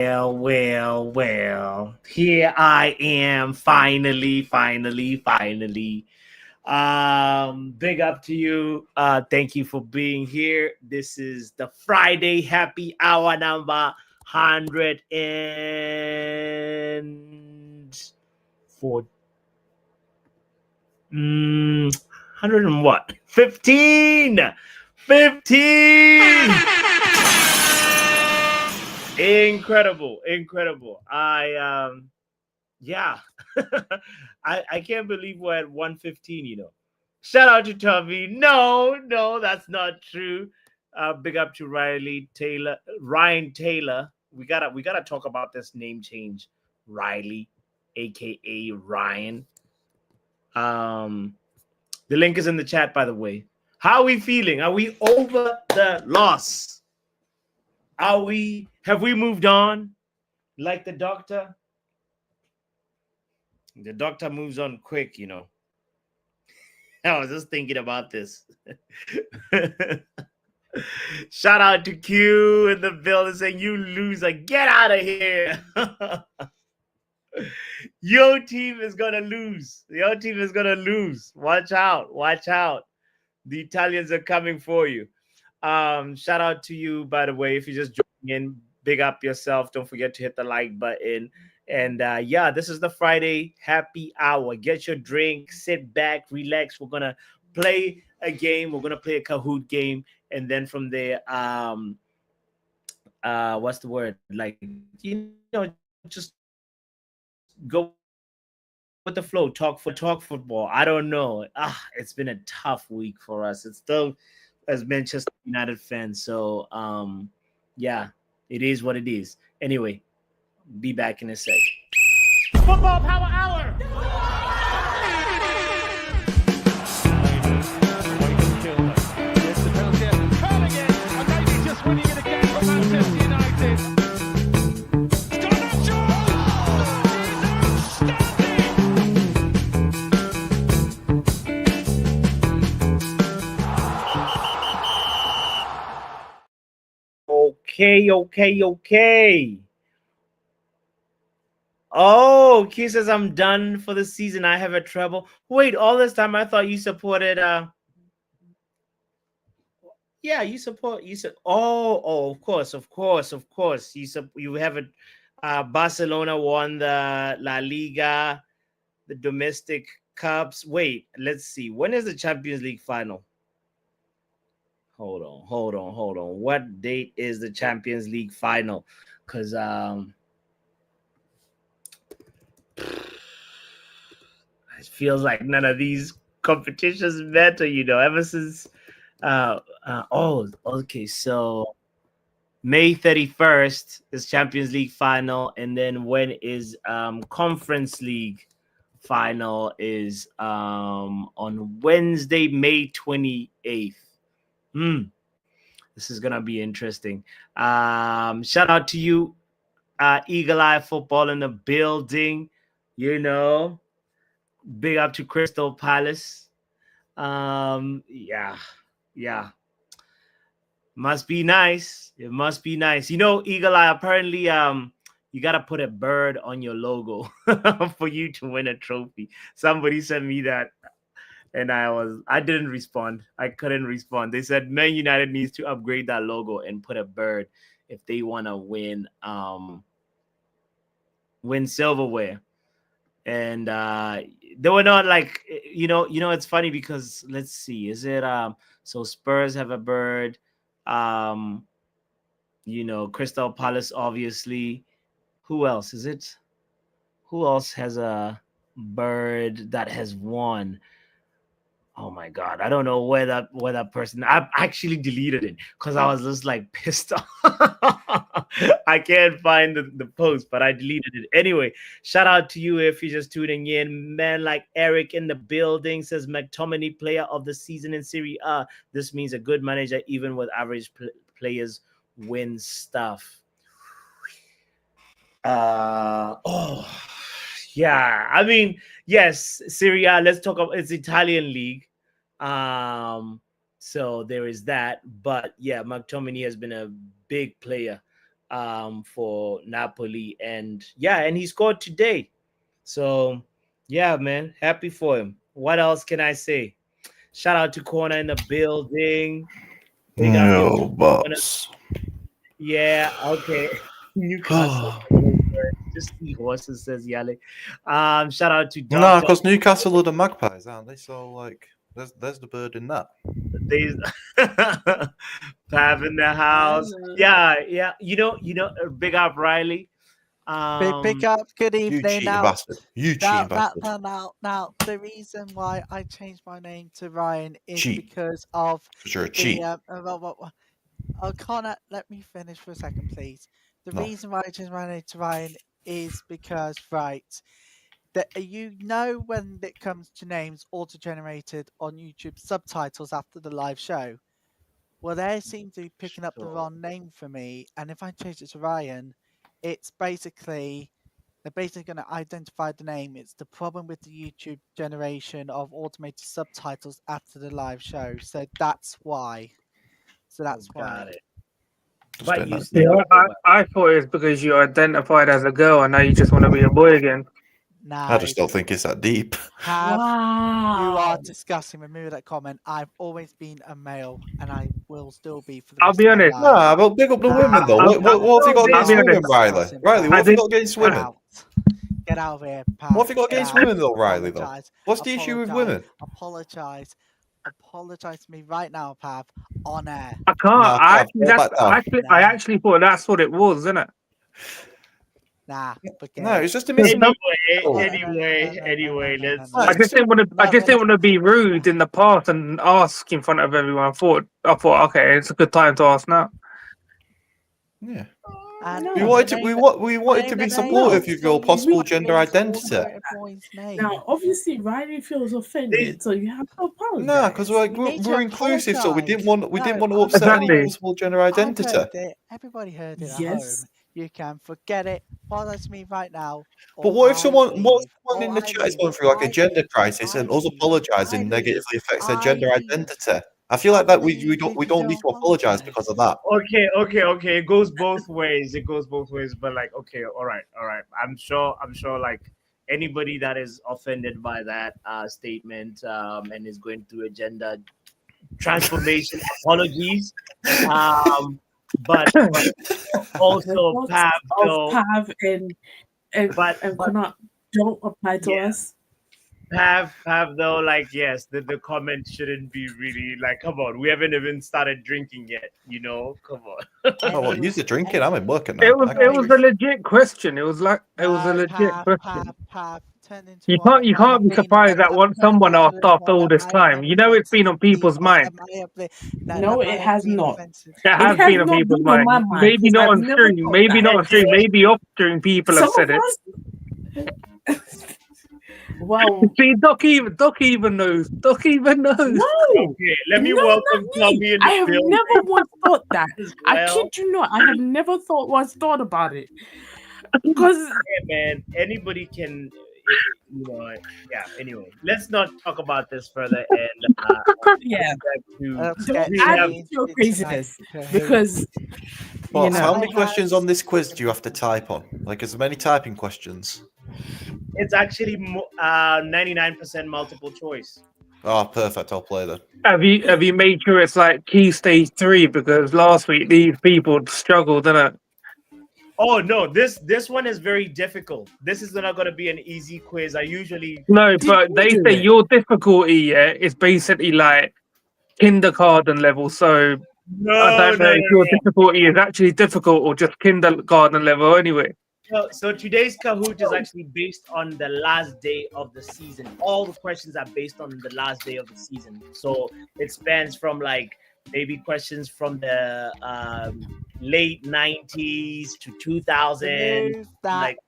Well. Here I am, finally. Big up to you. Thank you for being here. This is the Friday Happy Hour number 104. 100 and what? 15. 15. Incredible. Yeah. I can't believe we're at 115. Shout out to Tommy. No, that's not true. Big up to Ryan Taylor. We gotta talk about this name change. Riley, aka Ryan. Um the link is in the chat, by the way. How are we feeling? Are we over the loss? Have we moved on? Like the doctor? The doctor moves on quick. I was just thinking about this. Shout out to Q in the building saying, "You loser, get out of here." Your team is going to lose. Your team is going to lose. Watch out. The Italians are coming for you. Shout out to you, by the way, if you're just joining in, big up yourself. Don't forget to hit the like button. And yeah, this is the Friday Happy Hour. Get your drink, sit back, relax. We're gonna play a game. We're gonna play a Kahoot game, and then from there, what's the word? Like, just go with the flow. Talk football. I don't know. It's been a tough week for us. It's still as Manchester United fans. So yeah, it is what it is. Anyway, be back in a sec. Football Power Hour. Okay. Oh, Q says I'm done for the season. I have a treble. Wait, all this time I thought you supported yeah, you said of course. You have a Barcelona won the La Liga, the domestic cups. Wait, let's see. When is the Champions League final? Hold on. What date is the Champions League final? Because it feels like none of these competitions matter, ever since okay, so May 31st is Champions League final, and then when is Conference League final is on Wednesday, May 28th. This is gonna be interesting. Shout out to you, Eagle Eye Football in the building. Big up to Crystal Palace. Yeah. Must be nice. It must be nice. Eagle Eye, apparently you gotta put a bird on your logo for you to win a trophy. Somebody sent me that, and I didn't respond. I couldn't respond. They said Man United needs to upgrade that logo and put a bird if they want to win silverware. And they were not like, it's funny because let's see, is it so Spurs have a bird, Crystal Palace, obviously. Who else has a bird that has won? Oh my God, I don't know where that person. I actually deleted it because I was just like pissed off. I can't find the post, but I deleted it anyway. Shout out to you if you're just tuning in. Man like Eric in the building says McTominay player of the season in Serie A. This means a good manager, even with average players, wins stuff. Yeah. I mean, yes, Serie A. Let's talk about it's Italian league. So there is that. But yeah, McTominay has been a big player for Napoli, and yeah, and he scored today. So yeah, man, happy for him. What else can I say? Shout out to Corner in the building. Big up your No, Corner. boss. Yeah, okay. Newcastle. No, Just see horses, says Yale. Shout out to Doctor. because Newcastle are the Magpies, aren't they? So like, there's the bird in that. They Pav in the house. Yeah, yeah. Big up Riley. Big up, good You evening. cheating Now, bastard. You cheating bastard. now, the reason why I changed my name to Ryan is Cheat. because of Because you're a the cheat. Connor, let me finish for a second, please. The No. reason why I changed my name to Ryan is because, right, that when it comes to names auto-generated on YouTube subtitles after the live show, well, they seem to be picking up the Sure. wrong name for me, and if I change it to Ryan, it's basically they're basically going to identify the name. It's the problem with the YouTube generation of automated subtitles after the live show, so that's why. Got it. Just But don't you know. still I thought it was because you identified as a girl and now you just want to be a boy again. Nah, I just don't think it's that deep. you are Wow. disgusting. Remove that comment. I've always been a male, and I will still be for the I'll rest be of my honest. life. Nah, but big up the women though. I'll- What have you got I'll against be women, honest. Riley? Riley, what I have you did- got against Get women? out. Get out of here, pal. What have you got Get against out. women though, Riley? Though, Apologise. what's the issue with women? Apologise to me right now, Pav, on air. I can't. Nah, I actually thought that's what it was, isn't it? Nah, forget No, it. it's just a Anyway, misunderstanding. Anyway, let's. I just didn't want to be rude in the past and ask in front of everyone. I thought, okay, it's a good time to ask now. Yeah. And No. We the wanted to. name- We wanted to the be name supportive is of your so possible unique, gender it's identity. also a boy's name. Now, obviously, Riley feels offended, so you have to apologize. No, because like You need to we're inclusive, so we didn't want apologise. to No, upset any Exactly. possible gender I've identity. heard it. Everybody heard it at Yes. home. You can forget it. Apologise to me right now. But what if or someone, I what leave. if someone in Or the I chat is leave. going through like a I gender leave. crisis I and us leave. apologising I negatively leave. affects their I gender leave. identity? I feel like I that we leave don't if you need to don't apologise apologise. because of that. Okay. It goes both ways. But like, okay, all right. I'm sure. Like anybody that is offended by that statement and is going through a gender transformation, apologies. But also The Pav, thoughts though, of Pav and but Connor don't apply to Yeah. us. Pav though, like yes, the comment shouldn't be really like. Come on, we haven't even started drinking yet. Come on. Oh, well, use the drinking. I'm in working now. It was I can't a drink. legit question. It was a legit question. Pav, turn into You one. can't I have be been surprised a- that I've someone turned asked into after one all that this I have time. been You know, it's been on offensive people's people. mind. No, it has not. It It has has been on not people's been on mind. my mind, Maybe 'cause not I've on never stream. thought Maybe that. not on stream. Maybe off stream. People have Some said of it. us. Well, See, Doc even knows. Doc even knows. no. Okay, let me No, welcome not Tommy me. in the I have building never once thought that. as I well. kid you not. I have never thought about it. Because Yeah, man, anybody can, yeah. Anyway, let's not talk about this further. And yeah, Let's don't get add to to your tonight's craziness. Kahoot. Because Boss, how many I questions had- on this quiz do you have to type on? Like, as many typing questions? it's actually 99% multiple choice. Oh, perfect. I'll play then. Have you made sure it's like key stage 3? Because last week these people struggled, didn't it? Oh no, this one is very difficult. This is not going to be an easy quiz. I usually No, Did but you they do say it? your difficulty is basically like kindergarten level. So no. I don't know if your difficulty is actually difficult or just kindergarten level anyway. So today's Kahoot is actually based on the last day of the season. All the questions are based on the last day of the season. So it spans from like maybe questions from the late 90s to 2000. Remove that. like,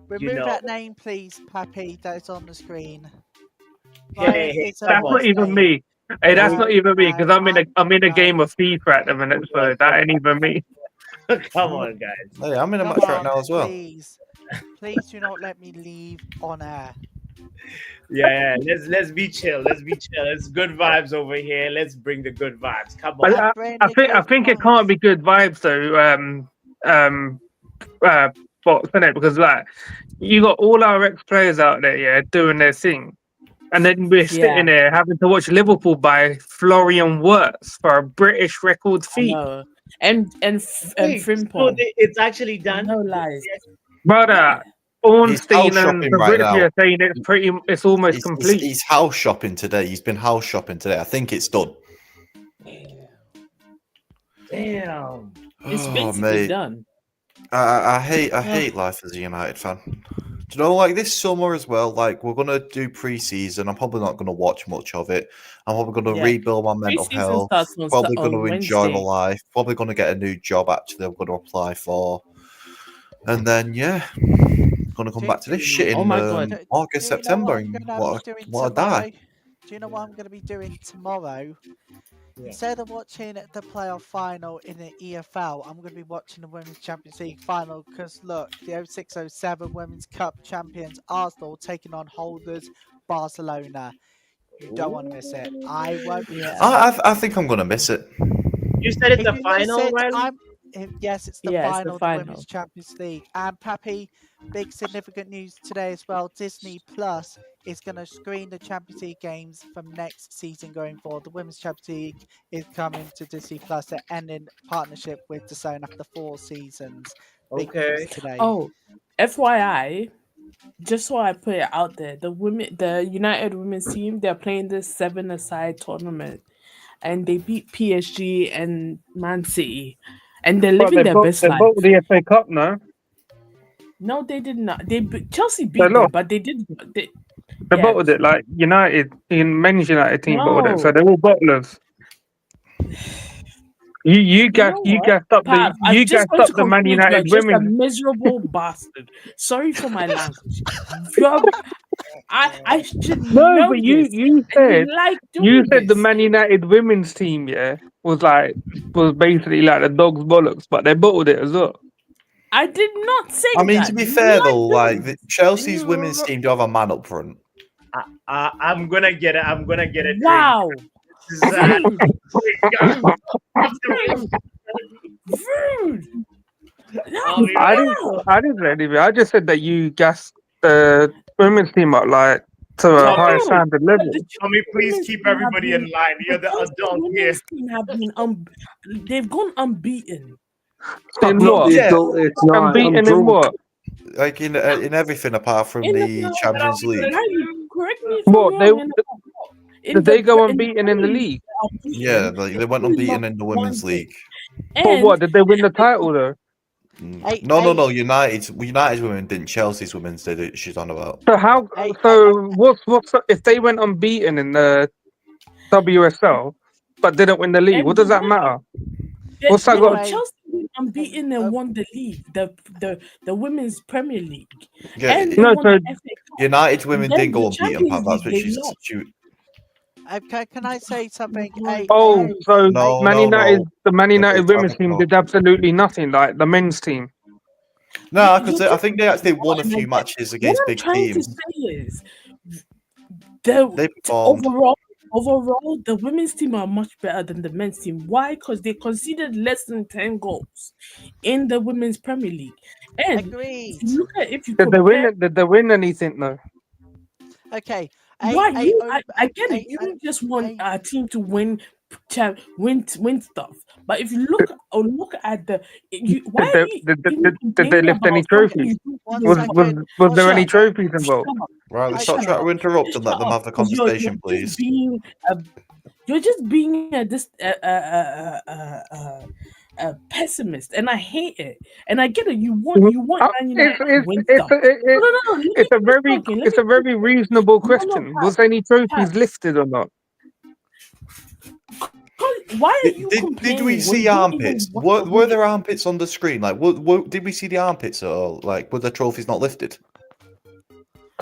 Remove know. that name, please, Pappy. That's on the screen. Hey, It's a That's boy's not even name. me. Hey, that's not even me because I'm in a No. game of FIFA at the minute, so that ain't even me. Come on, guys. Hey, I'm in a Come match right on, now as well. Please do not let me leave on air. Yeah. Let's be chill. It's good vibes over here. Let's bring the good vibes. Come on. I think it can't be good vibes though. box, innit? Because like you got all our ex players out there, yeah, doing their thing, and then we're sitting there having to watch Liverpool buy Florian Wirtz for a British record I fee, know. And Wait, Frimpong. it's actually done. No lies. brother. He's Ornstein house and shopping right now. Fabrizio are saying it's almost He's, complete. he's house shopping today. He's been house shopping today. I think it's done. Damn. It's Oh, basically mate. done. I hate life as a United fan. Do you know, like this summer as well? Like we're gonna do pre-season. I'm probably not gonna watch much of it. I'm probably gonna Yeah. rebuild my mental Pre-season health. starts on Probably on gonna enjoy my Wednesday. life. Probably gonna get a new job. Actually, I'm gonna apply for, and then gonna come back to this shit in Oh my God. August, Do you know September, what I'm and gonna be doing what I die. tomorrow? Do you know what I'm going to be doing tomorrow? Yeah. Instead of watching the playoff final in the EFL, I'm going to be watching the Women's Champions League final because look, the 06-07 Women's Cup champions Arsenal taking on holders Barcelona. You don't want to miss it. I won't be. Yeah. I think I'm gonna miss it. You said it's If the you miss final, it, right? yes, it's the Yeah, it's the final of the final. Women's Champions League. And Pappy, big significant news today as well. Disney Plus is going to screen the Champions League games from next season going forward. The Women's Champions League is coming to Disney Plus. They're ending partnership with DAZN after 4 seasons. Big Okay. news today. Oh, FYI, just so I put it out there, the United women's team, they're playing this 7-a-side tournament, and they beat PSG and Man City, and they're But living they their bought best life. the FA Cup, no? No, they did not. Chelsea beat They them, lost. but they did. They Yeah, bottled it like United, in men's United team bottled it, so No. they're all bottlers. You gassed up Pav, the I'm just going to Man conclude, you're United just a women. miserable bastard. Sorry for my language. I should No, know but you this. said like you doing said the this. Man United women's team, was basically like the dog's bollocks, but they bottled it as well. I did not say I mean, that. to be You fair like though, doing like this. Chelsea's women's team do have a man up front. I'm gonna get it. I'm gonna get it. Wow. This is, uh, Rude. I'll be I right didn't say anything. I just said that you gassed the women's team up like to a No. high standard level. Tommy, please keep everybody in line. You're the adult here. Team have been they've gone unbeaten. In No, what? yeah. It's not. Unbeaten I'm in drunk. what? Like in everything apart from In the the Champions League. Correct me if What, I'm they- wrong. Did they go unbeaten in the league? Yeah, they went unbeaten in the Women's League. Or what? Did they win the title though? No. United's women didn't. Chelsea's women's did it. She's on about. So how? Hey, So what's if they went unbeaten in the WSL but didn't win the league? What does that matter? What's that got? Chelsea went unbeaten and won the league, the women's Premier League. Yeah, And they No, won so- the FA Cup. United's women Then didn't go the unbeaten. Pat. That's Champions what League, she's. they lost. Can I say something? Oh, so No, Man no, United, no. the Man United They're women's team talking did absolutely nothing, like the men's team. No, because I think they actually won a few matches What against I'm big trying to teams. say is, They performed. overall, the women's team are much better than the men's team. Why? Because they conceded less than 10 goals in the women's Premier League. And Agreed. if you look at if you Did they compare, win? Did they win anything though? Okay. why I get it. You just want a- a team to win stuff. But if you look at the why they- are you did they- even did they complaining lift any about something trophies? you One don't second. do? Was there any Shut up. trophies involved? Shut up. Right, let's Shut not try up. to interrupt and let them have the Because conversation, you're please. just being you're just being a pessimist, and I hate it. And I get it. You want Man United to win stuff. No. It's a very reasonable question. Was any trophies Pat. lifted or not? Why are you Did complaining we when see you don't armpits? even watch Were the there armpits on the screen? Like, did we see the armpits at all? Like, were the trophies not lifted?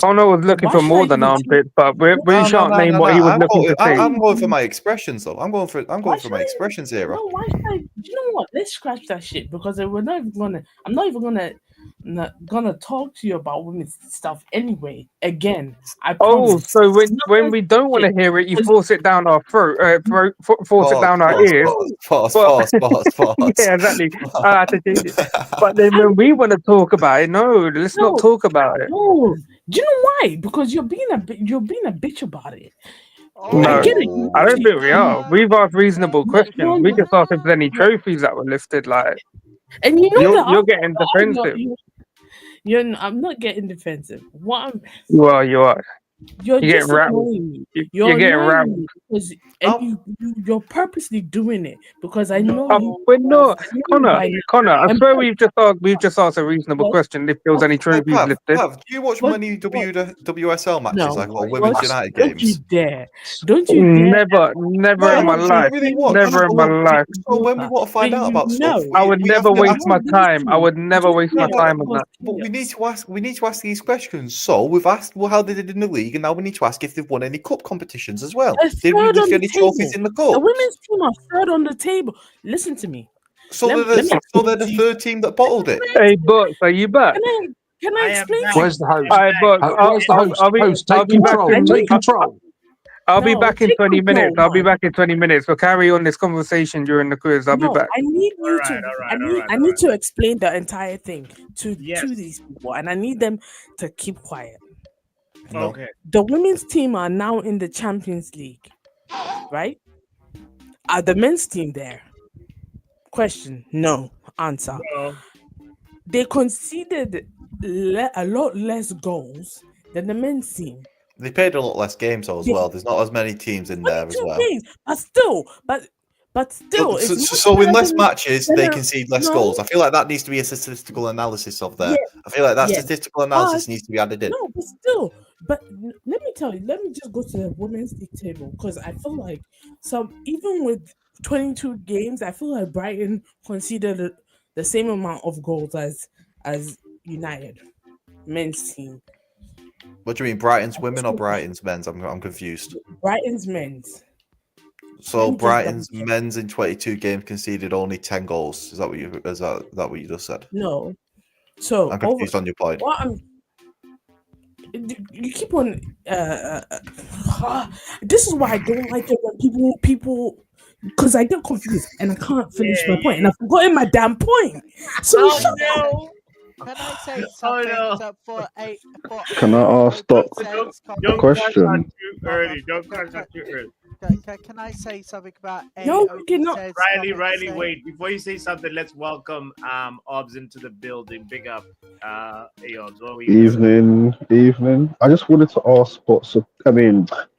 Connor was looking Why for should more I than even- armpits, but we No, shan't name what he was looking to say. I'm going for my expressions, though. I'm going for Why my should I- expressions here. No, why should I? You know what? Let's scratch that shit because we're not even gonna. I'm not even gonna gonna talk to you about women's stuff anyway. Again, I Oh, promise. so It's not when gonna we don't want to shit, hear it, you because force it down our throat, force it down our ears. Pause. Yeah, exactly. I have to change it. But then when we want to talk about it, no, let's not No. talk about it. No, do you know why? Because you're being a bitch about it. No, I get it. You I want don't to- think we are. We've asked reasonable questions. We just asked if there's any trophies that were lifted. Like And you know you're getting defensive. I'm not getting defensive. What I'm You are. You're You're just getting rattled. annoying me. You're getting annoying rattled. me because you're purposely doing it because I know you. We're not, Connor. I I'm swear we've just asked a reasonable question. If there was any trophies lifted. Pav, do you watch many WSL matches, like or Women's United Don't you games? dare! Don't you dare! Never in my life. Never in my life. So when we want to find out about stuff, I would never waste my time. I would never waste my time on that. But we need to ask these questions. So we've asked how they did in the league, and now we need to ask if they've won any cup competitions as well. Did we lift any trophies in the cup? The women's team are third on the table. Listen to me. So they're the third team that bottled it. Hey, Butts, are you back? Can I explain? Where's the host? All right, Butts, Where's the host? Host, take control. Take control. I'll be No, back in take 20 minutes. control, I'll be man. back in 20 minutes. We'll carry on this conversation during the quiz. I'll be back. I need you I need to explain the entire thing to these people, and I need them to keep quiet. No. Okay. The women's team are now in the Champions League, right? Are the men's team there? Question: no. Answer: No. They conceded a lot less goals than the men's team. They played a lot less games though as well. There's not as many teams in there as 22 well. games, but still, So in less matches, they better- concede less no. goals. I feel like that needs to be a statistical analysis of there. I feel like that Yeah. statistical analysis needs to be added in. No, but still, let me tell you. Let me just go to the women's league table because I feel like even with 22 games, I feel like Brighton conceded the same amount of goals as United men's team. What do you mean, Brighton's women or Brighton's men's? I'm confused. Brighton's men's. So Let me just Brighton's double check. men's in 22 games conceded only 10 goals. Is that what you just said? No. So I'm confused on your point. You keep on. This is why I don't like it when people. Because I get confused and I can't finish my point, and I've forgotten my damn point. So shut up. Can I say something Can I ask Doc a question? Don't crash out too early. Can I say something about No, you cannot. Riley, wait. Before you say something, let's welcome Obs into the building. Big up, Obs. What were you gonna say? Evening. I just wanted to ask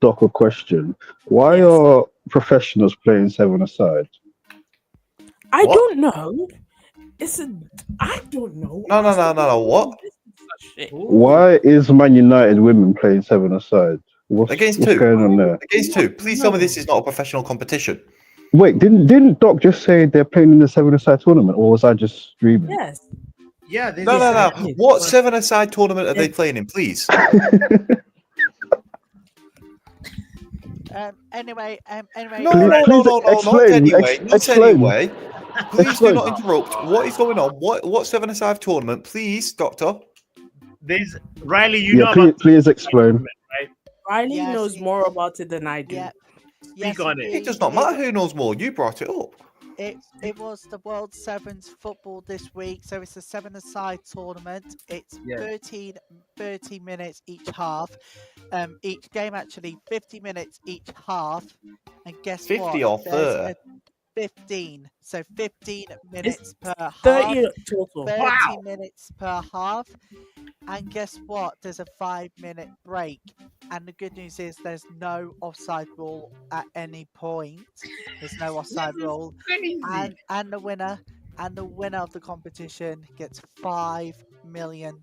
Doc a question. Why are professionals playing 7-a-side? I What? don't know. I don't know. No. What? Why is Man United women playing 7-a-side? What's Against two. going on there? Against two. Please tell me this is not a professional competition. Wait, didn't Doc just say they're playing in the 7-a-side tournament, or was I just dreaming? Yes. Yeah. No. What 7-a-side tournament are they playing in, please? Anyway. No. Explain. Not anyway. Please do not interrupt. What is going on? What 7-a-side tournament? Please, Doctor. There's Riley. You know Yeah, about please explain. Riley Yes, knows more about it than I do. Yeah. Speak on it. It does not matter who knows more. You brought it up. It was the World Sevens football this week, so it's a 7-a-side tournament. It's 30 minutes each half. Each game actually 50 minutes each half. And guess 50 what? or There's 30? 15. So 15 minutes per half. 30 total. 30 minutes per half. And guess what? There's a 5-minute break. And the good news is there's no offside rule at any point. There's no offside rule. And the winner of the competition gets $5 million.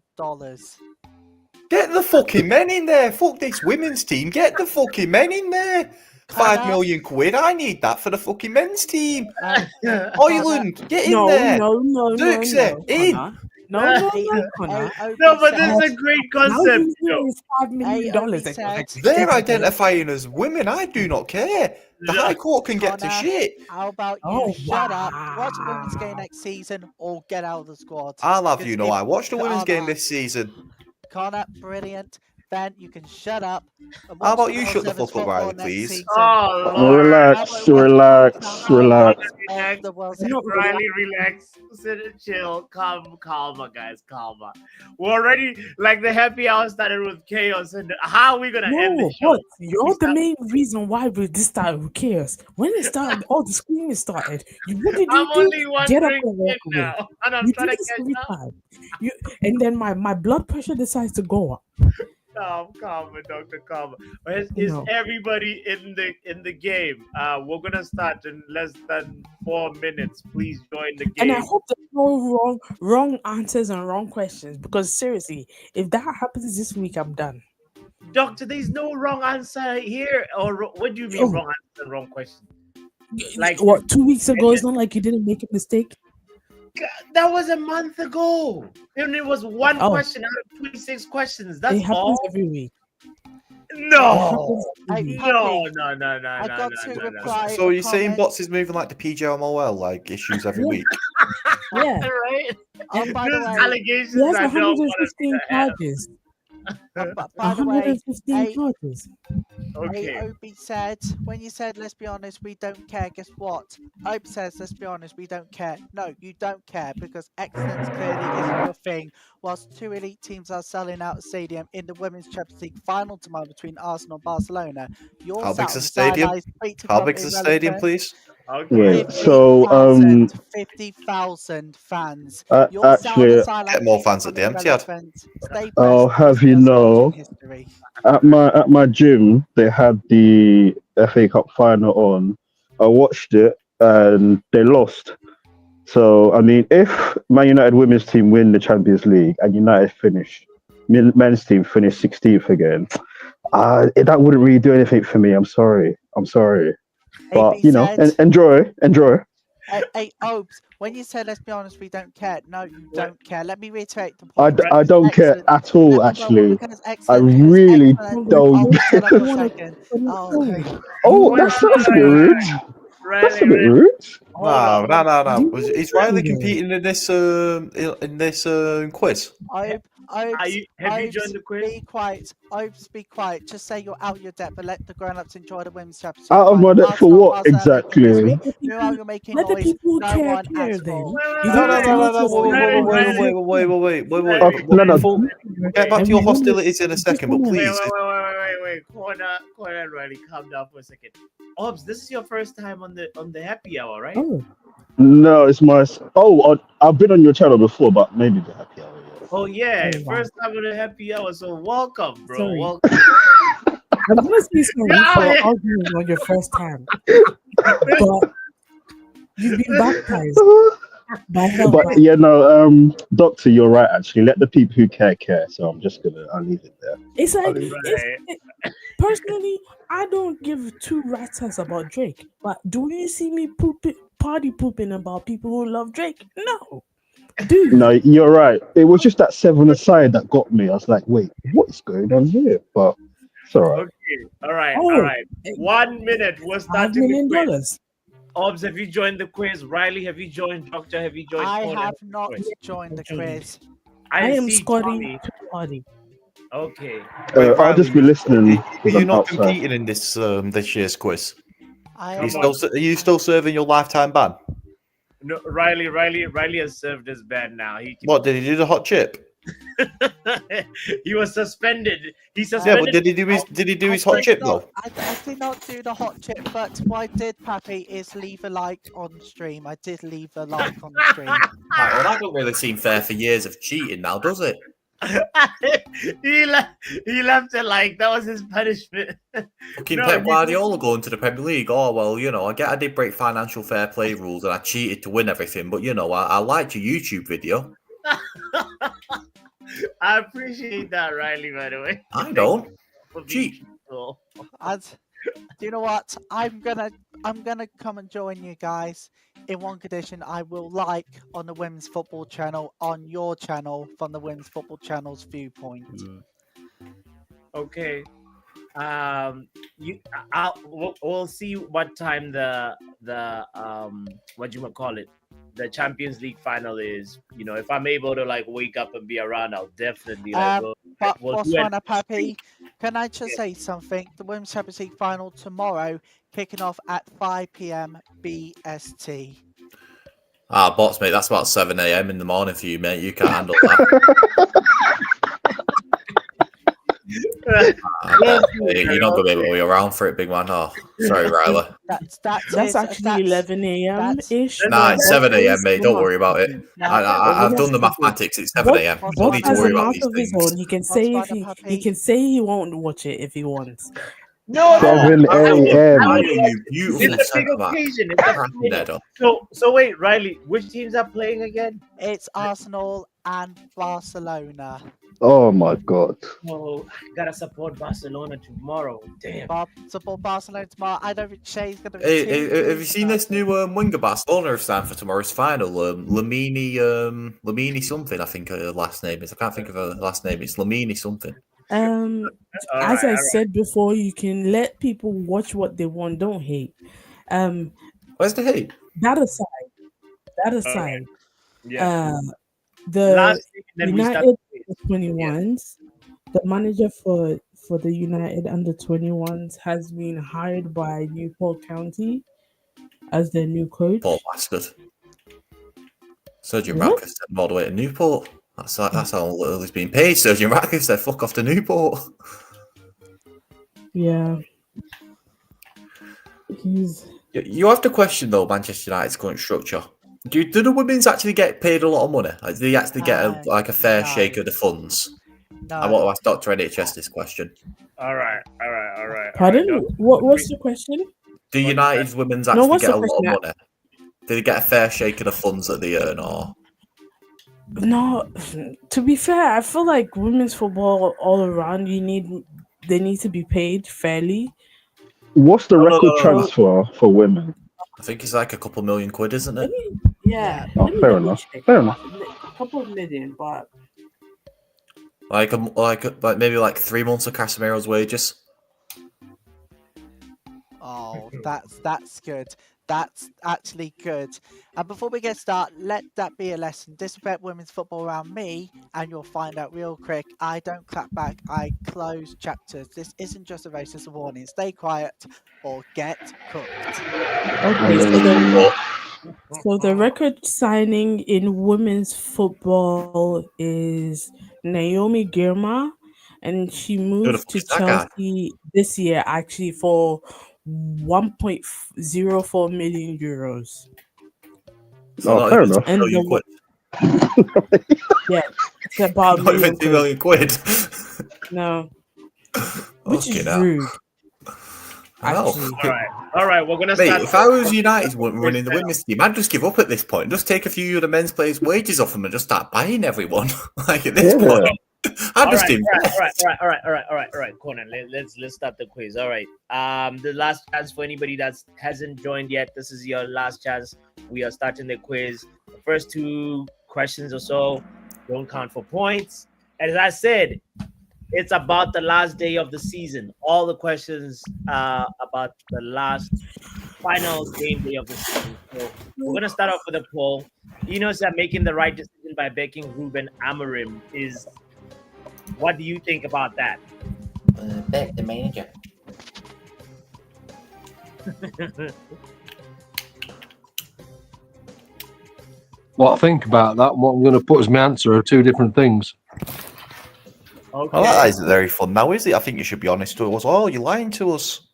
Get the fucking men in there. Fuck this women's team. Get the fucking men in there. 5 million quid. I need that for the fucking men's team. Ireland, get in there. No. Dirkse, in. Connor. No, Connor. No, but this is a great Now concept. he's doing his $5 million. They're identifying as women. I do not care. The No. High Court can get to Connor, shit. How about you Oh, shut up, watch the women's wow. game next season, or get out of the squad? I'll have Because you know, if I watched the women's game Connor- this season. Connor, brilliant. Ben, you can shut up. And How watch about the you World shut the Sevens fuck up, football Riley, next please? season. Oh, How Lord. about Relax, we watch relax, the relax. highlights of the World I'm not Sevens? Riley, relax, sit and chill, calma, guys, calma. We're already like the happy hour started with chaos, and how are we gonna end No, the show? but you're the main reason why we this started with chaos. When it started, all the screaming started. What did I'm you do? only one Get up drink and walk in away. now, and I'm You trying do to this catch every up. time. And then my blood pressure decides to go up. Calma, Dr. Calma. Is No. everybody in the game? We're gonna start in less than 4 minutes. Please join the And I game. hope there's no wrong answers and wrong questions, because seriously, if that happens this week, I'm done. Doctor, there's no wrong answer here. Or what do you mean Oh. wrong answer and wrong question? Like What, 2 weeks ago? It's not like you didn't make a mistake. that was a month ago. And it was one Oh. question out of 26 questions. It That's happens all. every week. It No. happens every Hey, week. Puppy, No. I got to reply. So a you're saying comment. bots is moving like the PJMOL like issues every Yeah. week? Yeah. Right? Oh, by the These way, allegations He has I don't want 115 to have. charges. by the way, 115 hey, charges. Okay. Obi said, when you said, let's be honest, we don't care, guess what? Obi says, let's be honest, we don't care. No, you don't care, because excellence clearly isn't your thing. Whilst two elite teams are selling out a stadium in the Women's Champions League final tomorrow between Arsenal and Barcelona, you're How sat big's on the stadium? sidelines, free to How come big's the stadium, irrelevant. please? Okay. Wait, so 50,000 fans. You're sat on actually, the sideline, Get more free to fans at come the Etihad. irrelevant. Stay I'll fresh, have you because know, sports in history. at my gym they had the FA Cup final on. I watched it and they lost. So I mean, if Man United women's team win the Champions League and United men's team finish 16th again, that wouldn't really do anything for me. I'm sorry, but AB you know, said, enjoy. Hey, Obes, when you said, let's be honest, we don't care. No, you don't care. Let me reiterate the point. I don't care Excellent. at all. Let me go, Actually, because excellent, I because really excellent. don't. Oh, shut up You for a wanna- second. you Oh, wanna- okay. Oh, Wait, that's a bit rude. That's a bit Riley, rude. hold on. No. Is Riley competing in this quiz? Obes, Have you joined the quiz? be quiet. Obes, be quiet. Just say you're out your depth and let the grown-ups enjoy the women's championship. Out of my final. depth for Arsenal, what Barcelona, exactly? Meanwhile, you're making Let the noise. people who No care one care at then. all. You No. don't have to make yourself Wait. Okay, no. Get back to your hostilities in a second, but please. Wait. Corner, Riley, calm down for a second. Obs, this is your first time on the happy hour, right? Oh, No, it's my. Oh, I've been on your channel before, but maybe the happy hour. Yeah. Oh yeah, Oh, wow. first time on the happy hour. So welcome, bro. Sorry. Welcome. I'm gonna say sorry Yeah, for yeah. arguing on your first time, but you've been baptized by hell. But yeah, no, Doctor, you're right. Actually, let the people who care. So I'll leave it there. It's like Right. personally, I don't give two rat's ass about Drake. But do you see me party pooping about people who love Drake? No, dude. No, you're right. It was just that 7-a-side that got me. I was like, wait, what is going on here? But it's all right. Okay. All right. Oh. All right. 1 minute. We're $5 starting million. the quiz. Obs, have you joined the quiz? Riley, have you joined? Doctor, have you joined? I Corner? have not joined the quiz. I am see Scotty Tommy. to party. Okay. I'll just be listening. Are because you I'm not outside. competing in this year's quiz? I Are you am still, are you still serving your lifetime ban? No, Riley has served his ban now. What did he do? The hot chip? He was suspended. He Yeah, suspended. but did he do his hot chip though? I did not do the hot chip, but what I did, Pappy, is leave a like on stream. I did leave a like on the stream. Right, well, that don't really seem fair for years of cheating now, does it? he left it like that was his punishment. Fucking No, Pep he- Guardiola going to the Premier League. Oh, well, you know, I did break financial fair play rules and I cheated to win everything, but, you know, I liked your YouTube video. I appreciate that, Riley. By the way, I don't. for being Cheat. truthful. And do you know what? I'm gonna come and join you guys in one condition, I will like on the Women's Football Channel on your channel from the Women's Football Channel's viewpoint. Okay. We'll see what time the what you call it, the Champions League final is. You know, if I'm able to like wake up and be around, I'll definitely like. But we'll Boss do it. Runner Pappy, can I just say something? The Women's Champions League final tomorrow, kicking off at 5 p.m. BST. Ah, bots, mate. That's about 7 a.m. in the morning for you, mate. You can't handle that. You're not going to be able to be around for it, big man. Oh, sorry, Riley. That's actually 11 a.m. ish. Nah, it's 7 a.m., mate. Don't worry about it. I've done the mathematics. It's 7 a.m. Don't need to worry about these things. He can say he can say he won't watch it if he wants. No, 7 a.m. You beautiful it's a big centre back. occasion. It's a big- Nedo. So wait, Riley, which teams are playing again? It's Arsenal and Barcelona. Oh my god. Oh, I gotta support Barcelona tomorrow. Damn. Support Barcelona tomorrow. I don't think Shay's gonna. Hey, have you seen this new winger Barcelona have signed for tomorrow's final? Lamini something, I think her last name is. I can't think of her last name. It's Lamini something. As I said before, you can let people watch what they want. Don't hate. Where's the hate? That aside. Yeah. The Last week, then we United started- 21s, the manager for the United under 21s has been hired by Newport County as their new coach. Poor bastard. Sergio What? Ratcliffe sent him all the way to Newport. That's how little he's been paid. Sergio Ratcliffe said, "Fuck off to Newport." Yeah. You have to question though Manchester United's current structure. Do the women's actually get paid a lot of money? Like, do they actually get a fair shake of the funds? No. I want to ask Dr. NHS this question. All right. Pardon? What's the question? Do United's women's actually get a lot of money? Do they get a fair shake of the funds that they earn, or? No, to be fair, I feel like women's football all around, they need to be paid fairly. What's the record transfer for women? I think it's like a couple million quid, isn't it? Yeah. Oh, fair enough. Fair enough. A couple of million, but Like maybe like 3 months of Casemiro's wages. Oh, that's good. That's actually good. And before we get started, let that be a lesson. Disrespect women's football around me, and you'll find out real quick. I don't clap back. I close chapters. This isn't just a race. It's a warning. Stay quiet or get cooked. okay. So the record signing in women's football is Naomi Girma, and she moved to Chelsea this year actually for 1.04 million euros. Oh, fair enough. And yeah, it's about not even 2 million quid. No, which is rude. Actually. All right. We're gonna Mate, start. if I was United running the women's team, I'd just give up at this point. Just take a few of the men's players' wages off them and just start buying everyone. Like at this point, I'd just invest. All right, Conan. Let's start the quiz. All right. The last chance for anybody that hasn't joined yet. This is your last chance. We are starting the quiz. The first 2 questions or so don't count for points. As I said, it's about the last day of the season. All the questions are about the last final game day of the season. So we're gonna start off with a poll. Enos that making the right decision by backing Ruben Amorim is. What do you think about that? Back the manager. What I think about that and what I'm going to put as my answer are 2 different things. Okay. Well, that isn't very fun now, is it? I think you should be honest to us. Oh, you're lying to us.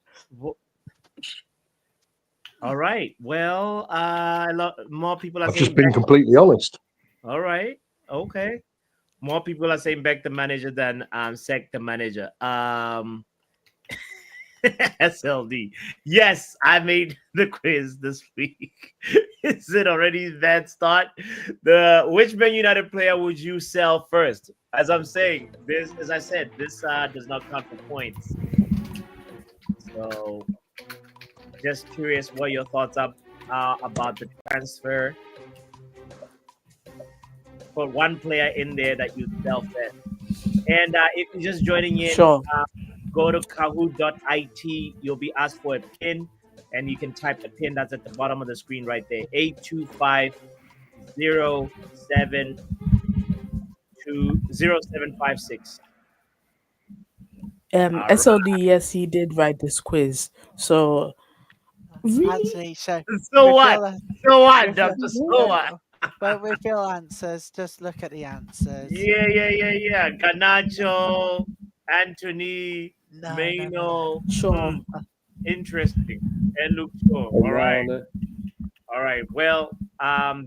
All right. Well, more people are I've saying just been back- completely honest. All right. Okay. More people are saying back the manager than sack the manager. SLD. Yes, I made the quiz this week. Is it already a bad start? Which Man United player would you sell first? As I'm saying, this, as I said, this does not count for points. So, just curious what your thoughts are. about the transfer. Put one player in there that you felt that. And if you're just joining in, Sure. go to kahoot.it. You'll be asked for a pin, and you can type the pin that's at the bottom of the screen right there. 8250756. Alright. SLD, yes, he did write this quiz. So really, Actually, So we what? feel- So what, we feel- Doctor? So what? But we feel answers. Just look at the answers. Yeah. Ganacho, Anthony, No, Maino. sure. Interesting. And Luke Shaw. All right. All right. Well,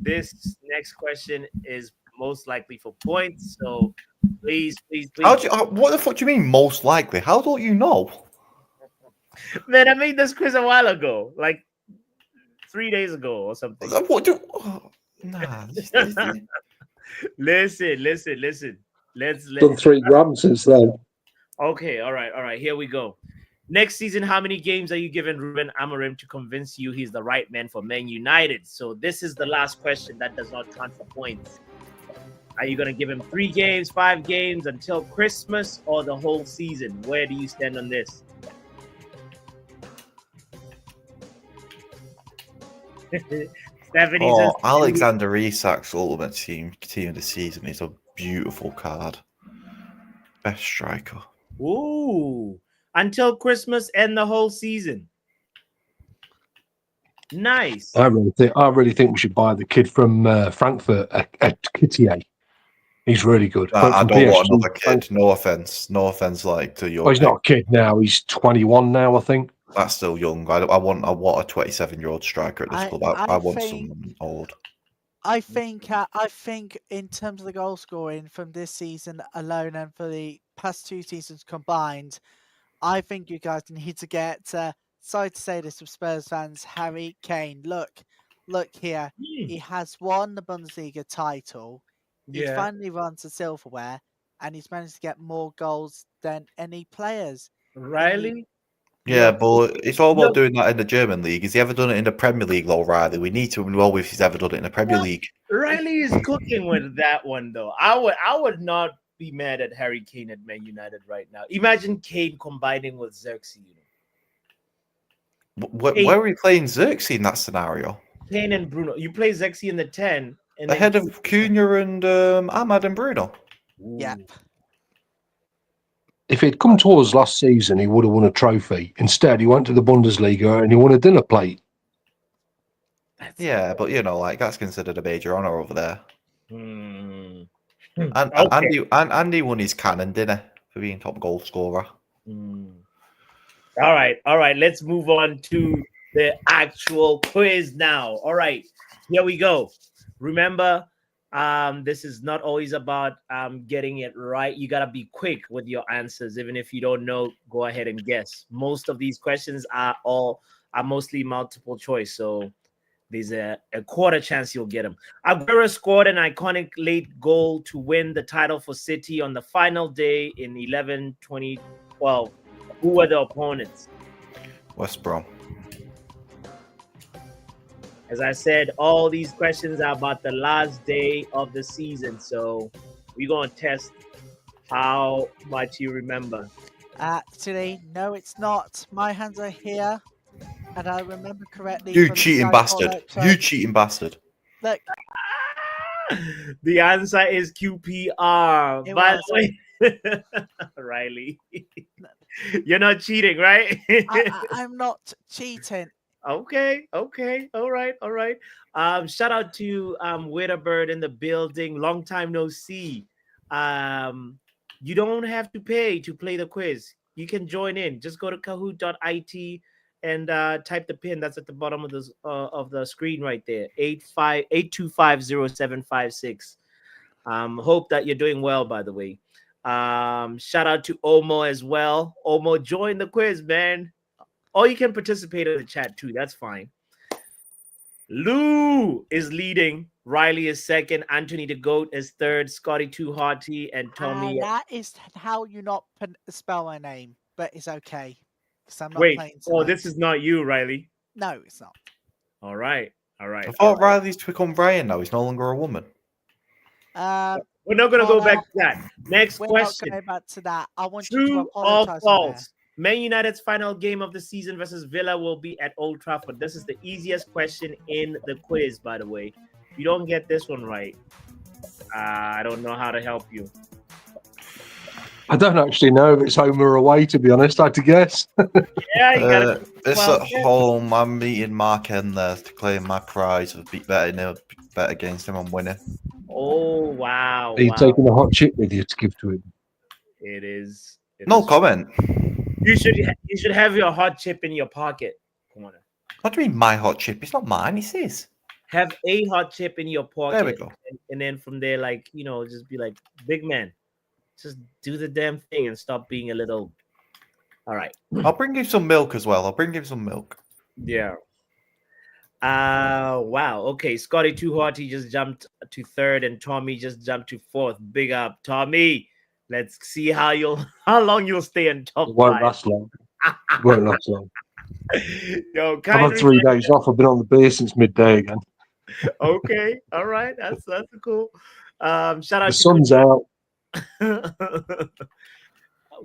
this next question is most likely for points. So please. What the fuck do you mean most likely? How don't you know? Man, I made this quiz a while ago, like 3 days ago or something. What do? Nah. Listen. Let's Done 3 grams since then. Okay, all right. Here we go. Next season, how many games are you giving Ruben Amorim to convince you he's the right man for Man United? So this is the last question that does not count for points. Are you going to give him 3 games, 5 games until Christmas, or the whole season? Where do you stand on this? Alexander Isak's ultimate team of the season is a beautiful card. Best striker. Ooh, until Christmas and the whole season. Nice. I really think we should buy the kid from Frankfurt, Kittier. He's really good. I don't want another kid. No offense, like to your. Well, he's not a kid now. He's 21 now, I think. That's still young. I want a 27-year-old striker at this club. I want someone old. I think in terms of the goal scoring from this season alone and for the past 2 seasons combined, I think you guys need to get. Sorry to say this with Spurs fans, Harry Kane. Look here. He has won the Bundesliga title. He's finally won to silverware, and he's managed to get more goals than any players. Riley? Yeah, but it's all about doing that in the German league. Has he ever done it in the Premier League, though, Riley? We need to know if he's ever done it in the Premier League. Riley is cooking with that one, though. I would not be mad at Harry Kane at Man United right now. Imagine Kane combining with Xerxes. Where are we playing Xerxes in that scenario? Kane and Bruno. You play Xerxes in the 10. And ahead of Cunha and Ahmad and Bruno. Yeah. If he'd come to us last season, he would have won a trophy. Instead, he went to the Bundesliga and he won a dinner plate. Yeah, but that's considered a major honour over there. And Andy won his cannon dinner for being top goal scorer. All right. Let's move on to the actual quiz now. All right, here we go. Remember, this is not always about getting it right. You gotta be quick with your answers. Even if you don't know, go ahead and guess. Most of these questions are mostly multiple choice, so there's a quarter chance you'll get them. Aguero scored an iconic late goal to win the title for City on the final day in 2012. Who were the opponents? West Brom. As I said, all these questions are about the last day of the season, so we're going to test how much you remember. Actually, no, it's not. My hands are here, and I remember correctly. You cheating bastard. You cheating bastard. Look. The answer is QPR. By the way, Riley, you're not cheating, right? I'm not cheating. Okay. All right. Shout out to Witterbird in the building. Long time no see. You don't have to pay to play the quiz. You can join in. Just go to kahoot.it and type the pin that's at the bottom of the screen right there. 8250756. Hope that you're doing well, by the way. Shout out to Omo as well. Omo, join the quiz, man. Or you can participate in the chat too. That's fine. Lou is leading. Riley is second. Anthony the Goat is third. Scotty Too Hearty and Tommy. That is how you not spell my name, but it's okay. I'm not Wait. playing Oh, this is not you, Riley. No, it's not. All right. All right. I all thought right. Riley's become Brian now. He's no longer a woman. We're not going to go Connor, back to that. Next we're question. not going back to that. I want you to True or apologize on there. false? Man United's final game of the season versus Villa will be at Old Trafford. This is the easiest question in the quiz, by the way. If you don't get this one right, I don't know how to help you. I don't actually know if it's home or away, to be honest. I had to guess. Yeah, you got to. It's at home. I'm meeting Mark N there to claim my prize of bet against him and winning. Oh, wow. Are you wow. taking a hot chip with you to give to him? It is. No comment. You should have your hot chip in your pocket, Corner. What do you mean my hot chip? It's not mine. It's his. Have a hot chip in your pocket. There we go. And then from there, like, just be like, big man, just do the damn thing and stop being a little. All right. I'll bring him some milk as well. I'll bring him some milk. Yeah. Wow. Okay. Scotty Too Hot, he just jumped to third, and Tommy just jumped to fourth. Big up, Tommy. Let's see how long you'll stay in top It won't five. last long. It won't last long. Yo, I've had 3 days off. I've been on the beer since midday again. Okay. All right. That's cool. Shout out The to sun's out.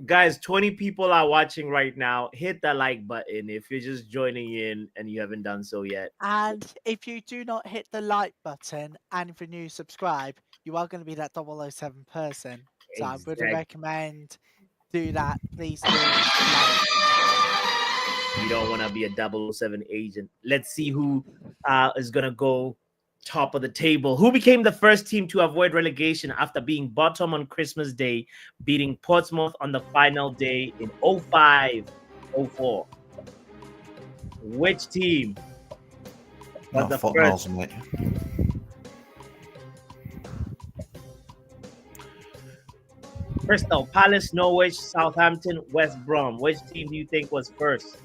Guys, 20 people are watching right now. Hit that like button if you're just joining in and you haven't done so yet. And if you do not hit the like button and if you're new, subscribe, you are going to be that 007 person. So I would Exactly. recommend do that. Please do. You don't want to be a 007 agent. Let's see who is going to go top of the table. Who became the first team to avoid relegation after being bottom on Christmas Day, beating Portsmouth on the final day in 05-04? Which team was No, the fuck first? knows, mate. Crystal Palace, Norwich, Southampton, West Brom. Which team do you think was first?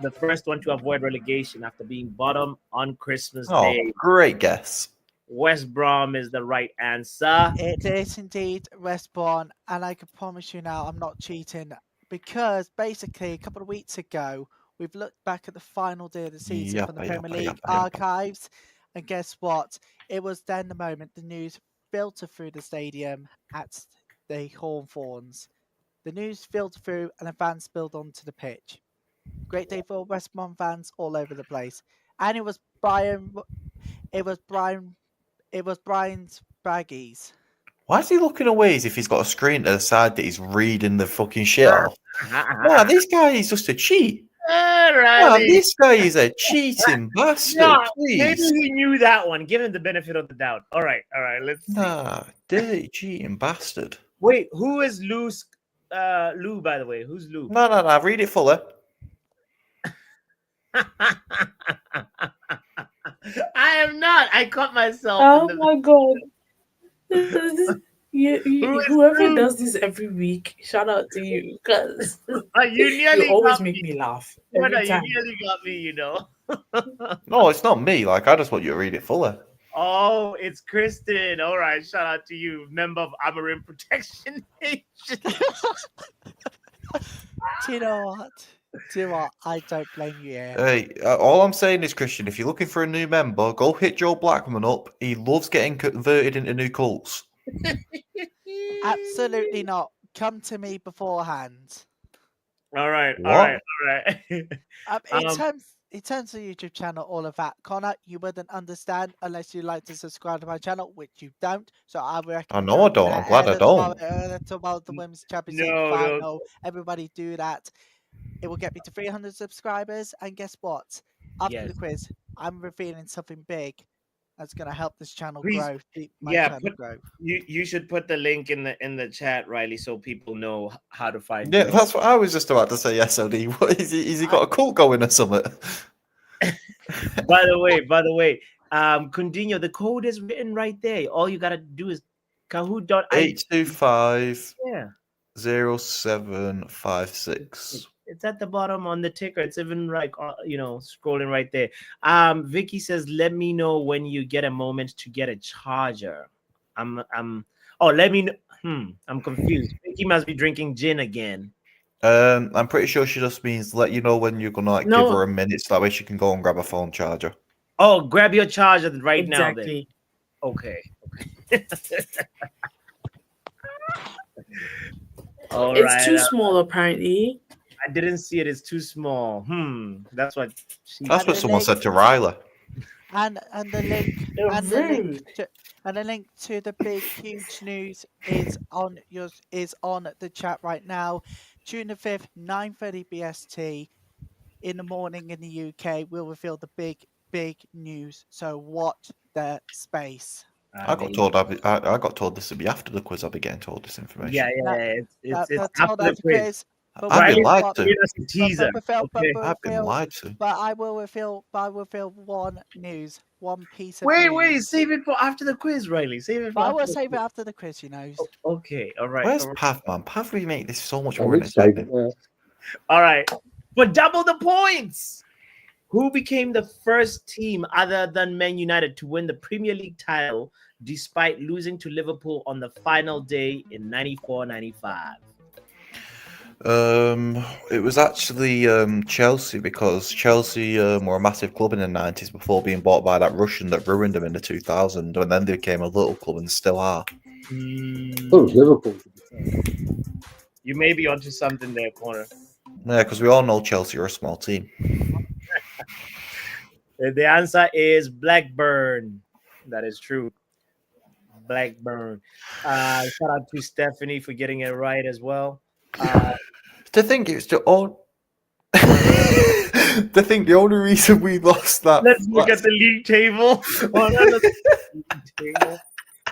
The first one to avoid relegation after being bottom on Christmas Oh, Day. great guess. West Brom is the right answer. It is indeed West Brom, and I can promise you now I'm not cheating because basically a couple of weeks ago we've looked back at the final day of the season from the Premier League archives, and guess what? It was then the moment the news filtered through the stadium at the Hawthorns. The news filtered through and the fans spilled onto the pitch. Great day for West Brom fans all over the place, and it was Brian's baggies. Why is he looking away as if he's got a screen to the side that he's reading the fucking shit off? Nah, this guy is just a cheat. Nah, this guy is a cheating bastard. No, maybe Please. he knew that one. Give him the benefit of the doubt. All right. Let's see. Nah, dirty cheating bastard. Wait, who is Lou's? Lou, by the way, who's Lou? No. Read it fuller. I am not. I caught myself. Oh in the- my god. Whoever does this every week, shout out to you because You nearly you always got make me. me laugh. Brother, Every you time. nearly got me. No, it's not me. Like, I just want you to read it fuller. Oh, it's Kristen. All right. Shout out to you, member of Amarin Protection Nation. Do you know what? I don't blame you here. Hey, all I'm saying is, Christian, if you're looking for a new member, go hit Joe Blackman up. He loves getting converted into new cults. Absolutely not. Come to me beforehand. All right. What? In terms of YouTube channel, all of that, Connor, you wouldn't understand unless you like to subscribe to my channel, which you don't. So I recommend. I know I don't. I'm glad I don't. About the Women's Championship No. final. Everybody do that. It will get me to 300 subscribers. And guess what? After Yes. the quiz, I'm revealing something big that's going to help this channel Please. grow. Grow. You should put the link in the chat, Riley, so people know how to find Yeah, you. that's what I was just about to say. SOD. What is he? Is he got a cult going or something? By the way, Cundinho, the code is written right there. All you gotta do is Kahoot.it. 825 Yeah, 0756. it's at the bottom on the ticker. It's even like scrolling right there. Vicky says, "Let me know when you get a moment to get a charger." Let me know. I'm confused. Vicky must be drinking gin again. I'm pretty sure she just means let you know when you're gonna give No. her a minute, so that way she can go and grab a phone charger. Oh, grab your charger right now. Then. Exactly. Okay. All It's right. too small, apparently. I didn't see it. It's too small. That's what. That's what someone said to Riley. And the link and the link to the big huge news is on the chat right now. June the 5th, 9:30 BST in the morning in the UK. We'll reveal the big news. So watch the space. I got told this would be after the quiz. I'll be getting told this information. Yeah. It's after the quiz. I've been lied to. I've been lied to. But I will reveal one piece of Wait, news. save it for after the quiz, Riley. Save it for I will save it after the quiz, you know. Okay, all right. Where's Pav, man? Pav remake this so much more entertaining. All right. For double the points, who became the first team other than Man United to win the Premier League title despite losing to Liverpool on the final day in 94-95? It was actually Chelsea, because Chelsea were a massive club in the 90s before being bought by that Russian that ruined them in the 2000s, and then they became a little club and still are. Oh, Liverpool. You may be onto something there, Corner. Yeah, because we all know Chelsea are a small team. The answer is Blackburn. That is true. Blackburn. Shout out to Stephanie for getting it right as well. To think it's the only the only reason we lost that. Let's look at the league table.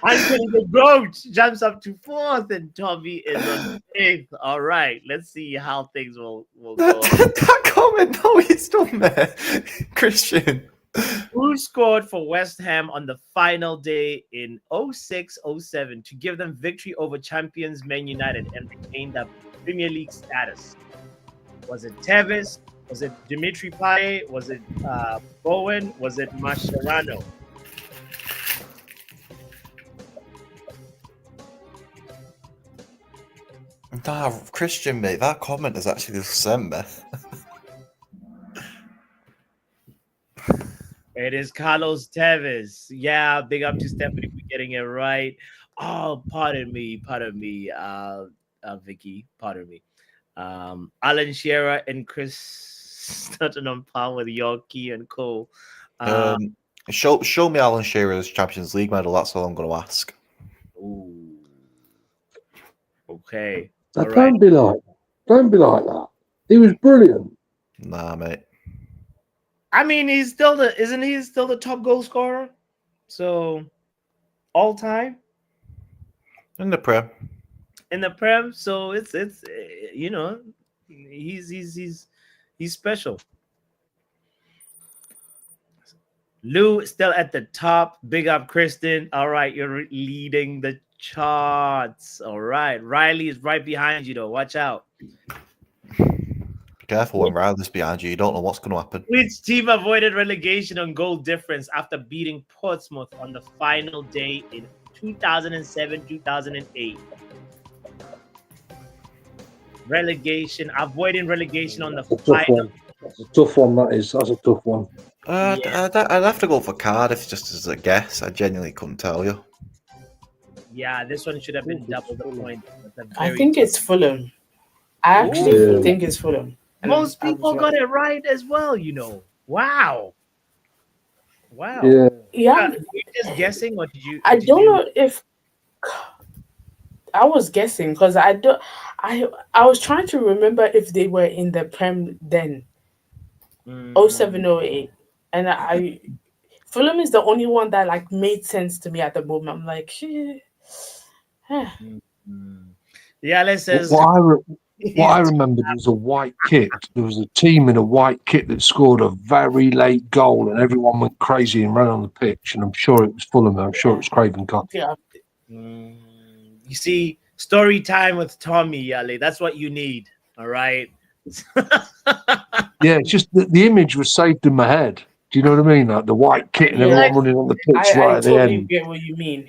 Anthony the Goat jumps up to 4th, and Tommy is on 5th. All right, let's see how things will go. That comment, no, it's done there, Christian. Who scored for West Ham on the final day in 06-07 to give them victory over champions Man United and retain their Premier League status? Was it Tevez? Was it Dimitri Payet? Was it Bowen? Was it Mascherano? Nah, Christian, mate, that comment is actually the same, man. It is Carlos Tevez. Yeah, big up to Stephanie for getting it right. Oh, pardon me, Vicky, pardon me. Alan Shearer and Chris starting on par with Yorkie and Co. Show me Alan Shearer's Champions League medal. That's all I'm going to ask. Ooh. Okay. Now, don't be like that. He was brilliant. Nah, mate. I mean, isn't he still the top goal scorer? So, all time in the Prem. So it's you know, he's special. Lou still at the top. Big up, Kristen. All right, you're leading the charts. All right, Riley is right behind you though. Watch out. Be careful when Riley's behind you. You don't know what's going to happen. Which team avoided relegation on goal difference after beating Portsmouth on the final day in 2007-2008? Avoiding relegation on the final. That's a tough one. That's a tough one. I'd have to go for Cardiff just as a guess. I genuinely couldn't tell you. Yeah, this one should have been double the point. I think it's Fulham. I actually think it's Fulham. Most people got it right as well, you know. Wow. Yeah. Were you just guessing, or did you? I don't know if I was guessing because I was trying to remember if they were in the Prem then. 07-08, and Fulham is the only one that like made sense to me at the moment. I'm like, yeah, let's say what I remembered was a white kit. There was a team in a white kit that scored a very late goal, and everyone went crazy and ran on the pitch. And I'm sure it was Fulham. I'm sure it was Craven Cottage. Yeah. You see, story time with Tommy, Yale. That's what you need. All right. Yeah, it's just the image was saved in my head. Do you know what I mean? Like the white kit and everyone running on the pitch right at the end. I totally get what you mean.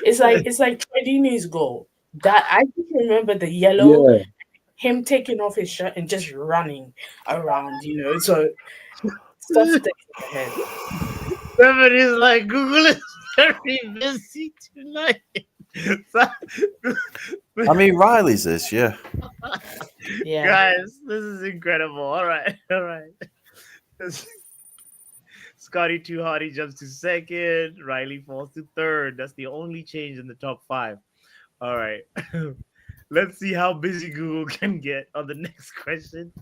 It's like Tredini's goal. That I just remember the yellow. Yeah. him taking off his shirt and just running around, so stuff sticks in the head. Somebody's like, Google is very busy tonight. I mean, Riley's this, yeah. Yeah. Guys, this is incredible. All right. Scotty Too Hottie jumps to second. Riley falls to third. That's the only change in the top 5. All right. Let's see how busy Google can get on the next question.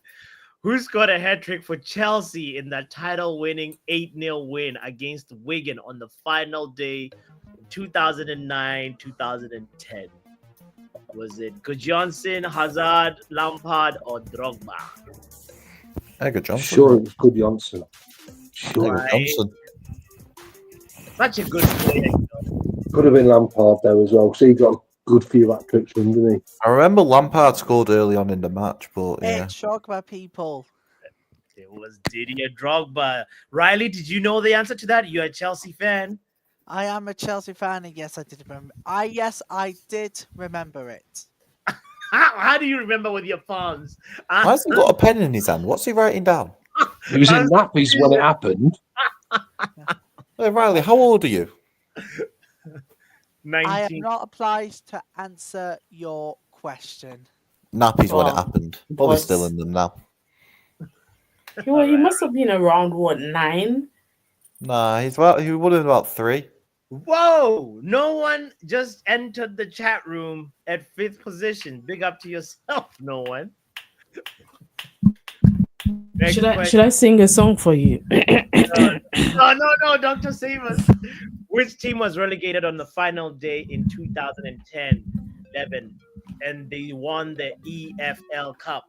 Who scored a hat trick for Chelsea in that title-winning 8-0 win against Wigan on the final day, 2009-2010? Was it Gudjonsson, Hazard, Lampard, or Drogba? Gudjonsson. Sure, it was Gudjonsson. Sure. Gudjonsson. Such a good player. Could have been Lampard there as well. So he got a good few hat tricks from him, didn't he? I remember Lampard scored early on in the match, but yeah. It's Drogba, people. It was Didier Drogba. Riley, did you know the answer to that? You're a Chelsea fan. I am a Chelsea fan, and yes, I did remember. I did remember it. How do you remember with your palms? Why has he got a pen in his hand? What's he writing down? He was in nappies when it happened. Hey, Riley, how old are you? 19. I am not obliged to answer your question. Nappies when it Oh, happened. Probably boss. still in them now. Well, he must have been around 9? Nah, he would have been about 3. Whoa! No one just entered the chat room at 5th position. Big up to yourself, no one. Next Should question. I sing a song for you? No, Dr. Save us. Which team was relegated on the final day in 2010-11 and they won the EFL Cup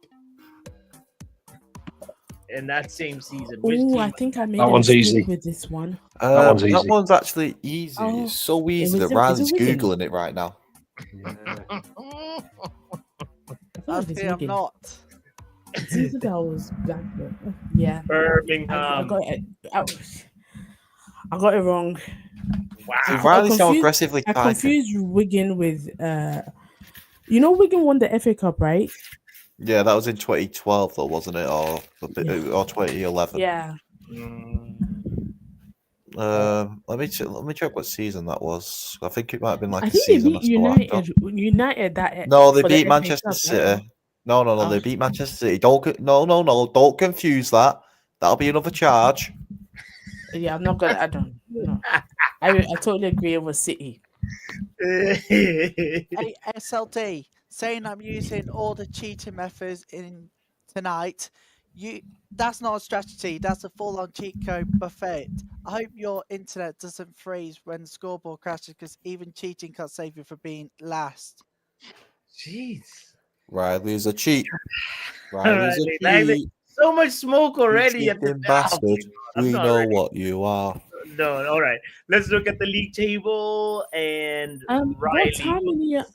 in that same season? Which Oh, team? I think I made That a one's mistake easy. with this one. That one's That easy. one's actually easy. Oh, It's so easy was that it- Riley's is it Wigan? Googling it right now. I thought it was Actually, I'm Wigan. not. It's either that was Blackburn. Yeah. I Birmingham. got it. I got it wrong. Wow. See, Riley's so confused- aggressively I typing. confused Wigan with Wigan won the FA Cup, right? Yeah, that was in 2012, though, wasn't it? Or 2011. Yeah. Let me check what season that was. I think it might have been like I a think they season beat or so after. United that. No, they for the beat FA Manchester Cup, City. right? No, they Oh. beat Manchester City. Don't confuse that. That'll be another charge. Yeah, I'm not gonna. I don't. No. I totally agree. It was City. Hey, SLD, saying I'm using all the cheating methods in tonight. That's not a strategy. That's a full-on cheat code buffet. I hope your internet doesn't freeze when the scoreboard crashes, because even cheating can't save you from being last. Jeez. Riley's a cheat. Riley's a Riley, cheat. So much smoke already You at the cheating bastard. We know what you are. No, all right. Let's look at the league table and Riley.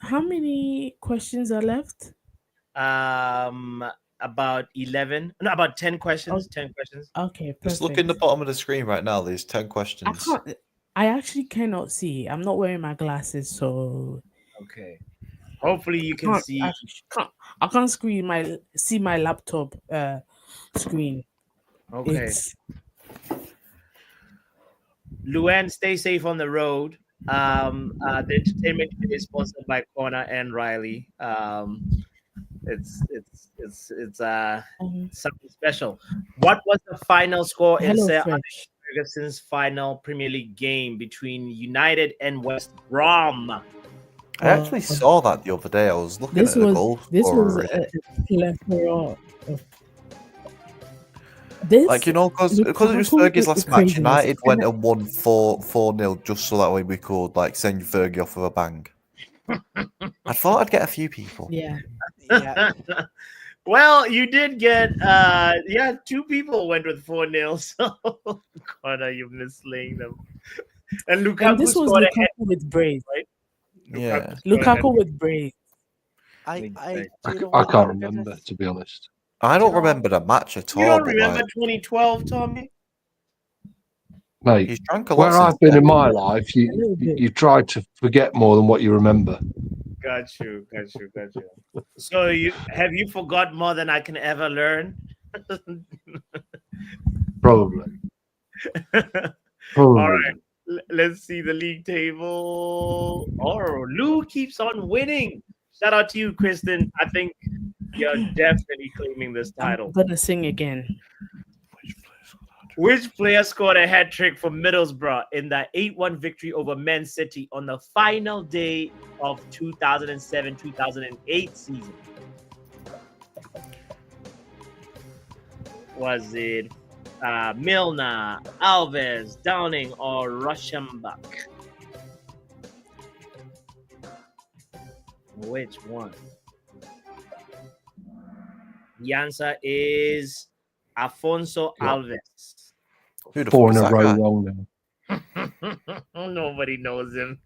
How many questions are left? About 11. No, about 10 questions. 10 questions. Okay, perfect. Just look in the bottom of the screen right now. There's 10 questions. I actually cannot see. I'm not wearing my glasses, so Okay. Hopefully you can see. I can't see my laptop screen. Okay. It's- Luan, stay safe on the road. The entertainment is sponsored by Corner and Riley. It's something special. What was the final score in Hello, Sir Fresh. Alex Ferguson's final Premier League game between United and West Brom? I actually saw that the other day. I was looking This at the was goal. this was scorer. a plethora of this. Like, because it was Fergie's last match, United went and won 4-0 just so that way we could send Fergie off with a bang. I thought I'd get a few people. Yeah. Yeah. Well, you did get 2 people went with 4-0, so Connor, you're mislaying them. And Lukaku And this was scored Lukaku ahead, with braids. right? Yeah. Lukaku with braids. I can't remember, to be honest. I don't remember the match at all. You don't but, remember like, 2012, Tommy? Mate, he's drank a lot where since I've been then. in my life, you tried to forget more than what you remember. Got you. So have you forgot more than I can ever learn? Probably. All right. Let's see the league table. Oh, Lou keeps on winning. Shout out to you, Kristen. I think you're definitely claiming this title. I'm gonna sing again. Which player scored a hat trick for Middlesbrough in the 8-1 victory over Man City on the final day of 2007-2008 season? Was it Milner, Alves, Downing, or Rochenbach? Which one? The answer is Afonso Alves. Who the 4 fuck in is a that row guy? wrong now. Nobody knows him.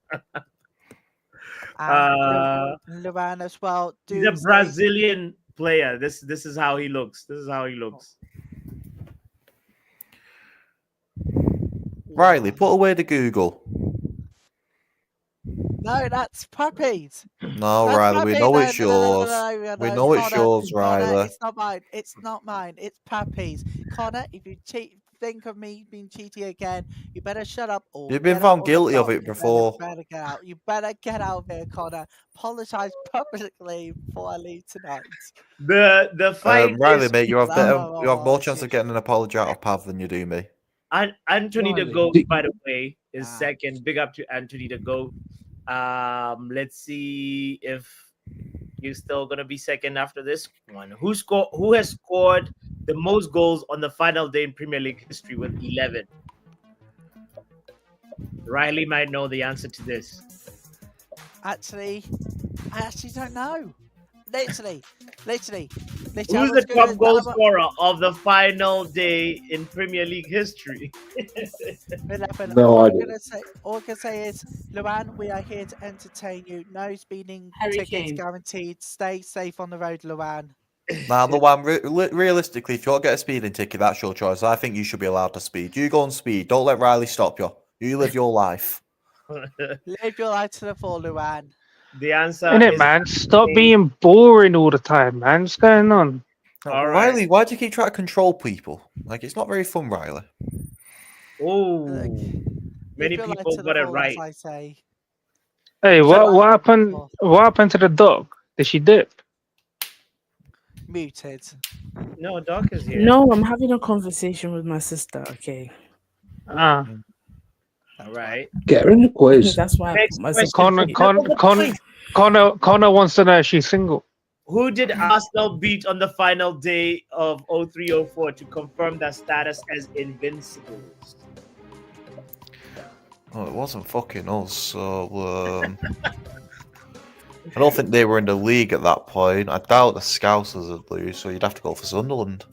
Luan as well. He's a Brazilian player. This is how he looks. Riley, put away the Google. No, that's puppies. No, That's Riley, we puppy. know No, it's no, no, yours. no, no, no, We no, know it's Connor, yours, Connor, Riley. it's not mine. It's not mine. It's puppies. Connor, if you think of me being cheating again, you better shut up. Or You've been get out found of the guilty of dock. it before. You better get out. You better get out of here, Connor. Apologize publicly before I leave tonight. The fight Riley, is mate, you have more Oh, chance of getting an apology out of Pav than you do me. Anthony the Riley, GOAT, by the way, is second. Big up to Anthony the GOAT. Let's see if you're still gonna be second after this one. Who has scored the most goals on the final day in Premier League history with 11? Riley might know the answer to this. Actually, I actually don't know. Literally. Who's the top goal scorer of the final day in Premier League history? No all idea. I'm gonna say is, Luan, we are here to entertain you. No speeding Harry tickets Kane. guaranteed. Stay safe on the road, Luan. Now, the one realistically, if you want to get a speeding ticket, that's your choice. I think you should be allowed to speed. You go on speed. Don't let Riley stop you. You live your life. Live your life to the full, Luan. The answer Innit, is man? Stop being boring all the time, man. What's going on? All right. Riley, why do you keep trying to control people? Like, it's not very fun, Riley. Oh, Look, many live your life people to the got it full, right. as I say. Hey, So- what happened? What happened to the dog? Did she dip? Muted. No, Doc is here. No, I'm having a conversation with my sister. Okay, Ah, All right. Get her in the quiz. that's why I Next put myself. question. Connor wants to know if she's single. Who did Arsenal beat on the final day of 03-04 to confirm their status as invincibles? Oh, it wasn't fucking us. So I don't think they were in the league at that point. I doubt the Scousers would lose, so you'd have to go for Sunderland.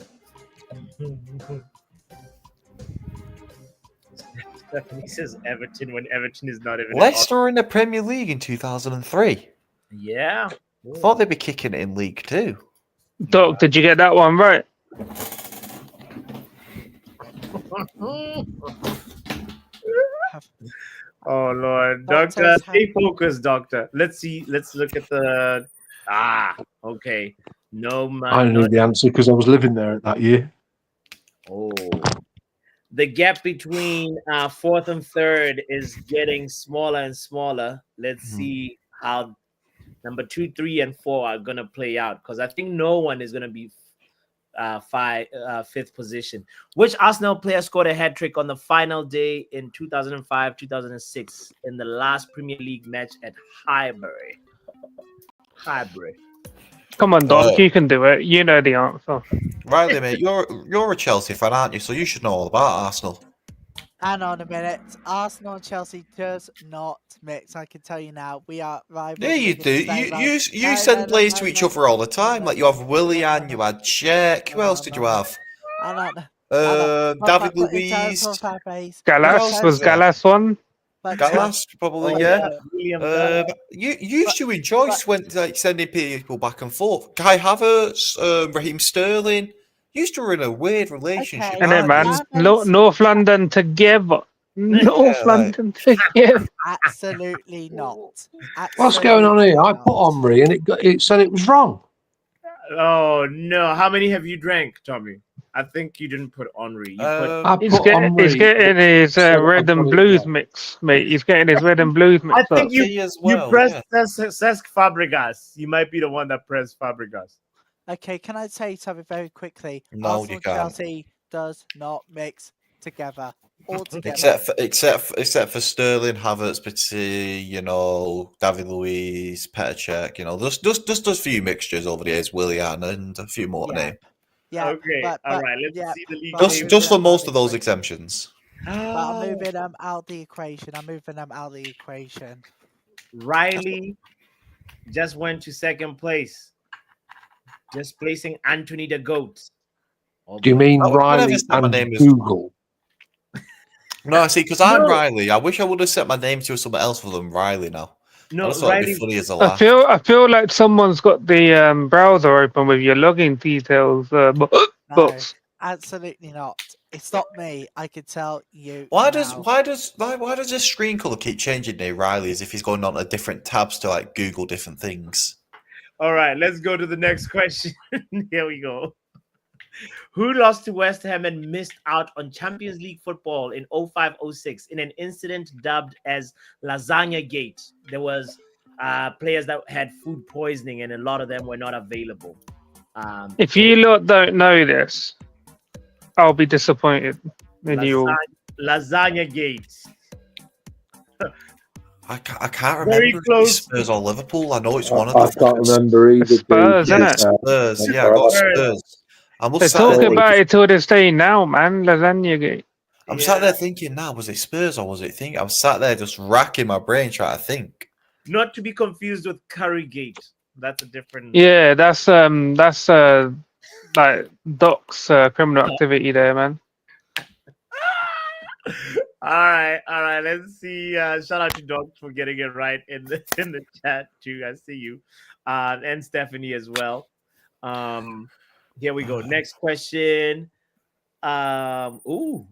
Stephanie says Everton when Everton is not even. Leicester were in the Premier League in 2003. Yeah. I thought they'd be kicking it in League Two. Doc, did you get that one right? Oh Lord, Doctors Doctor, have- stay focused, Doctor. Let's see. Let's look at the. Okay. No man. I knew the answer because I was living there that year. Oh, the gap between fourth and third is getting smaller and smaller. Let's see how number 2, 3, and 4 are gonna play out, because I think no one is gonna be fifth position. Which Arsenal player scored a hat trick on the final day in 2005-2006 in the last Premier League match at Highbury? Come on, Doc, you can do it. You know the answer. Riley, mate, you're a Chelsea fan, aren't you? So you should know all about Arsenal. Hang on a minute. Arsenal and Chelsea does not mix. I can tell you now. We are rivals. Yeah, you within do. the same line. You No, send no, players no, to no, each no. other all the time. Like you have Willian, you had Czech. Who else did you have? Hang on. David But in terms Luiz. of our base, Galas was Galas one. but- Gallas, probably, Oh, yeah. William You used to enjoy like sending people back and forth. Kai Havertz, Raheem Sterling. Used to run a weird relationship. Okay. And then, man, Galas- North London together. North London ticket. Absolutely not. What's going on here? I Absolutely put not. Henry and it said it was wrong. Oh no! How many have you drank, Tommy? I think you didn't put Henri. You put. I He's put getting his red and blues mix, mate. He's getting his red and blues mix. I think Me as you well, pressed yeah. Cesc Fabregas. You might be the one that pressed Fabregas. Okay, can I say something very quickly? No, Arsenal you and can't. Chelsea does not mix together. Altogether. Except for Sterling, Havertz, Petit, David Luiz, Petr Cech, just a few mixtures over the years, Willian, and a few more to name. Yeah. Okay. All right. Let's see the league. Just for most of those exemptions. But I'm moving them out the equation. Riley just went to second place, just placing Anthony the Goat. Do you mean Whatever Riley set my and name is- Google? No, see, because I'm No. Riley. I wish I would have set my name to something else other than Riley now. No, I just thought it'd be Riley. funny as a I laugh. feel like someone's got the browser open with your login details. Books. Absolutely not. It's not me. I can tell you. Why now. does this screen color keep changing near Riley as if he's going on to different tabs to like Google different things? All right, let's go to the next question. Here we go. Who lost to West Ham and missed out on Champions League football in 05-06 in an incident dubbed as Lasagna Gate? There was players that had food poisoning, and a lot of them were not available. If you lot don't know this, I'll be disappointed in you all. Lasagna Gate. I can't Very remember if close. it's Spurs or Liverpool. I know it's one of I them. can't remember either. Spurs, dude. innit? Spurs, yeah, I got Spurs. They're talking about it till this day now, man. Lasagna Gate. I'm sat there thinking now, was it Spurs or was it Think? I'm sat there just racking my brain trying to think. Not to be confused with Curry Gate. That's a different. Yeah, that's like Doc's criminal activity there, man. All right. Let's see. Shout out to Doc for getting it right in the chat too. I see you, and Stephanie as well. Here we go. Next question. Nothing.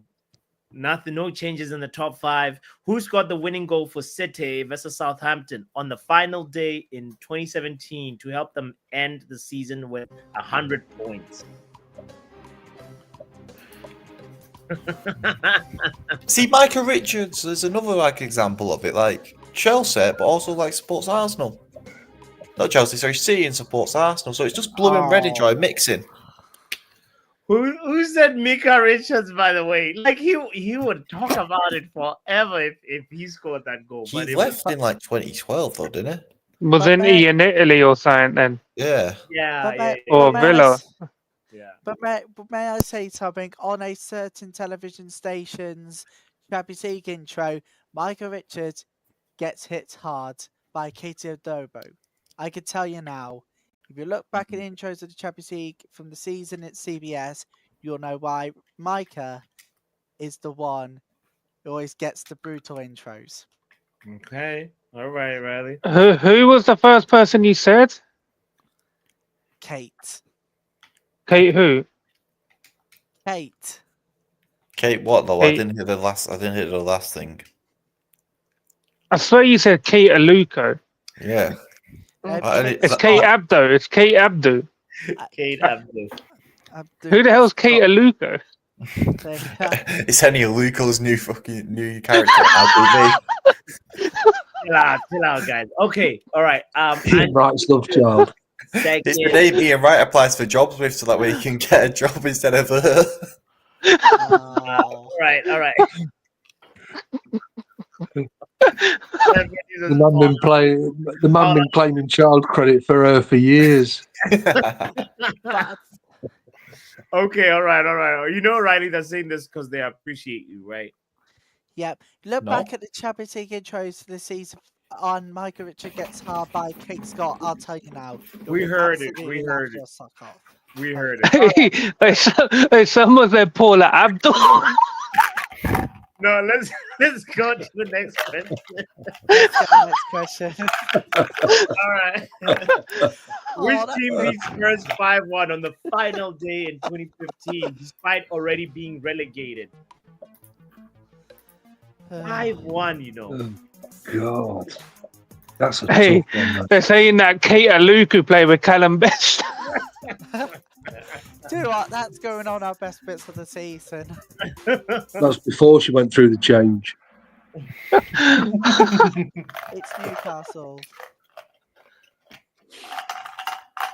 No changes in the top 5. Who scored the winning goal for City versus Southampton on the final day in 2017 to help them end the season with 100 points? See, Micah Richards is another example of it, like Chelsea, but also like supports Arsenal. Not Chelsea, sorry, City and supports Arsenal. So it's just blue and red enjoy mixing. Who said Micah Richards, by the way? Like he would talk about it forever if he scored that goal. He left in like 2012 though, didn't he? Wasn't he in Italy or something then? Yeah. Or Villa. But may I say something? On a certain television station's Champions League intro, Micah Richards gets hit hard by Katie Adobo. I can tell you now, if you look back at intros of the Champions League from the season at CBS, you'll know why Micah is the one who always gets the brutal intros. Okay. All right, Riley. Who was the first person you said? Kate. Kate who? Kate. Kate what though? Kate. I didn't hear the last thing. I swear you said Kate Aluko. Yeah. It's Kate Abdo. It's Kate Abdo. Kate Abdo. Who the hell's Kate Aluko? It's Henny Aluko's new character. Chill out, guys. Okay, all right. Ian Wright's love child. It's the name Ian Wright applies for jobs with, so that way he can get a job instead of her. All right. The man been claiming child credit for her for years. Okay, all right. You know, Riley, they're saying this because they appreciate you, right? Yep. Look back at the Champions League intros for the season on Micah Richard gets hard by Kate Scott. I'll tell you now. We heard it. We heard it. Someone said Paula Abdul. No, let's go to the next question. All right. Which team beat Spurs 5-1 on the final day in 2015, despite already being relegated? 5-1, you know. Oh, God. That's a Hey, tough one, man. they're saying that Keita Luku play with Callum Best. Do you know what? That's going on our best bits of the season. That's before she went through the change. It's Newcastle.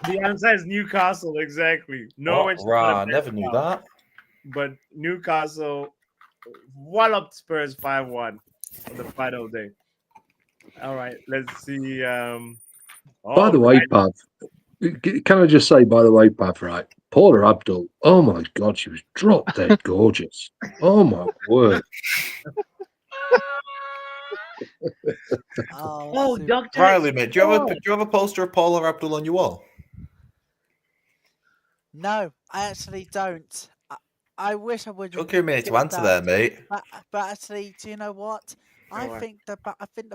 The answer is Newcastle, exactly. Norwich. Rah, I never knew that. But Newcastle walloped Spurs 5-1 on the final day. All right, let's see. By the way, Pav, can I just say, by the way, Pav, right? Paula Abdul, oh my God, she was drop dead gorgeous. Oh my word. Oh, Doctor Riley, mate, do you have a poster of Paula Abdul on your wall? No, I actually don't. I wish I would. Took you a minute to answer there, mate. But actually, do you know what? I on. think the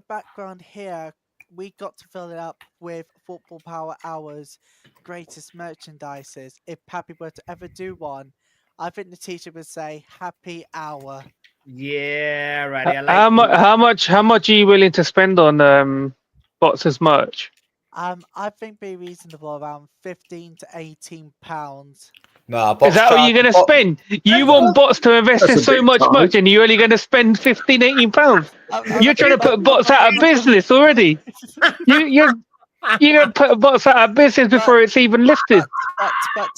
background here, we got to fill it up with Football Power Hour's greatest merchandises. If Pappy were to ever do one, I think the t-shirt would say "Happy Hour." Yeah, right. I like How much are you willing to spend on Boxers merch? I think be reasonable around £15 to £18. Nah, Is that what you're going to spend? You want bots to invest in so much merch, and you're only going to spend £15-18? You're trying to put bots out of business already. You're going to put bots out of business before it's even lifted. But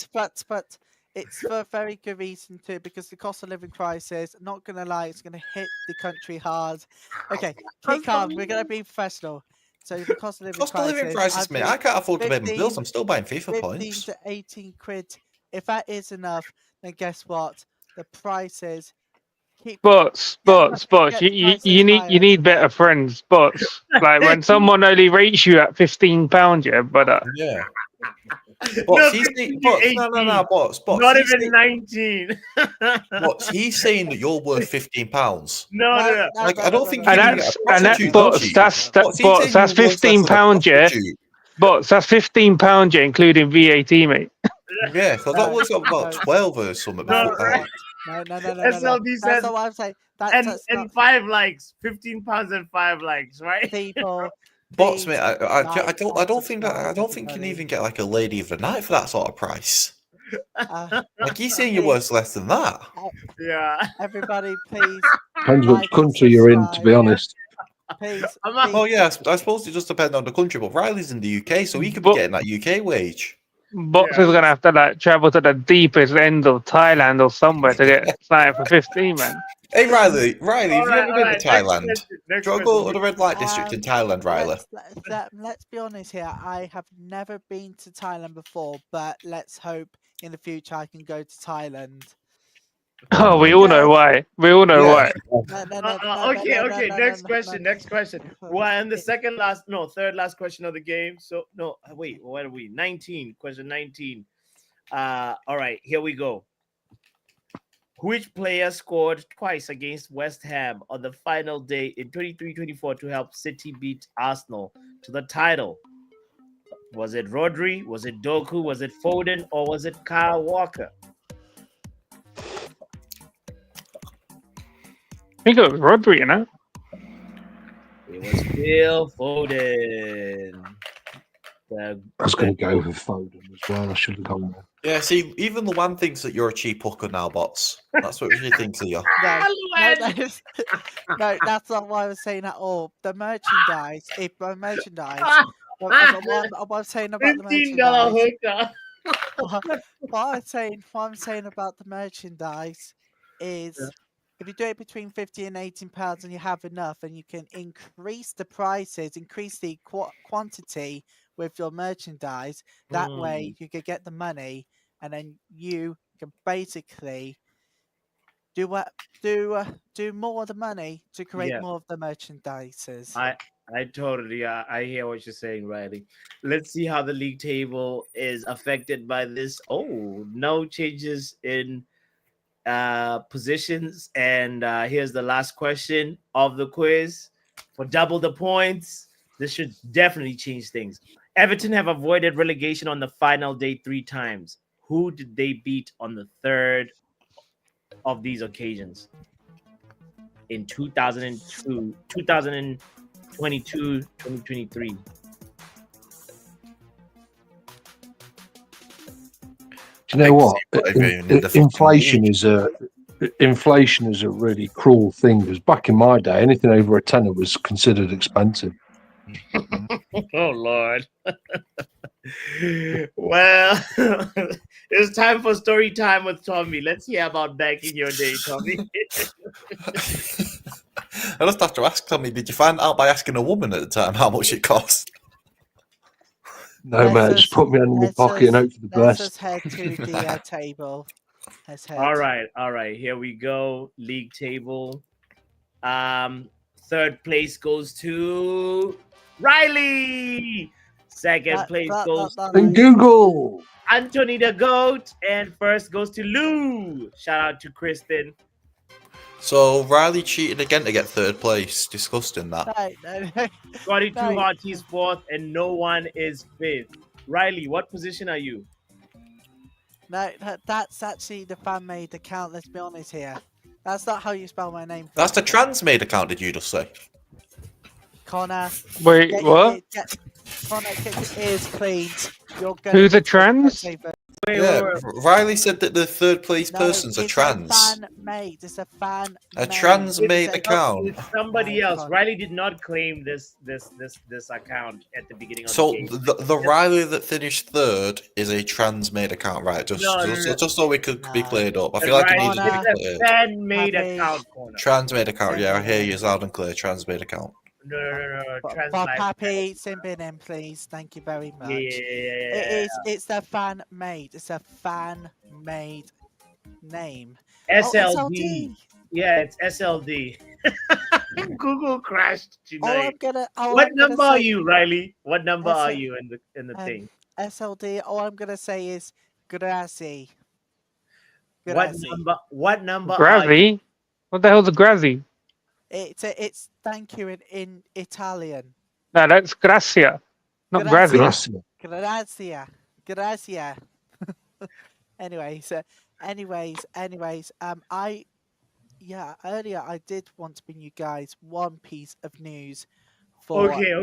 it's for a very good reason too, because the cost of living crisis, not going to lie, it's going to hit the country hard. Okay, keep calm. We're going to be professional. So the cost of living crisis, mate. I can't afford to pay my bills. I'm still buying FIFA 15 points. to 18 quid. If that is enough, then guess what? The prices keep. Bots. You need better friends. Bots. Like when someone only rates you at £15, yeah, but yeah. Bots, Bots. Not even 19. Bots, he's saying that you're worth £15. No. Like, I don't think. That's £15, yeah. Bots, that's £15, yeah, including VAT, mate. Yeah, so that was about 12 or something. No. SLD says, that's not what I'm saying. And 5 likes, £15 and 5 likes, right? People. Bots, mate. I don't think you can even get like a lady of the night for that sort of price. Like he's saying you're worth less than that. Yeah. Everybody, please. Depends which country you're in, to be honest. Please. Oh yeah, I suppose it just depends on the country. But Riley's in the UK, so he could be getting that UK wage. Bots is gonna have to like travel to the deepest end of Thailand or somewhere to get something for 15, man. Hey Riley, have you ever been to Thailand? Do you want to go to the red light district in Thailand, Riley? Let's be honest here. I have never been to Thailand before, but let's hope in the future I can go to Thailand. Oh, we all know why. Why. Okay. Next question. Well, and the third last question of the game. So no, wait, what are we? 19. Question 19. All right, here we go. Which player scored twice against West Ham on the final day in 23-24 to help City beat Arsenal to the title? Was it Rodri? Was it Doku? Was it Foden? Or was it Kyle Walker? I think it was Rodri, you know? It was Phil Foden. I was going to go with Foden as well. I should have gone there. Yeah, see, even the one thinks that you're a cheap hooker now, Bots. That's what she thinks of you. No, that's not what I was saying at all. The merchandise, what I'm saying about the merchandise. What I'm saying about the merchandise is if you do it between £50 and £18 and you have enough, and you can increase the prices, increase the quantity with your merchandise. That way you could get the money, and then you can basically do more of the money to create more of the merchandises. I totally I hear what you're saying, Riley. Let's see how the league table is affected by this. Oh, no changes in positions, and here's the last question of the quiz for double the points. This should definitely change things. Everton have avoided relegation on the final day 3 times. Who did they beat on the third of these occasions? in 2002, 2022, 2023? Do you know what? Inflation is a really cruel thing, because back in my day, anything over a tenner was considered expensive. Oh Lord. Well, it's time for story time with Tommy. Let's hear about back in your day, Tommy. I just have to ask Tommy, did you find out by asking a woman at the time how much it cost? No, man, just put me in my pocket and hope for the Let's best. just head to the table. Let's head. All right. Here we go. League table. Third place goes to Riley. Second place goes to Google. Anthony the Goat, and first goes to Lou. Shout out to Kristen. So Riley cheated again to get third place. Disgusting that. No. 42 Hotties fourth, and no one is fifth. Riley, what position are you? No, that's actually the fan-made account. Let's be honest here. That's not how you spell my name. That's the trans-made account, did you just say? Connor. Wait, what? Connor, get your ears cleaned. You're going Who's a trans? Wait. Riley said that the third place person's a trans. It's a fan. A trans-made account. It's somebody else. Riley did not claim this account at the beginning of So the game. the Riley that finished third is a trans-made account, right? Just so we could be cleared up. I feel like it needed to be cleared. Fan-made account, Connor. Trans-made account. Yeah, I hear you loud and clear. Trans-made account. No. Bob Happy, Simbin in, please. Thank you very much. Yeah. It's a fan made. It's a fan made name. SLD. Yeah, it's SLD. Google crashed tonight. What number are you, Riley? What number are you in the thing? SLD. All I'm gonna say is grazie. What number? Grazie? What the hell's a grazie? It's thank you in Italian. No, that's grazia, not grazie. Grazia. Anyways, earlier I did want to bring you guys one piece of news for Okay.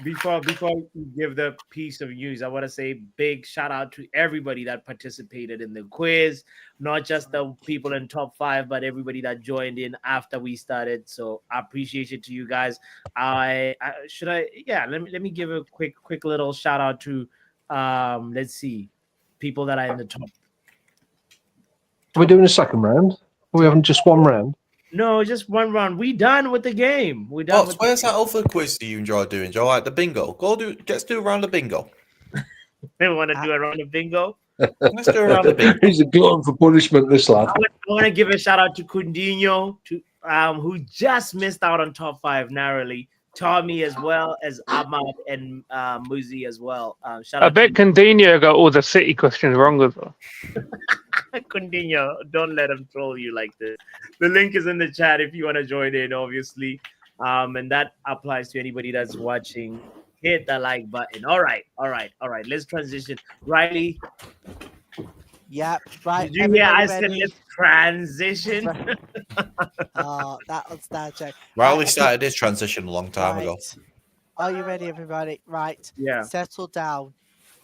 Before we give the piece of news, I want to say big shout out to everybody that participated in the quiz, not just the people in top 5, but everybody that joined in after we started. So I appreciate it to you guys. Let me give a quick little shout out to let's see, people that are in the top. Are we doing a second round? Are we having just one round? No, just one round. We done with the game. We done. Where's that other quiz do you enjoy doing, Joe? Like the bingo. Let's do a round of bingo. They want to do a round of bingo. Let's do a round of bingo. He's a glutton for punishment, this lad. I want to give a shout out to Coutinho, who just missed out on top 5 narrowly. Tommy as well as Ahmad and Muzi as well. I bet Coutinho got all the City questions wrong as well. Coutinho, don't let him troll you like this. The link is in the chat if you want to join in, obviously. And that applies to anybody that's watching. Hit the like button. All right. Let's transition. Riley. Yep, right. Did you hear I said let's transition? Oh, that was that joke. Riley started his transition a long time ago. Are you ready, everybody? Right. Yeah. Settle down.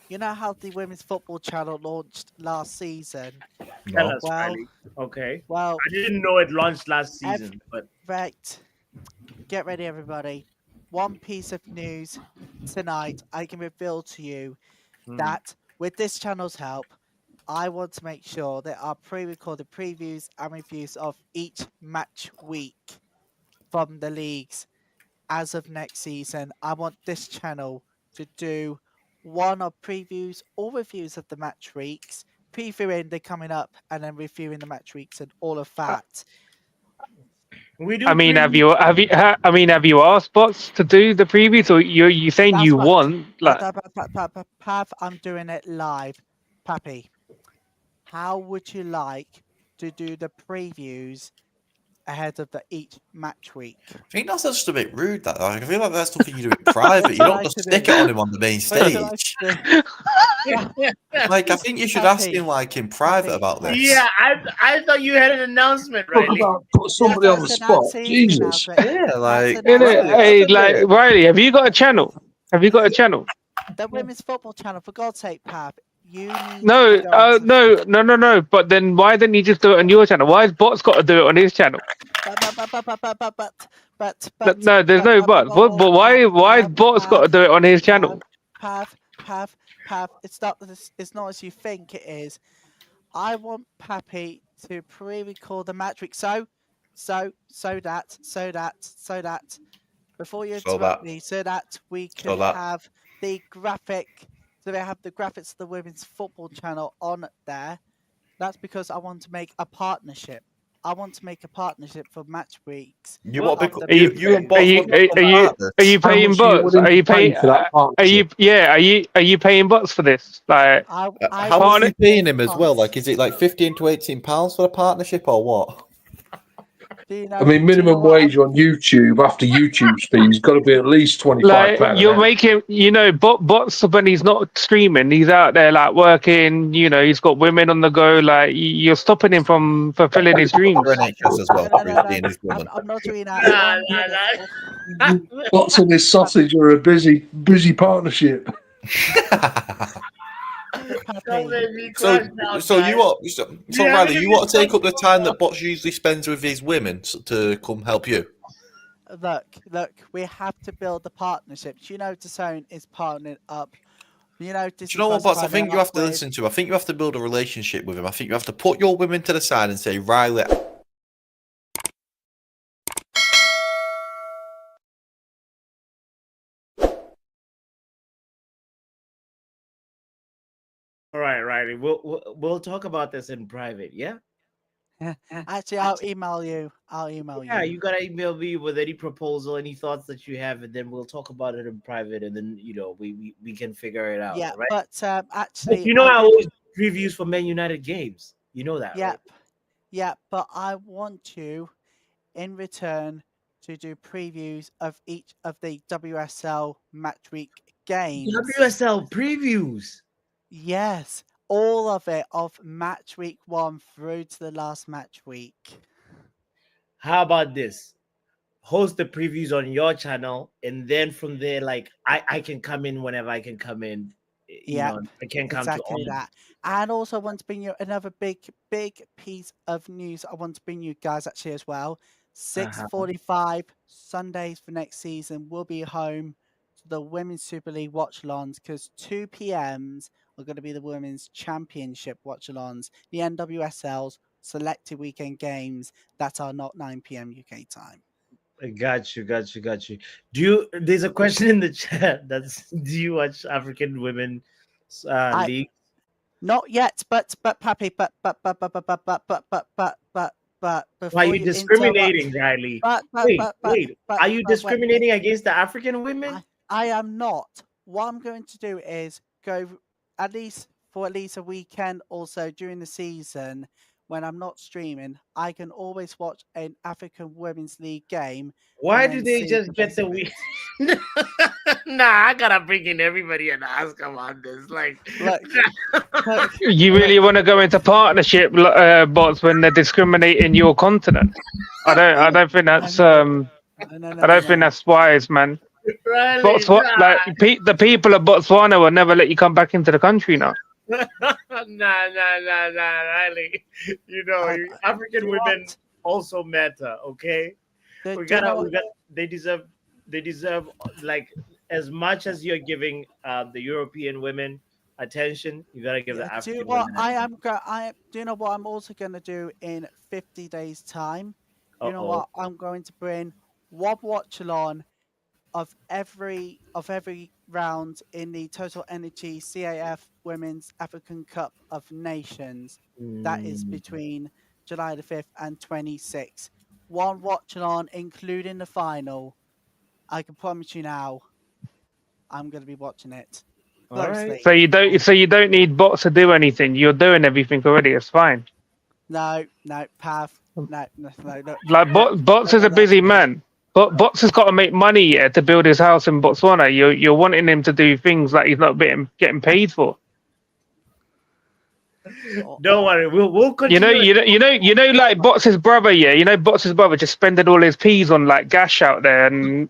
You know how the Women's Football Channel launched last season? Tell us, Riley. Okay. Well, I didn't know it launched last season, but right. Get ready, everybody. One piece of news tonight. I can reveal to you that with this channel's help, I want to make sure there are pre-recorded previews and reviews of each match week from the leagues as of next season. I want this channel to do one of previews or reviews of the match weeks, previewing the coming up and then reviewing the match weeks and all of that. We do. I mean, have you asked bots to do the previews, or you saying That's you what- want? Like, Pav, I'm doing it live. Pappy, how would you like to do the previews ahead of each match week? I think that's just a bit rude. That I feel like that's something you do in private. You don't just stick it on him on the main stage. Like, I think you should ask him like in private about this. Yeah, I thought you had an announcement, Talk Riley. about put somebody on the That's an spot. announcement, Jesus. Yeah, like, Hey, like Riley, have you got a channel? Have you got a channel? The women's football channel, for God's sake, Pab. You need No, to go on no. But then why didn't you just do it on your channel? Why has Bots got to do it on his channel? But No, there's no but. But why has Bots got to do it on his channel? Pav. It's not as you think it is. I want Pappy to pre-record the match week. So that before you interrupt me, so that we can have the graphic. So they have the graphics of the women's football channel on there. That's because I want to make a partnership. I want to make a partnership for match weeks. You want to Are you paying Bots? Are you paying for that partnership? Are you paying Bots for this? Like, how much are you paying him as well? Like, is it like £15 to £18 for a partnership or what? I mean, minimum wage on YouTube after YouTube's fees got to be at least £25. Like, you're making, Bots when he's not streaming, he's out there like working. You know, he's got women on the go. Like, you're stopping him from fulfilling his dreams. NHS as well. I'm not doing that. Bots and his sausage are a busy partnership. So Riley, you want to take up the time that Bots usually spends with his women to come help you? Look, we have to build the partnerships. You know, DAZN is partnering up. You know, do you know what, Bots? I think you have to listen to him. I think you have to build a relationship with him. I think you have to put your women to the side and say, Riley. All right, Riley. We'll talk about this in private. Yeah. Actually, I'll email you. Yeah, you gotta email me with any proposal, any thoughts that you have, and then we'll talk about it in private, and then we can figure it out. Yeah, right? but actually, I always previews for Man United games. You know that. Yep. Right? Yeah, but I want you, in return, to do previews of each of the WSL match week games. WSL previews. Yes, all of it, of match week 1 through to the last match week. How about this? Host the previews on your channel, and then from there, like I can come in whenever I can come in. Yeah, I can come exactly to all that. And also, I want to bring you another big piece of news. I want to bring you guys actually as well. 6:45 Sundays for next season. We'll be home to the Women's Super League watch-alongs, because 2 p.m s are going to be the Women's Championship watch-alongs, the NWSL's selected weekend games that are not 9 p.m. UK time. I got you. There's a question in the chat do you watch African women league? Not yet, but Pappy, but Why are you discriminating, Riley? Wait. Are you discriminating against the African women? I am not. What I'm going to do is go at least a weekend, also during the season when I'm not streaming. I can always watch an African Women's League game. Why do they just get the week? Nah, I gotta bring in everybody and ask them on this. Like, you really want to go into partnership, Bots, when they're discriminating your continent? I don't think that's I don't think that's wise, man. Riley, the people of Botswana will never let you come back into the country now. Nah, Riley. African women also matter, okay? They deserve like as much as you're giving the European women attention, you gotta give the African women. Do you know what I'm also gonna do in 50 days time? You know what? I'm going to bring one watch-along of every round in the Total Energy CAF Women's African Cup of Nations. That is between July the 5th and 26th. One watch-along, including the final. I can promise you now, I'm going to be watching it closely. Right. So you don't need Bots to do anything. You're doing everything already. It's fine. No, Pav. No. Like Bots is a busy man. But Bots has got to make money to build his house in Botswana. You're wanting him to do things that he's not getting paid for. Don't worry, we'll continue. You know, like Bots's brother, yeah. You know, Bots's brother just spending all his peas on like Gash out there, and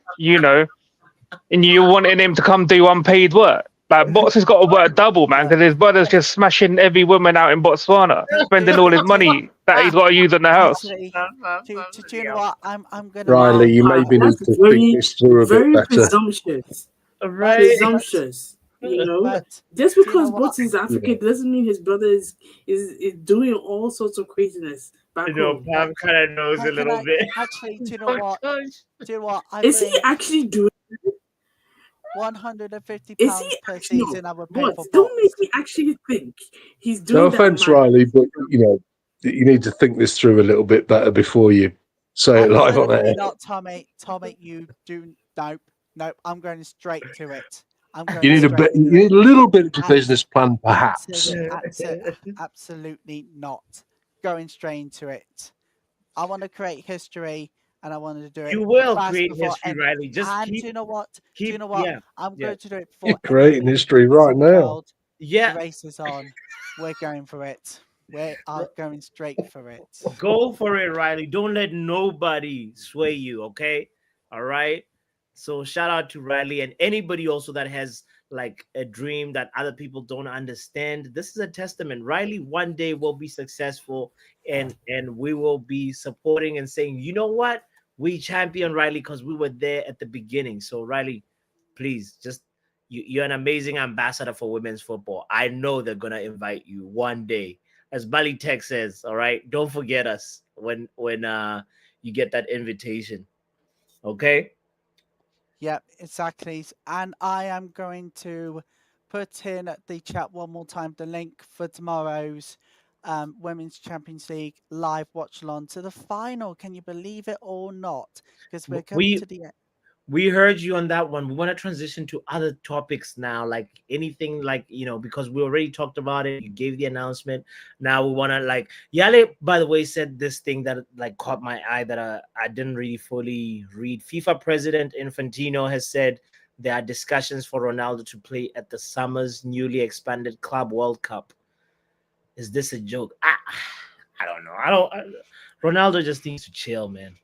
and you wanting him to come do unpaid work. Like Bots has got to work double, man, because his brother's just smashing every woman out in Botswana, spending all his money that he's got to use on the house. Actually, do you know what? I'm gonna. Riley, you maybe need to think this through a bit better. Presumptuous. Right. Presumptuous. Just because Bots is African doesn't mean his brother is doing all sorts of craziness. Pam kind of knows a little bit. Actually, do you know what? Do you know what? Is he actually doing? £150 per actually, season. I would pay for. Don't make me actually think he's doing. No offense, Riley, but you need to think this through a little bit better before you say it live on air. Not Tommy, you do nope. I'm going straight to it. You need a little bit of a business plan, perhaps. Absolutely not. Going straight into it. I want to create history, and I want to do it. You will create history, Riley. Do you know what? Yeah, I'm going to do it for. You're creating history right now. Yeah. The race is on. We're going for it. We are going straight for it. Go for it, Riley. Don't let nobody sway you, okay? All right? So shout out to Riley and anybody also that has like a dream that other people don't understand. This is a testament. Riley one day will be successful, and we will be supporting and saying, you know what? We champion Riley because we were there at the beginning. So Riley, please just you're an amazing ambassador for women's football. I know they're gonna invite you one day. As Bali Tech says, all right, don't forget us when you get that invitation. Okay? Yep, exactly. And I am going to put in the chat one more time the link for tomorrow's Women's Champions League live watch along to the final. Can you believe it or not? Because we're coming to the end. We heard you on that one. We want to transition to other topics now, like anything like, because we already talked about it. You gave the announcement. Now we want to Yale, by the way, said this thing that caught my eye that I didn't really fully read. FIFA President Infantino has said there are discussions for Ronaldo to play at the summer's newly expanded Club World Cup. Is this a joke? I don't know. Ronaldo just needs to chill, man.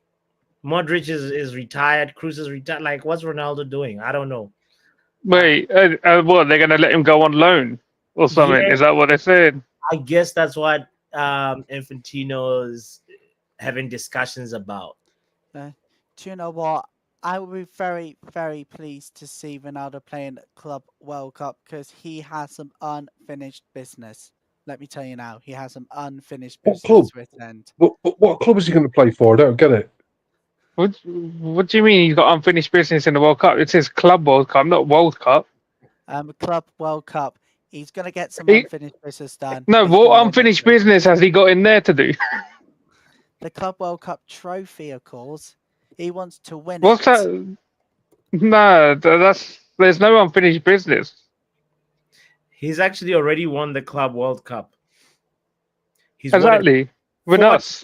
Modric is retired. Cruz is retired. What's Ronaldo doing? I don't know. Wait, what? They're gonna let him go on loan or something? Yeah. Is that what they said? I guess that's what Infantino is having discussions about. Do you know what? I would be very, very pleased to see Ronaldo playing Club World Cup because he has some unfinished business. Let me tell you now, he has some unfinished business with end. What club is he going to play for? I don't get it. What do you mean he's got unfinished business in the World Cup? It says Club World Cup, not World Cup. Club World Cup. He's going to get some unfinished business done. No, what unfinished business has he got in there to do? The Club World Cup trophy, of course. He wants to win What's that? No, there's no unfinished business. He's actually already won the Club World Cup. He's exactly. With us.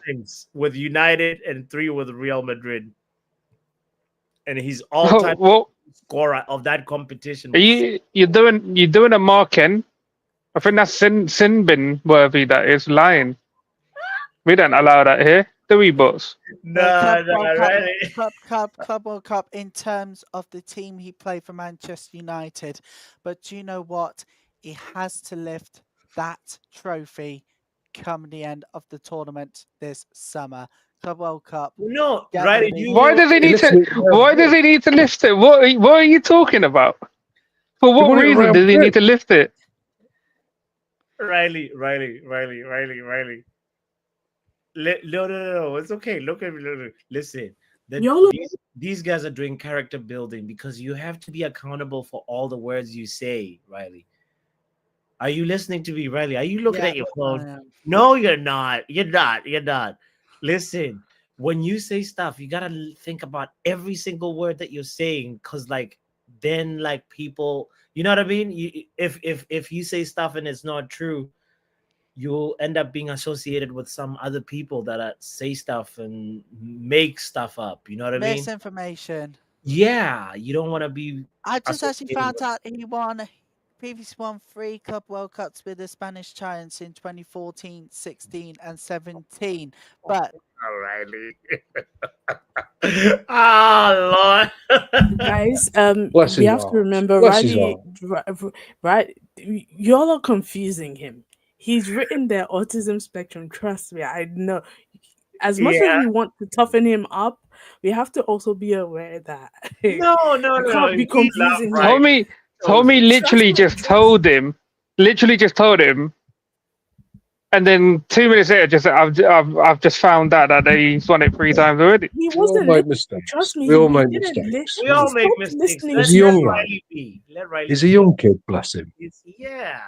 With United and 3 with Real Madrid. And he's all-time scorer of that competition. You're doing a marking. I think that's sin bin worthy, that is lying. We don't allow that here, do we, boss? No, really. Club World Cup in terms of the team he played for Manchester United. But do you know what? He has to lift that trophy come the end of the tournament this summer. Club World Cup. No, right. Why does he need to lift it? What are you talking about? For what reason does he need to lift it? Riley. No. It's okay. Look at me. Listen. These guys are doing character building because you have to be accountable for all the words you say, Riley. Are you listening to me, Riley? Are you looking at your phone? No, you're not. You're not. Listen, when you say stuff, you gotta think about every single word that you're saying, because then people, you know what I mean? If you say stuff and it's not true, you'll end up being associated with some other people that say stuff and make stuff up. You know what I mean? Misinformation. Yeah, you don't want to be. I just actually found out he won previously won 3 Club World Cups with the Spanish Giants in 2014, 16, and 17. But O'Reilly. Oh Lord, Guys, Bless we his have to heart. remember Bless his Riley, heart. right? Y'all are confusing him. He's written their autism spectrum. Trust me, I know. As much as Yeah. we want to toughen him up, we have to also be aware that no, you can't be confusing him. Tommy literally just told him, and then 2 minutes later, I've just found out that he's won it 3 times already. He We all wasn't. make mistakes. Trust me, We all he make didn't mistakes. listen. We all He make stopped mistakes. listening He's to a young you. lad. Riley be. Let Riley He's a be. young kid, bless him. Yeah.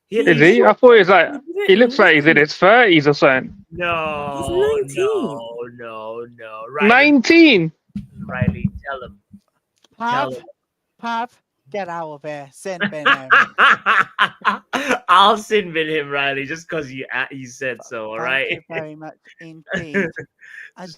Is he? I thought he was like, he looks like he's in his 30s or something. No, He's 19. no. Riley, 19. Riley, tell him. Pav, get out of here. Sin bin him. I'll sin bin him, Riley, just because you said so. All right. Thank you very much indeed. And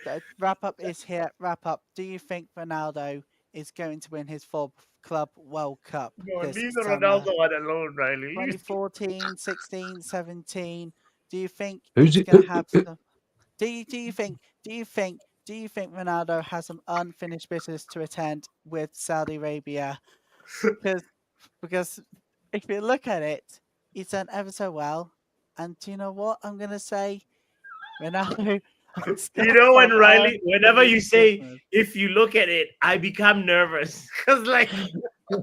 the wrap up is here. Wrap up. Do you think Ronaldo is going to win his 4th Club World Cup? No, this leave the summer? Ronaldo one alone, Riley. 2014, 16, 17. Do you think Who's he's it? going to have some? Do you think Ronaldo has some unfinished business to attend with Saudi Arabia? Because if you look at it, he's done ever so well. And do you know what I'm going to say? Ronaldo. You know when Riley, whenever you say, if you look at it, I become nervous. Because like,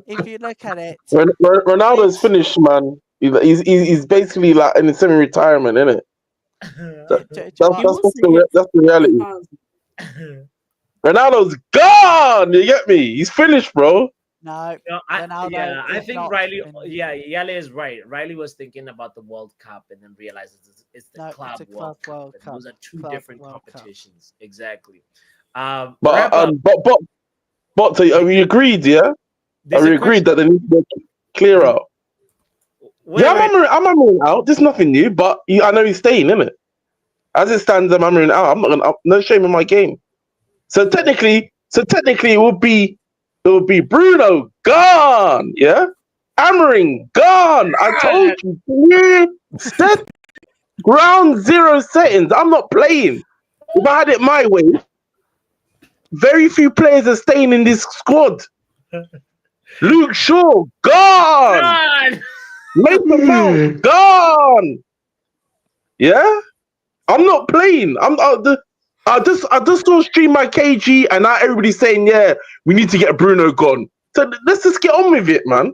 if you look at it, Ronaldo's finished, man. He's basically like in semi-retirement, isn't it? That's the reality. Ronaldo's gone. You get me? He's finished, bro. No, I think Riley. Yeah, Yale is right. Riley was thinking about the World Cup and then realizes it's the Club World Cup. Those are 2 different competitions. Exactly. But are we agreed? Yeah, are we agreed that they need to clear out? I'm hammering out. There's nothing new, but I know he's staying, innit? As it stands, I'm hammering out. I'm not gonna no shame in my game. So technically, it would be Bruno gone, yeah? Hammering gone. I told you. Set ground zero settings. I'm not playing. If I had it my way, very few players are staying in this squad. Luke Shaw gone. Mason Mount gone. Yeah, I'm not playing. I just saw stream my KG and now everybody's saying, yeah, we need to get Bruno gone. So let's just get on with it, man.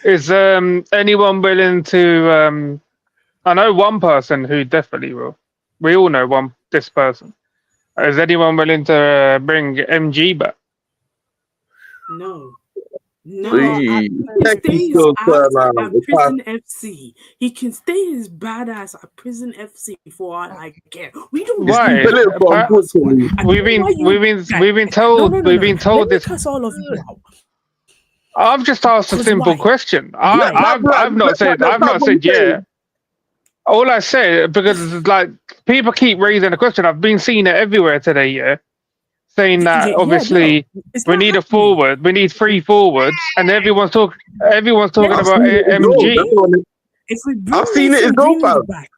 Is anyone willing to? I know one person who definitely will. We all know this person. Is anyone willing to bring MG back? No. He stay his ass at Prison FC. He can stay his badass at Prison FC for all I care. We don't. Right. We've been told this. Cuss all of you out. I've just asked a simple question. I've not said yeah. All I said, because like people keep raising the question, I've been seeing it everywhere today, yeah, saying that obviously we need a forward, we need 3 forwards, and everyone's talking about MG. If we bring I've seen it as well, back,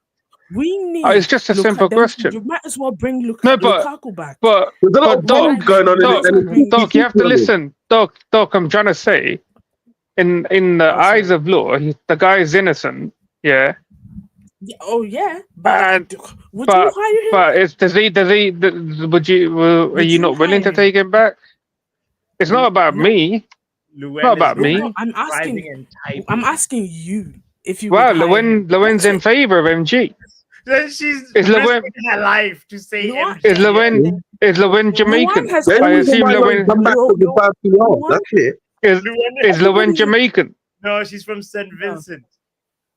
we need. It's just a simple question. You might as well bring Lukaku back. But Doc, you have to listen. Doc, I'm trying to say, in the eyes of law, the guy is innocent. Yeah. Oh yeah, but would you hire him? But are you not willing to take him back? It's not about me. It's not about me. I'm asking you if you. Well, Llewellyn's in favor of MG. Then she's risking her life to say MG. Is Llewellyn Jamaican? I assume Llewellyn. That's it. Is Llewellyn Jamaican? No, she's from St. Vincent.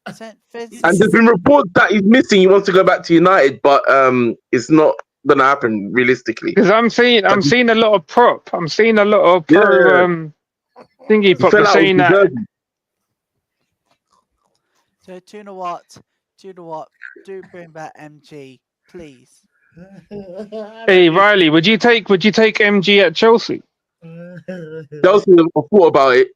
And there's been reports that he's missing. He wants to go back to United, but it's not gonna happen realistically. Because I'm seeing a lot of prop. I'm seeing a lot of pro thingy prop saying that. So do you know what? Do bring back MG, please. Hey Riley, would you take MG at Chelsea? Chelsea have thought about it.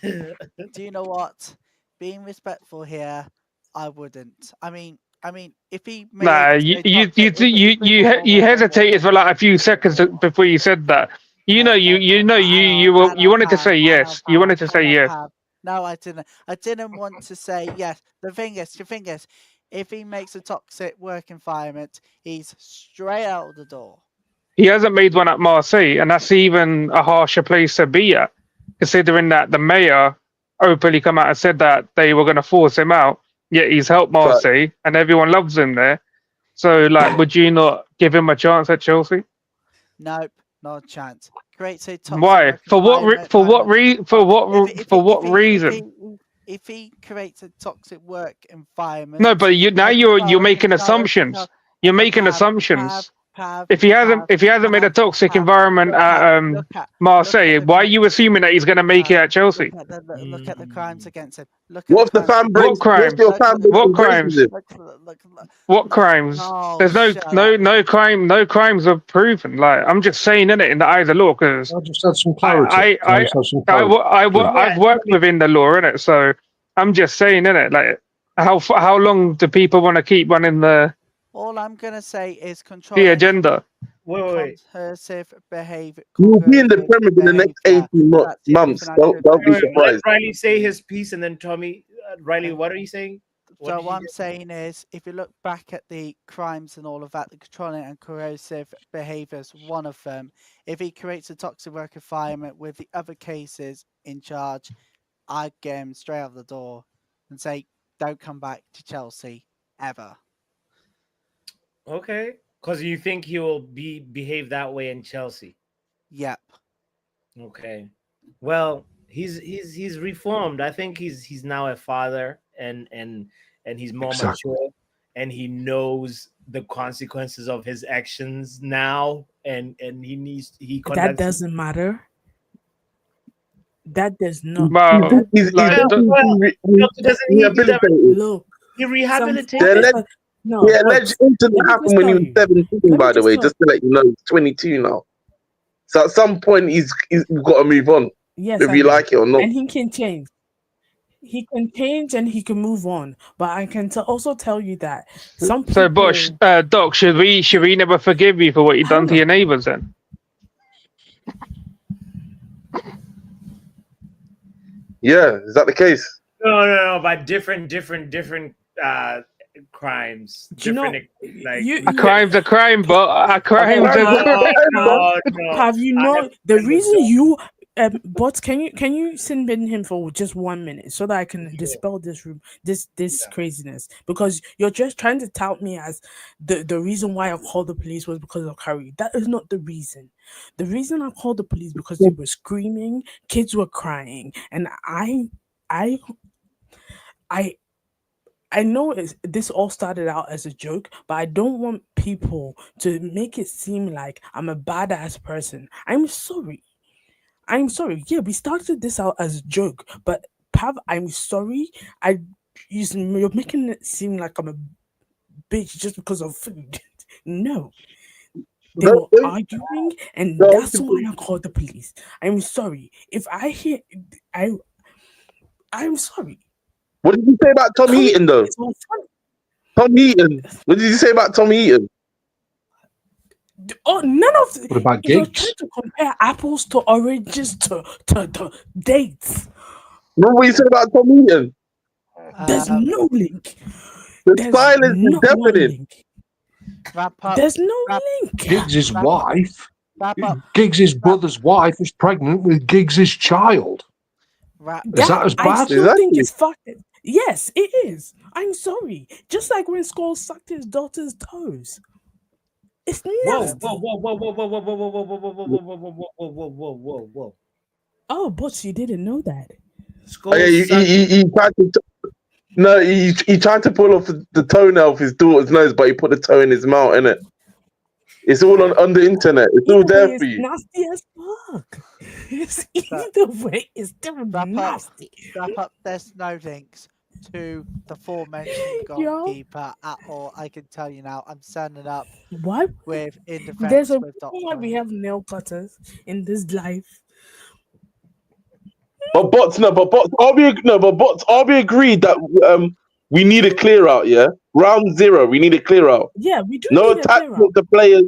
Do you know what? Being respectful here, I wouldn't. I mean, if he made Nah, you hesitated for like a few seconds before you said that. You wanted to say yes. You wanted to say yes. No, I didn't. I didn't want to say yes. The thing is, if he makes a toxic work environment, he's straight out of the door. He hasn't made one at Marseille, and that's even a harsher place to be at, considering that the mayor openly come out and said that they were going to force him out. Yet he's helped Marseille, and everyone loves him there. So, like, would you not give him a chance at Chelsea? Nope, not a chance. Creates a toxic. Why? For what reason? If he creates a toxic work environment. No, but you're making assumptions. You're making assumptions. If he hasn't made a toxic environment at Marseille, why are you assuming that he's going to make it at Chelsea? Look at the crimes against him. What's the fan base? What crimes? What crimes? There's no crimes are proven. Like, I'm just saying in the eyes of law, because I just had some clarity. I've worked within the law in it, so I'm just saying in it. Like, how long do people want to keep running the? All I'm gonna say is control the agenda. Coercive behavior. You'll be in the Premier in the next 18 months. Don't be surprised. Let Riley say his piece, and then Tommy. Riley, what are you saying? What I'm saying is, if you look back at the crimes and all of that, the controlling and corrosive behavior is one of them. If he creates a toxic work environment with the other cases in charge, I'd get him straight out the door and say, don't come back to Chelsea ever. Okay, because you think he will behave that way in Chelsea. Yep. Okay. Well, he's reformed. I think he's now a father, and he's more mature, and he knows the consequences of his actions now, and that doesn't matter. That does not. Look, he rehabilitated. No, the alleged incident happened when he was 17, by the way, just to let you know, he's 22 now. So at some point, he's got to move on, if you like it or not. And he can change. He can change and he can move on. But I can also tell you that some people... So, Bosch, Doc, should we never forgive you for what you've done to your neighbours then? Yeah, is that the case? No, but different crimes. A crime's a crime, but a crime's a crime. Have you not? The reason you, but can you send him for just 1 minute so that I can dispel this craziness? Because you're just trying to tout me as the reason why I called the police was because of Curry. That is not the reason. The reason I called the police because they were screaming, kids were crying, and I know this all started out as a joke, but I don't want people to make it seem like I'm a badass person. I'm sorry. Yeah, we started this out as a joke, but Pav, I'm sorry. You're making it seem like I'm a bitch just because of food. No. They were arguing, and that's why I called the police. I'm sorry. If I hear... I'm sorry. What did you say about Tom Heaton, though? Tom Heaton. What did you say about Tom Heaton? Oh, none of... What about You're Giggs? trying to compare apples to oranges to dates. What you said about Tom Heaton? There's no link. The silence is deafening. There's no link. Giggs' wife. Giggs' brother's wife is pregnant with Giggs' child. Is that as bad? I still think it's fucked. Yes, it is. I'm sorry. Just like when Scholes sucked his daughter's toes. It's nasty. Whoa. Oh, but you didn't know that. He tried to. No, he tried to pull off the toenail of his daughter's nose, but he put the toe in his mouth, innit? It's all on the internet. It's all there for you. Nasty as fuck. It's either way, it's still nasty. Wrap up. There's no links to the aforementioned goalkeeper at all. I can tell you now. I'm standing up. What? With in defense. There's a with reason why we have nail cutters in this life. But bots, I'll be agreed that we need a clear out. Yeah, round 0, we need a clear out. Yeah, we do. No need a clear out. attachment to players.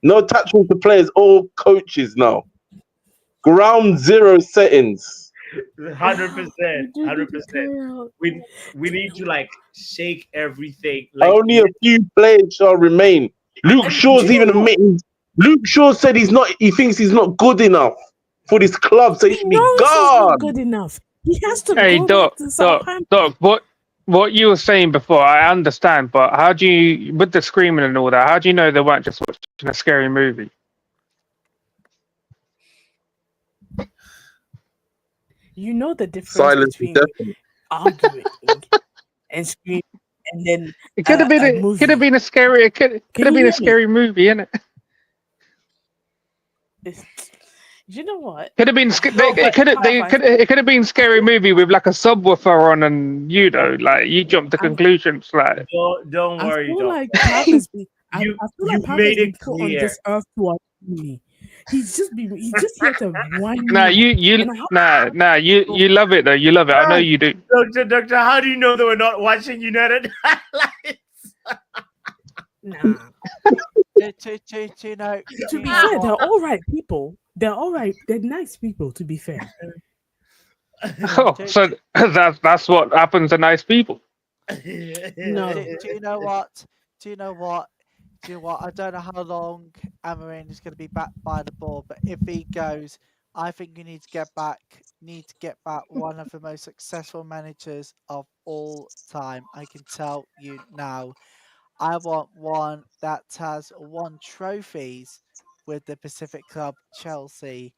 No attachment to players. All coaches now. Ground 0 settings. 100%. 100%. We need to like shake everything. Like, Only a few players shall remain. Luke Shaw's even admitting. Luke Shaw said he thinks he's not good enough for this club, so he should be knows he's gone. not good enough. He has to Hey, go Doc, back to Southampton. Doc, what you were saying before, I understand, but how do you, with the screaming and all that, how do you know they weren't just watching a scary movie? You know the difference Silence is between deafening. arguing and screaming, and then It could have been a scary. It could have been a scary movie, innit? You know what? Could have been. It could have been scary movie with like a subwoofer on, and like you jumped to conclusions. Like don't worry, I feel Doc. like Pav has been. I feel like you've Pav made has been it put on clear. this earth to watch me. He's just here to whine. Nah, you love it though. You love it. I know you do. Doctor, how do you know that we're not watching United highlights? Nah. To be fair, they're all right people. They're all right. They're nice people. To be fair. Oh, so that's what happens to nice people. No. Do you know what? I don't know how long Amorim is going to be back by the ball, but if he goes, I think you need to get back one of the most successful managers of all time. I can tell you now. I want one that has won trophies with the Pacific Club Chelsea.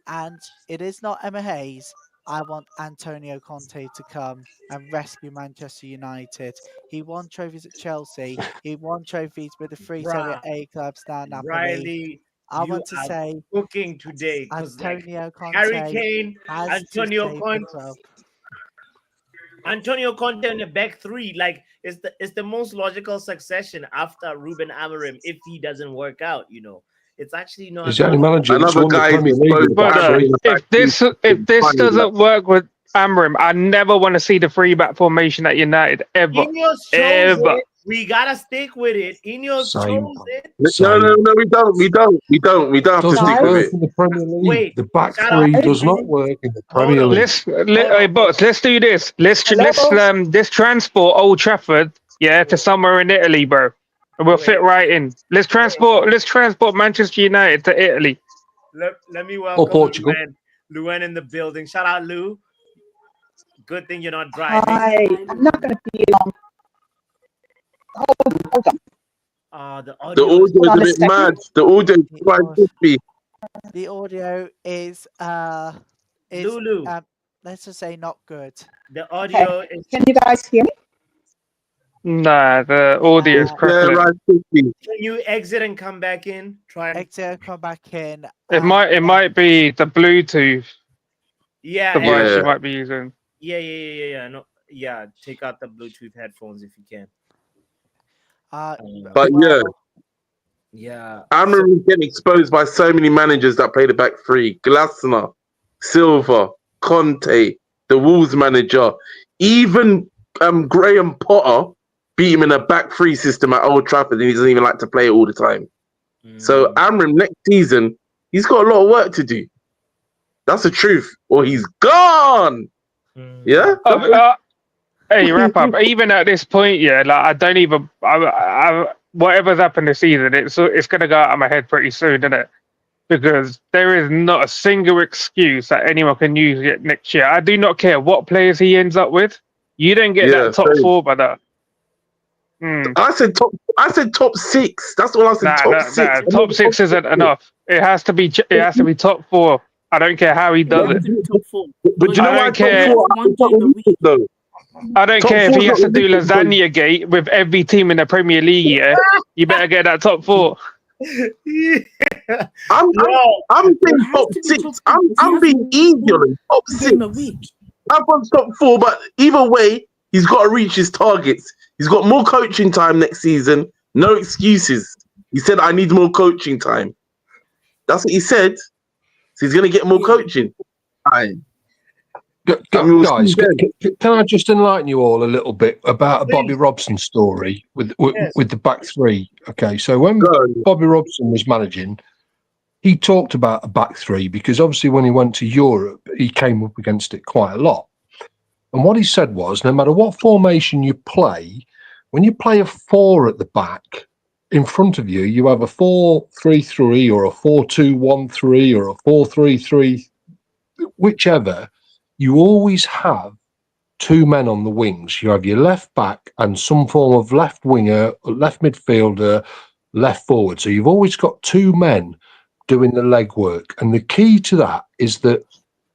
And it is not Emma Hayes. I want Antonio Conte to come and rescue Manchester United. He won trophies at Chelsea. He won trophies with the 3 Serie A clubs now. Napoli. Riley, I want to say cooking today. Antonio Conte. Harry Kane, Antonio Conte in the back 3, like it's the most logical succession after Ruben Amorim if he doesn't work out, It's actually not. He's the only manager. Another guy If this doesn't work with Amorim, I never want to see the 3-back formation at United ever. Ineos chose it. We gotta stick with it. Ineos chose it. No, we don't. We don't have to stick with it. In the Premier League. Wait, the back 3 does not work in the Premier League. Let's do this. Let's transport Old Trafford, to somewhere in Italy, bro. And we'll fit right in. Let's transport Manchester United to Italy. Let me welcome Portugal. Luen in the building. Shout out, Lou. Good thing you're not driving. Hi, I'm not going to be long. Hold on. The audio is a bit mad. The audio is quite crispy. The audio is Lulu. Let's just say not good. The audio is. Can you guys hear me? Nah, the audio is crackling. Can you exit and come back in? Try exit and come back in. It might be the Bluetooth. Yeah, device you might be using. Yeah. No, take out the Bluetooth headphones if you can. But yeah. Amorim is getting exposed by so many managers that play the back 3. Glasner, Silva, Conte, the Wolves manager, even Graham Potter beat him in a back 3 system at Old Trafford, and he doesn't even like to play it all the time. So Amorim next season, he's got a lot of work to do. That's the truth, or he's gone. Yeah. Hey, wrap up. Even at this point, I don't even. Whatever's happened this season, it's gonna go out of my head pretty soon, isn't it? Because there is not a single excuse that anyone can use yet next year. I do not care what players he ends up with. You don't get that top 4 by that. I said top 6. That's all I said. Top 6. Top 6 isn't enough. It has to be top 4. I don't care how he does it. Top 4. But you know why I don't care if he has to do lasagna gate with every team in the Premier League. Yeah, you better get that top 4. I'm saying top 6. I'm being eager on top 6. I've got top 4, but either way, he's got to reach his targets. He's got more coaching time next season. No excuses. He said, "I need more coaching time." That's what he said. So he's gonna get more coaching time. Guys, can I just enlighten you all a little bit about a Bobby Robson story with the back three? Okay, so when Bobby Robson was managing, he talked about a back three because obviously when he went to Europe, he came up against it quite a lot. And what he said was, no matter what formation you play, when you play a four at the back, in front of you, you have a 4-3-3 or a 4-2-1-3 or a 4-3-3, whichever. You always have two men on the wings. You have your left back and some form of left winger, left midfielder, left forward. So you've always got two men doing the legwork. And the key to that is that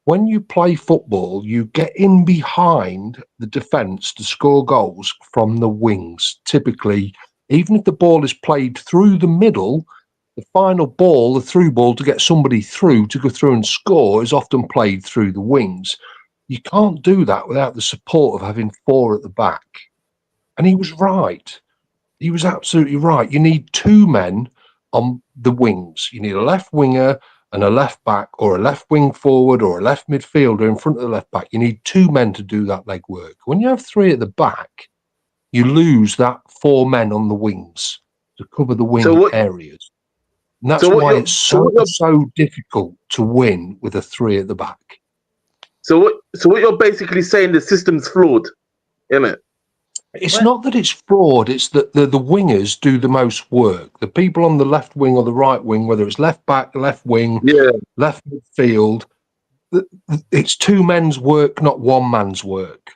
when you play football, you get in behind the defence to score goals from the wings. Typically, even if the ball is played through the middle, the final ball, the through ball to get somebody through to go through and score is often played through the wings. You can't do that without the support of having four at the back. And he was right. He was absolutely right. You need two men on the wings. You need a left winger and a left back, or a left wing forward, or a left midfielder in front of the left back. You need two men to do that legwork. When you have three at the back, you lose that four men on the wings to cover the wing areas. And that's why it's so difficult to win with a three at the back. So what you're basically saying, the system's flawed, isn't it? It's not that it's flawed, it's that the wingers do the most work. The people on the left wing or the right wing, whether it's left back, left wing, left midfield, it's two men's work, not one man's work.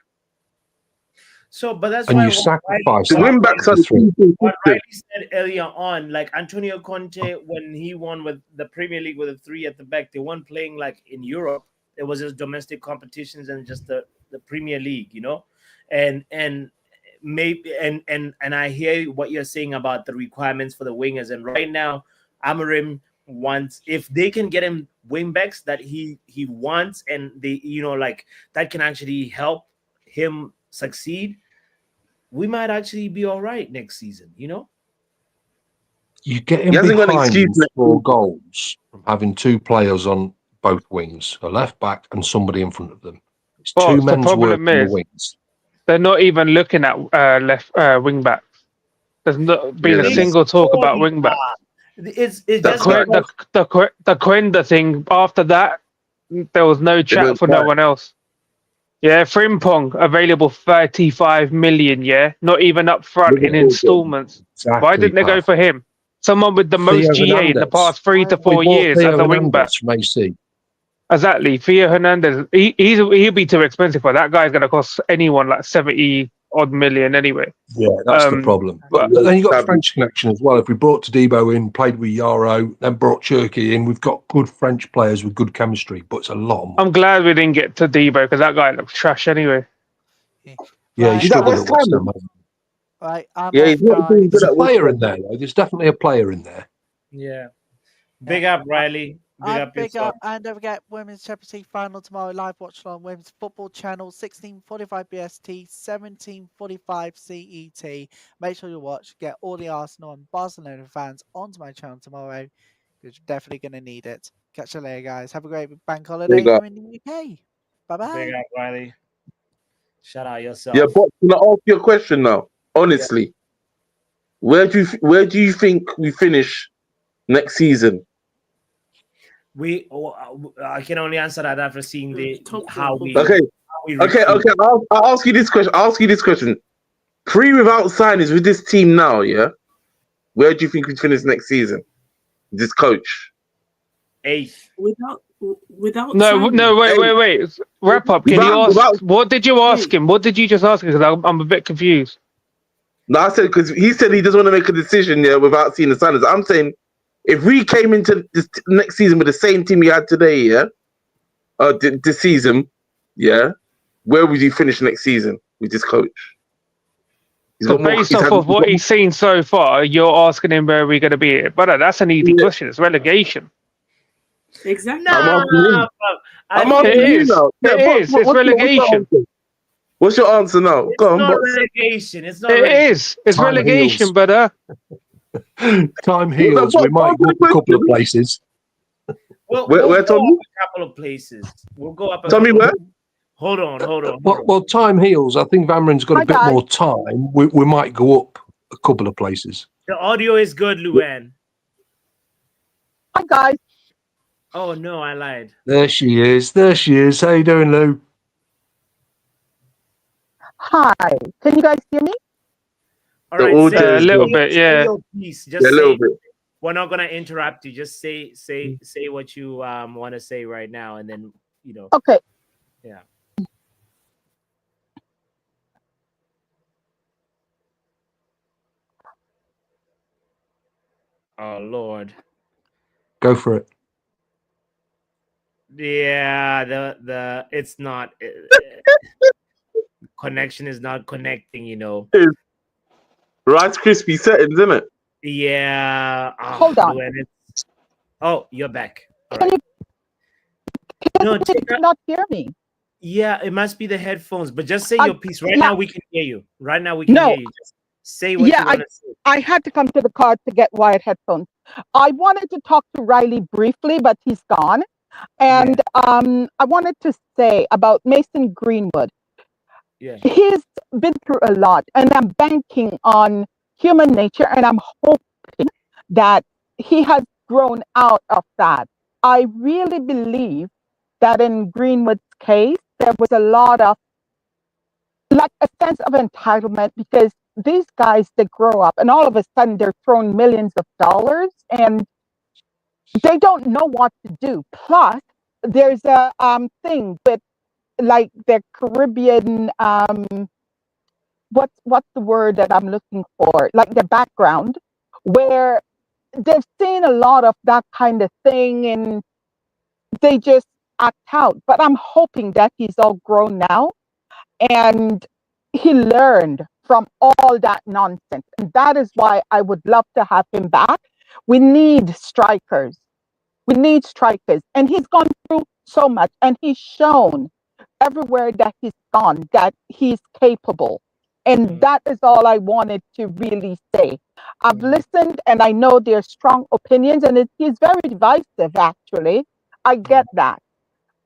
So, but that's and why you sacrifice what Riley said earlier on, like Antonio Conte, when he won with the Premier League with a three at the back, they weren't playing like in Europe. It was just domestic competitions and just the Premier League, you know, and maybe and I hear what you're saying about the requirements for the wingers. And right now, Amorim wants, if they can get him wing backs that he wants, and they, you know, like that can actually help him succeed, we might actually be all right next season, you know. You get him behind 4 goals from having two players on both wings, a left back and somebody in front of them. It's two men's work on the wings. They're not even looking at left wing back. There's not been a single talk about wing back. It's the Quenda thing. After that, there was no chat for no one else. Yeah, Frimpong available 35 million. Yeah, not even up front in installments. Exactly, why didn't they go for him? Someone with the most GA in the past 3 to 4 years as a wing back. Exactly, Theo Hernandez. He'll be too expensive for that. Guy's going to cost anyone like 70 odd million anyway. Yeah, that's the problem. But then you got French connection as well. If we brought Todibo in, played with Yaro, then brought Cherki in, we've got good French players with good chemistry. But it's a lot more. I'm glad we didn't get Todibo because that guy looks trash anyway. Yeah, he's still got Right, he's there's a player in there, though. There's definitely a player in there. Yeah. Big up, Riley. Big up, and don't forget Women's Champions League final tomorrow. Live watch on Women's Football Channel, 16:45 BST, 17:45 CET. Make sure you watch. Get all the Arsenal and Barcelona fans onto my channel tomorrow, because you're definitely going to need it. Catch you later, guys. Have a great bank holiday here in the UK. Bye bye. Big up, Riley. Shout out yourself. Yeah, but can I ask you a question now? Honestly, where do you think we finish next season? I can only answer that after seeing how we. Okay. I'll ask you this question. Pre without signings with this team now, yeah. Where do you think we finish next season? This coach. 8th. Without. No. Wait. Wrap up. Can you ask? What did you ask him? What did you just ask him? Because I'm a bit confused. No, I said because he said he doesn't want to make a decision without seeing the signings. I'm saying, if we came into this next season with the same team we had today, this season, where would you finish next season with this coach? Based off of what he's seen so far, you're asking him where we're going to be. But that's an easy question. It's relegation. Exactly. I'm asking you now. It's relegation. What's your answer now? Go on. Relegation. It's not. It's relegation, brother. Time heals. We might go a couple of places. We'll go up a couple of places. We'll go up. Tell me where. Hold on. Well, time heals. I think Vamrin's got a bit more time. We might go up a couple of places. The audio is good, Luann. Hi, guys. Oh, no, I lied. There she is. How you doing, Lou? Hi. Can you guys hear me? All right, a little bit, yeah. Just a little bit. We're not gonna interrupt you. Just say what you want to say right now, and then Okay. Yeah. Oh Lord. Go for it. Yeah, the it's not connection is not connecting. Rice Krispie settings, isn't it? Yeah. Hold on. Oh, you're back. Can you not hear me? Yeah, it must be the headphones, but just say your piece. Right now we can hear you. Hear you. Just say what you want to say. I had to come to the car to get wired headphones. I wanted to talk to Riley briefly, but he's gone. And I wanted to say about Mason Greenwood. Yeah. He's been through a lot, and I'm banking on human nature, and I'm hoping that he has grown out of that. I really believe that in Greenwood's case, there was a lot of like a sense of entitlement, because these guys, they grow up and all of a sudden they're thrown millions of dollars and they don't know what to do. Plus, there's a thing with like the Caribbean, what's the word that I'm looking for? Like the background, where they've seen a lot of that kind of thing and they just act out. But I'm hoping that he's all grown now and he learned from all that nonsense. And that is why I would love to have him back. We need strikers. And he's gone through so much, and he's shown everywhere that he's gone that he's capable. And that is all I wanted to really say. I've listened, and I know there's strong opinions, and he's very divisive, actually. I get that.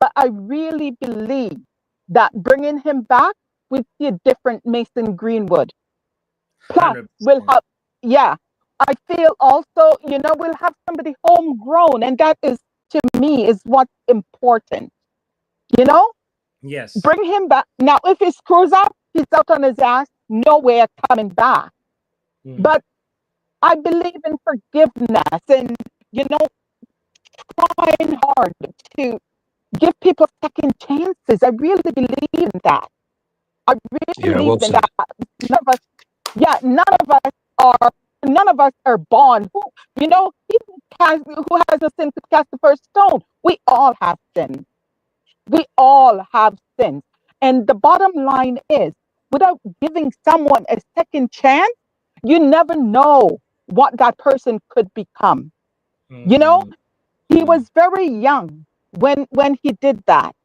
But I really believe that bringing him back, we see a different Mason Greenwood. Plus, 100%. we'll have, I feel also, we'll have somebody homegrown, and that is, to me, is what's important. Yes. Bring him back. Now, if he screws up, he's out on his ass, no way of coming back. But I believe in forgiveness and, trying hard to give people second chances. I really believe in that. I really believe in that. None of us are born. Who has a sin to cast the first stone? We all have sins. We all have sins. And the bottom line is, without giving someone a second chance, you never know what that person could become. He was very young when he did that,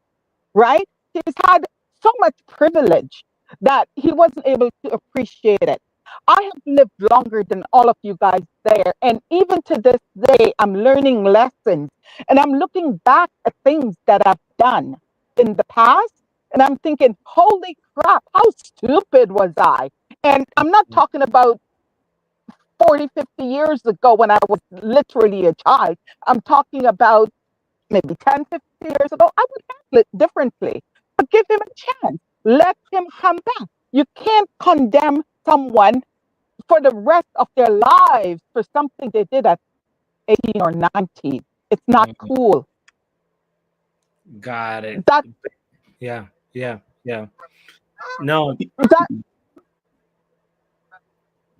right? He's had so much privilege that he wasn't able to appreciate it. I have lived longer than all of you guys there. And even to this day, I'm learning lessons. And I'm looking back at things that I've done in the past. And I'm thinking, holy crap, how stupid was I? And I'm not talking about 40, 50 years ago when I was literally a child. I'm talking about maybe 10, 15 years ago. I would handle it differently. But give him a chance. Let him come back. You can't condemn someone for the rest of their lives for something they did at 18 or 19. It's not cool. Got it. That, yeah. No.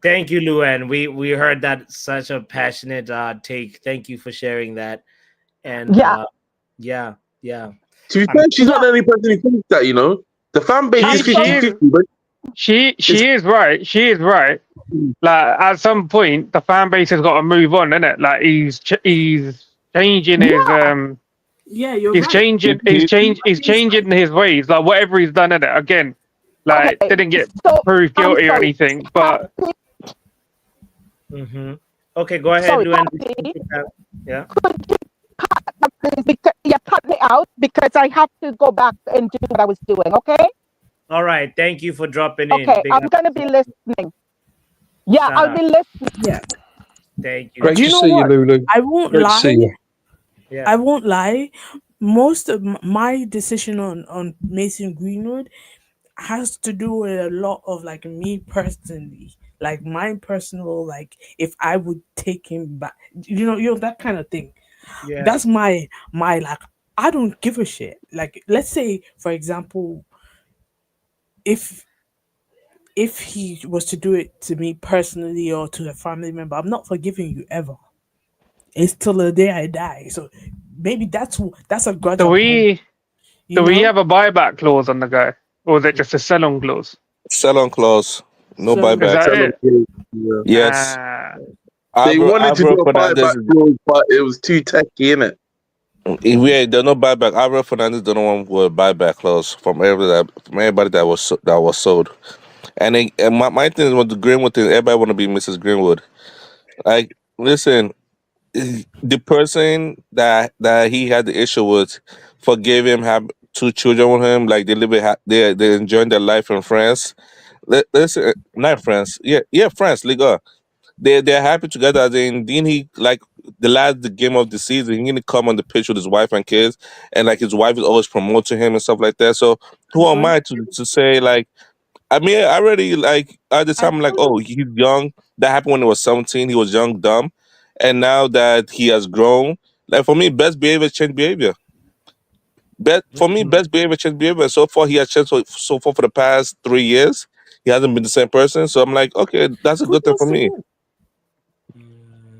Thank you, Luann. We heard that, such a passionate take. Thank you for sharing that. And yeah. To be fair, she's not the only person who thinks that, the fan base is 50-50, but she is right. She is right. Like at some point, the fan base has got to move on, isn't it? Like he's changing his you're he's right. He's changing his ways. Like whatever he's done in it again, like didn't get proved guilty or anything. But okay, go ahead, Luann. Yeah. Could you cut the please, because you cut me out because I have to go back and do what I was doing. Okay. All right. Thank you for dropping in. Okay, Big I'm up. gonna be listening. Yeah, I'll be listening. Yeah. Thank you. Great Do you to know see you, what? Lulu. I won't Great to see lie. you. Yeah. I won't lie. Most of my decision on Mason Greenwood has to do with a lot of like me personally, like my personal, like if I would take him back, you know that kind of thing. Yeah. That's my like. I don't give a shit. Like, let's say, for example, if he was to do it to me personally or to a family member, I'm not forgiving you ever. It's till the day I die. So maybe that's a grudge. Do I'm we holding, have a buyback clause on the guy, or is it just a sell-on clause? Sell-on clause. No So- Is buyback. that it? Yes. They wanted to do a Fernandez. buyback clause, but it was too techy, innit? Yeah, there's no buyback. Alvaro Fernandez don't want a buyback clause from everybody that was sold. And my thing is with the Greenwood thing, everybody want to be Mrs. Greenwood. Like, listen, the person that he had the issue with forgave him, have 2 children with him, like they live they're enjoying their life in France. Listen, not France, France, Liga. They're happy together. Then he, like, the last game of the season, he didn't come on the pitch with his wife and kids, and like his wife is always promoting him and stuff like that. So who am I to say, like? I mean, I already, like, at the time, like, oh, he's young. That happened when he was 17. He was young, dumb, and now that he has grown, like, for me, best behavior change behavior. Best behavior change behavior. So far, he has changed so far for the past 3 years. He hasn't been the same person. So I'm like, okay, that's a good thing for me.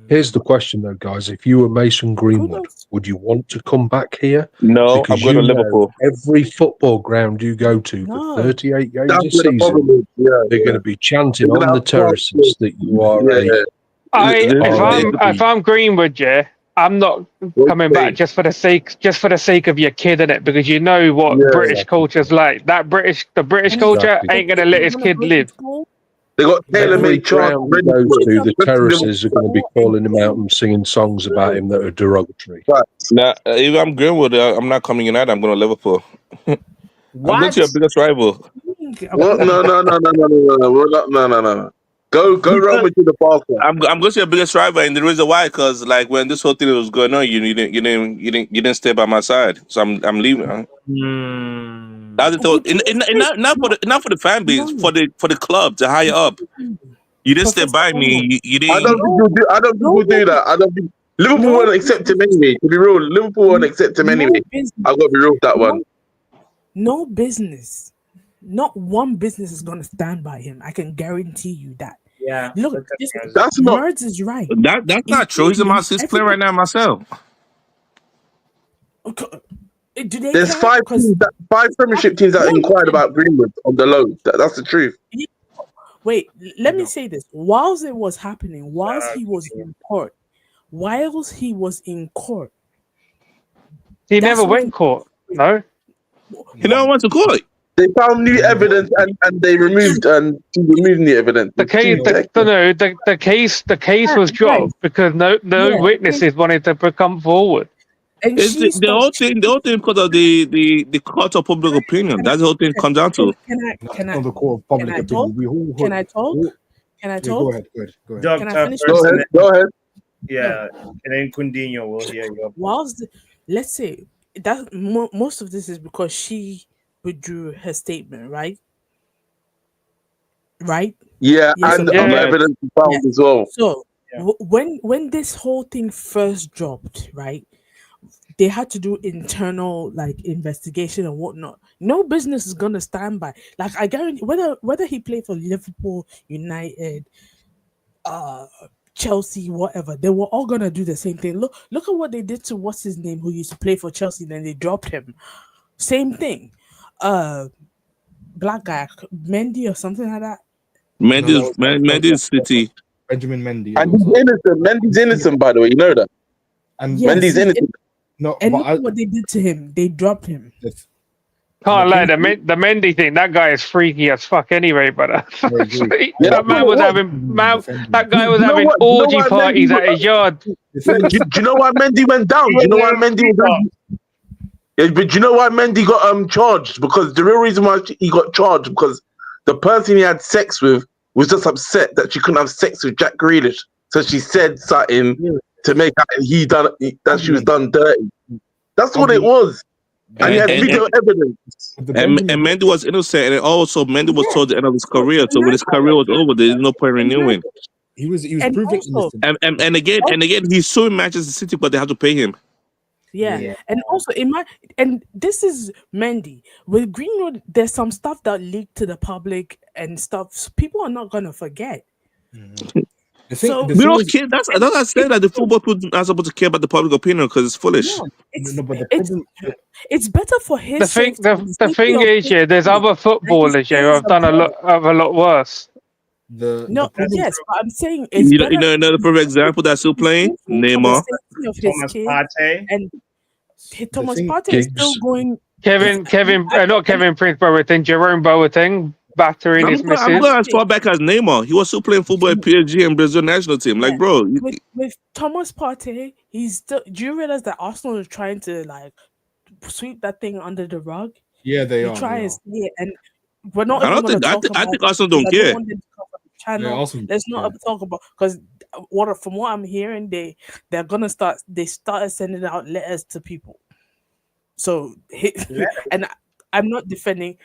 Here's the question, though, guys. If you were Mason Greenwood, would you want to come back here? No, Because I'm going to Liverpool. Every football ground you go to for 38 games That's a where the problem season, is, they're going to be chanting They're gonna on the have problems. terraces that you are If I'm Greenwood, yeah, I'm not coming back just for the sake of your kid, innit? Because you know what British culture's like. The British culture ain't gonna let his kid live. They got Every tailor-made ground charts he ready goes for to, it. the terraces are going to be calling him out and singing songs about him that are derogatory. Now, if I'm Greenwood, I'm not coming United. I'm going to Liverpool. I'm going to your biggest rival. What? No. We're not, no. Go Real Madrid the Barca. I'm going to your biggest rival, and the reason why, because like when this whole thing was going on, you didn't stay by my side, so I'm leaving. That's the thought. Not for the fan base, for the club to hire up. You didn't stay by me. You didn't. I don't think you'll do that. I don't think Liverpool won't accept him anyway. To be real, Liverpool won't accept him anyway. I've got to be real with that one. No business. Not one business is gonna stand by him. I can guarantee you that. Yeah. Look, that's not. Words is right. That's not true. He's a massive player right now myself. There's five Premiership teams that inquired about Greenwood on the loan. That's the truth. Wait, let me say this. Whilst it was happening, whilst he was in court, he never went court. No, he never went to court. They found new evidence and they removed the evidence. The case was dropped because no witnesses wanted to come forward. It's the whole thing because of the court of public opinion. That's the whole thing comes down to. Can I talk? Go ahead. Doctor, Can I finish? Go ahead. Yeah, and then Coutinho will hear you. Let's say that most of this is because she withdrew her statement, right? Yeah, and other evidence found as well. So when this whole thing first dropped, right, they had to do internal like investigation and whatnot. No business is gonna stand by. Like I guarantee, whether he played for Liverpool, United, Chelsea, whatever, they were all gonna do the same thing. Look at what they did to what's his name who used to play for Chelsea, then they dropped him. Same thing. Black guy, Mendy or something like that. Mendy's City. Benjamin Mendy. And he's innocent. Mendy's innocent, by the way. You know that. And Mendy's innocent. Look what they did to him. They dropped him. Can't lie, the Mendy thing. That guy is freaky as fuck anyway, brother. Yeah, that man was having that guy was having orgy parties at his yard. Do you know why Mendy went down? Do you know why Mendy was down? Yeah, but do you know why Mendy got charged? Because the real reason why he got charged because the person he had sex with was just upset that she couldn't have sex with Jack Grealish, so she said something to make out that she was done dirty. That's what it was. And he had video evidence. And Mendy was innocent, and also Mendy was told the end of his career. So when his career was over, there's no point renewing. He was proven innocent. And again, he's suing Manchester City, but they have to pay him. Yeah. And also and this is Mendy with Greenwood. There's some stuff that leaked to the public and stuff people are not gonna forget. We don't care. That's I said that the football people are supposed to care about the public opinion because it's foolish. It's better for his. The thing is, there's other footballers who have done a lot worse. Yes, but I'm saying it's you know another perfect example that's still playing Neymar. Thomas Partey and Thomas Partey is still going. Not Kevin Prince Boateng, Jerome Boateng. Battering his missus. I'm going as far back as Neymar. He was still playing football at PSG and Brazil national team. Like, bro, with Thomas Partey, he's still. Do you realize that Arsenal is trying to like sweep that thing under the rug? Yeah, they are. Try and see it, and we're not. I think Arsenal don't care. Let's not talk about because from what I'm hearing, they're gonna start. They started sending out letters to people. So and I'm not defending.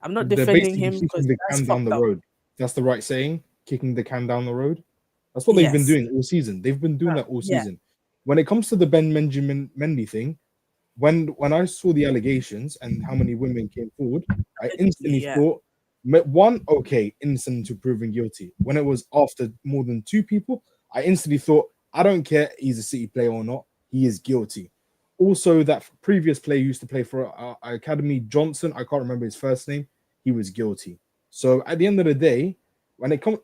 I'm not defending him because the can down the road. That's the right saying. Kicking the can down the road. That's what they've been doing all season. They've been doing that all season. When it comes to the Benjamin Mendy thing, when I saw the allegations and how many women came forward, I instantly thought, one, okay, innocent to proven guilty. When it was after more than 2 people, I instantly thought, I don't care he's a City player or not, he is guilty. Also, that previous player used to play for Academy, Johnson, I can't remember his first name, he was guilty. So at the end of the day, when it comes,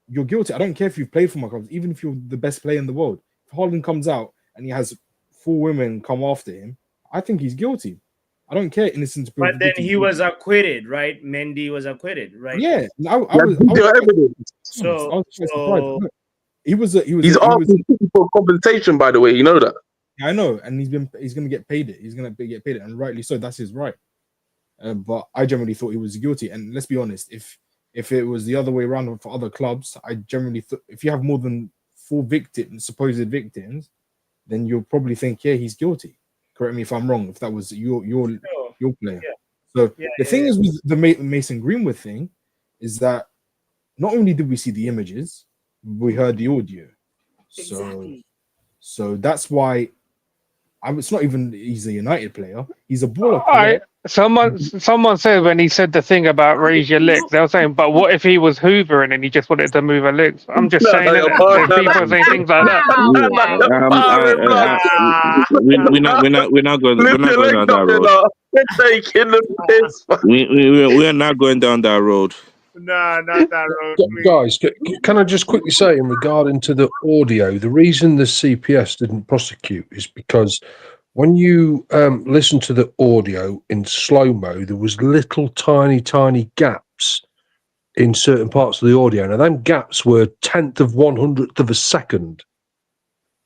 you're guilty. I don't care if you've played for my clubs, even if you're the best player in the world. If Haaland comes out and he has 4 women come after him, I think he's guilty. I don't care. Innocent. But then he was acquitted, right? Mendy was acquitted, right? Yeah. I was surprised. He's asking for compensation, by the way. You know that. I know, and he's going to get paid it. He's going to get paid it, and rightly so. That's his right. But I generally thought he was guilty. And let's be honest, if it was the other way around for other clubs, I generally thought if you have more than 4 supposed victims, then you'll probably think, yeah, he's guilty. Correct me if I'm wrong. If that was your player. Yeah. So the thing is with the Mason Greenwood thing is that not only did we see the images, we heard the audio. Exactly. So that's why. It's not even he's a United player. He's a baller player. Someone said when he said the thing about raise your legs, they were saying, but what if he was hoovering and he just wanted to move her legs? I'm just saying that people saying things like that. We're not going down that road. We are not going down that road. No, not that road. Guys, can I just quickly say in regarding to the audio, the reason the CPS didn't prosecute is because when you listen to the audio in slow-mo, there was little tiny gaps in certain parts of the audio. Now, them gaps were 1/10 of 100th of a second.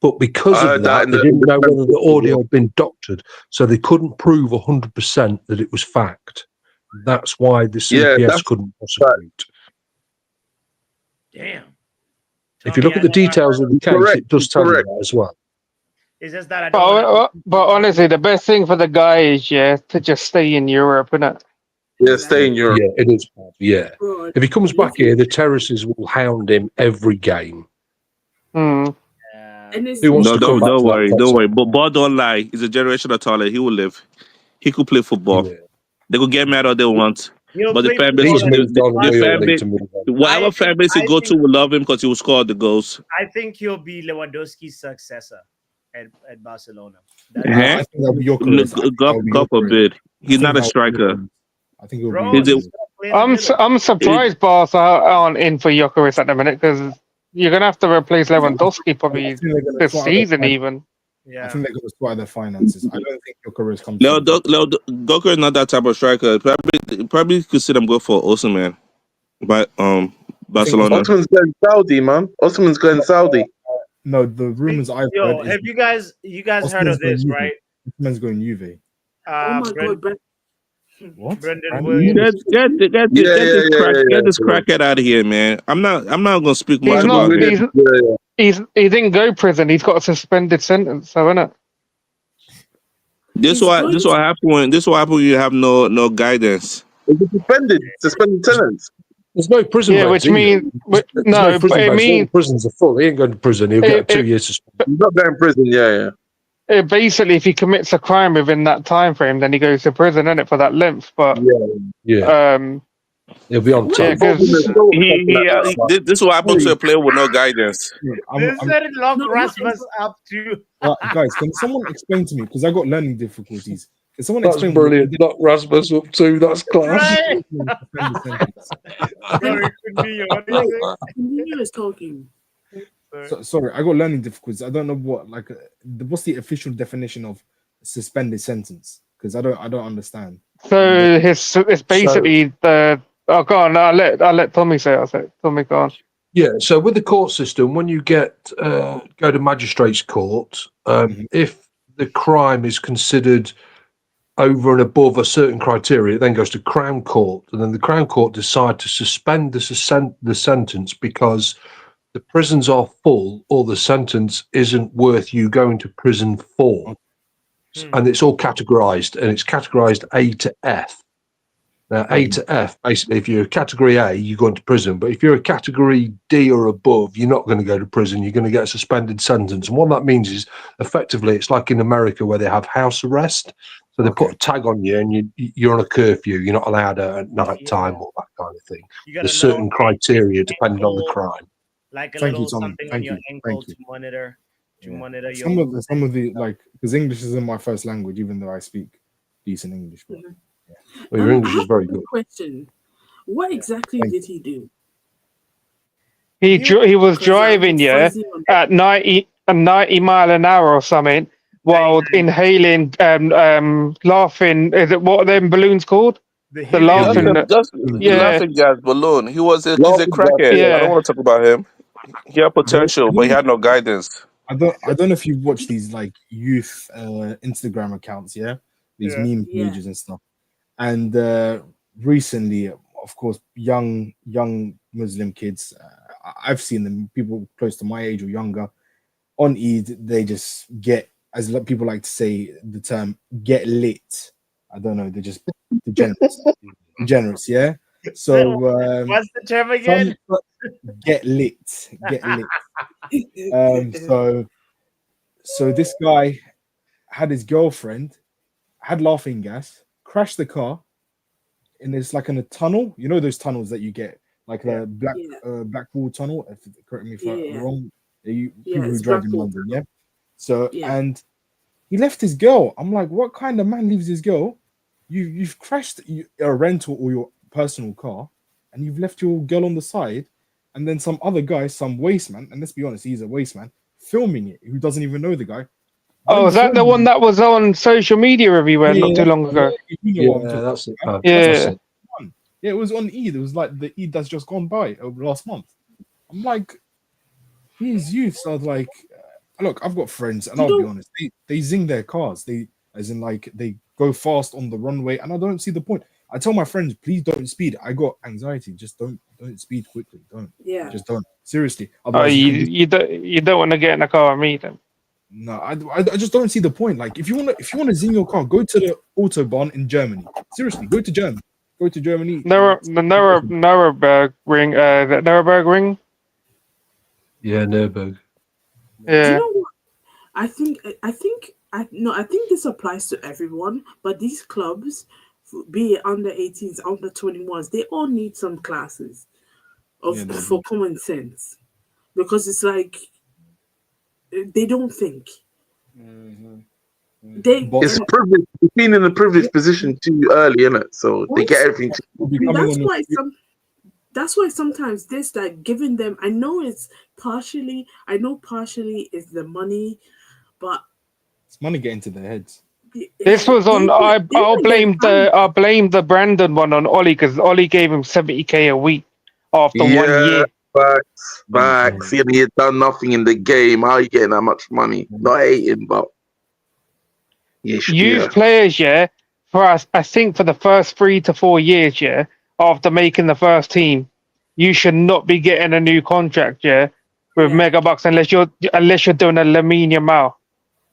But because of that, they didn't know whether the audio had been doctored, so they couldn't prove 100% that it was fact. That's why the CPS couldn't prosecute. Damn. If you look at the details of the case, it does tell you that as well. It's just that but honestly, the best thing for the guy is to just stay in Europe, innit? Yeah, stay in Europe. Yeah, it is. Yeah. If he comes back here, the terraces will hound him every game. Mm. Don't worry. But don't lie. He's a generational talent. He will live. He could play football. Yeah. They could get mad all they want. But the fan base, whatever fan base he go to will love him because he will score the goals. I think he'll be Lewandowski's successor at Barcelona. I think that'll be God forbid. He's not a striker. I think I'm surprised Barca aren't in for Gyökeres at the minute because you're gonna have to replace Lewandowski probably this season even. I think they're going to sort out their finances. I don't think Gyökeres comes. Goku is not that type of striker. Probably could see them go for Osimhen, but Barcelona. Osman's going Saudi, man. Osman's going Saudi. No, the rumors I've heard. Have you guys heard of this, right? Osman's going Juve. Oh my God, What? Brendan Williams. Get this crackhead out of here, man. I'm not gonna speak much about him. He didn't go prison. He's got a suspended sentence, so isn't it? This what happen when you have no guidance. It's suspended sentence. There's no prison. Yeah, which means but it means prisons are full. He ain't going to prison. He'll get 2 years suspended. He's not going to prison. Yeah. Basically, if he commits a crime within that time frame, then he goes to prison, isn't it, for that length? But he'll be on time. This is what happens to a player with no guidance. They said it locked Rasmus up too. Guys, can someone explain to me? Because I got learning difficulties. Can someone That's explain? brilliant. Lock Rasmus up too. That's class. Continue is talking. Sorry, I got learning difficulties. I don't know what's the official definition of suspended sentence? Because I don't understand. So it's basically the. Oh, go on. I'll let Tommy say it. I'll say it. Tommy, go on. Yeah. So with the court system, when you go to magistrates' court, if the crime is considered over and above a certain criteria, it then goes to Crown Court, and then the Crown Court decide to suspend the sentence because the prisons are full or the sentence isn't worth you going to prison for. And it's all categorized, and it's categorized A to F. Now, A to F, basically, if you're a category A, you go into prison. But if you're a category D or above, you're not going to go to prison. You're going to get a suspended sentence. And what that means is, effectively, it's like in America where they have house arrest. So they put a tag on you, and you're on a curfew. You're not allowed out at night time or that kind of thing. There's certain criteria depending on the crime. Like a Thank little you, Tom. something on Thank your you. ankle Thank you. to monitor your. Some of the because English isn't my first language, even though I speak decent English. But, well, your English is very good. Question: what exactly did he do? He was driving at 90 mile an hour or something while inhaling laughing. Is it what are them balloons called? The laughing. Laughing gas balloon. He's a crackhead. I don't want to talk about him. He had potential, but he had no guidance. I don't know if you've watched these like youth Instagram accounts, these meme pages and stuff. And recently, of course, young Muslim kids, I've seen them, people close to my age or younger, on Eid, they just get, as people like to say the term, get lit. I don't know, they're just degenerates, yeah? So what's the term again? Get lit. So this guy had his girlfriend, had laughing gas, crashed the car, and it's like in a tunnel. You know those tunnels that you get, like the Blackwall tunnel. Correct me if I'm wrong. People who drive in London, yeah. So and he left his girl. I'm like, what kind of man leaves his girl? You've crashed a rental or your personal car, and you've left your girl on the side, and then some other guy, some waste man, and let's be honest, he's a waste man, filming it, who doesn't even know the guy. Oh, is that the one that was on social media everywhere not too long ago? That's it. Yeah, it was on Eid. It was like the Eid that's just gone by over last month. I'm like, these youths are like, look, I've got friends, and I'll be honest, they zing their cars. They go fast on the runway, and I don't see the point. I tell my friends, please don't speed. I got anxiety. Just don't speed quickly. Just don't. Seriously. Oh, you don't want to get in a car with me then? No, I just don't see the point. Like, if you wanna zing your car, go to the Autobahn in Germany. Seriously, go to Germany. Nuremberg ring. Nuremberg ring. Yeah, Nuremberg. Yeah. Do you know what? I think this applies to everyone, but these clubs, be it under 18s, under 21s, they all need some classes for common sense, because it's like they don't think. It's privilege. Being in a privileged position too early, isn't it? So they get everything. That's why sometimes this, like, giving them. I know partially is the money, but It's money getting to their heads. This was on. I'll blame the Brandon one on Ollie because Ollie gave him 70k a week after 1 year. Facts. Yeah, he had done nothing in the game. How are you getting that much money? Not hating, but Youth players, for us, I think for the first 3 to 4 years, after making the first team, you should not be getting a new contract, with mega bucks unless you're doing a Lamine Yamal.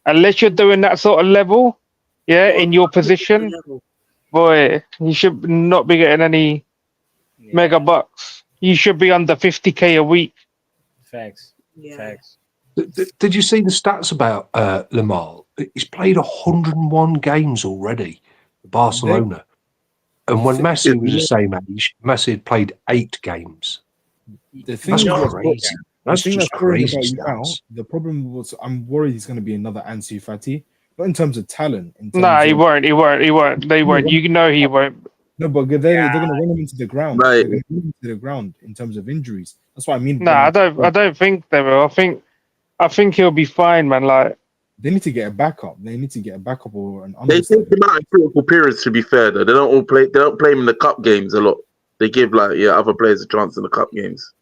Unless you're doing that sort of level, in your position, boy, you should not be getting any mega bucks. You should be under 50k a week. Facts. Facts. Did you see the stats about Lamar? He's played 101 games already for Barcelona. And when Messi was the same age, Messi had played 8 games. That's crazy. That's just crazy stats. The problem was, I'm worried he's going to be another Ansu Fati. Not in terms of talent. No, he won't. They won't. You know he won't. No, but they're going to run him into the ground. Right. They're going to run him into the ground in terms of injuries. That's what I mean. No, I don't think they will. I think he'll be fine, man. Like, they need to get a backup. They need to get a backup or an. They take him out in critical periods. To be fair, though, they don't play him in the cup games a lot. They give other players a chance in the cup games.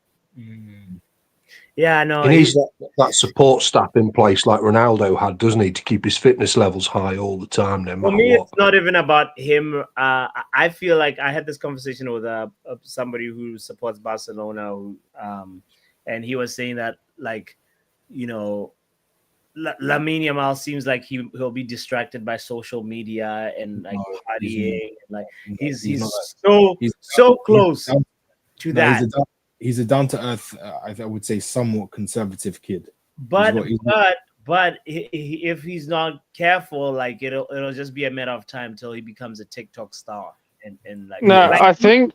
Yeah, no. He needs that support staff in place like Ronaldo had, doesn't he, to keep his fitness levels high all the time. No matter For me, what. it's not even about him. I feel like I had this conversation with somebody who supports Barcelona, and he was saying that, like, Lamine Yamal seems like he'll be distracted by social media and like partying. Like he's so close to that. He's a down to earth, I would say, somewhat conservative kid. But if he's not careful, like it'll just be a matter of time till he becomes a TikTok star. And like, no, I think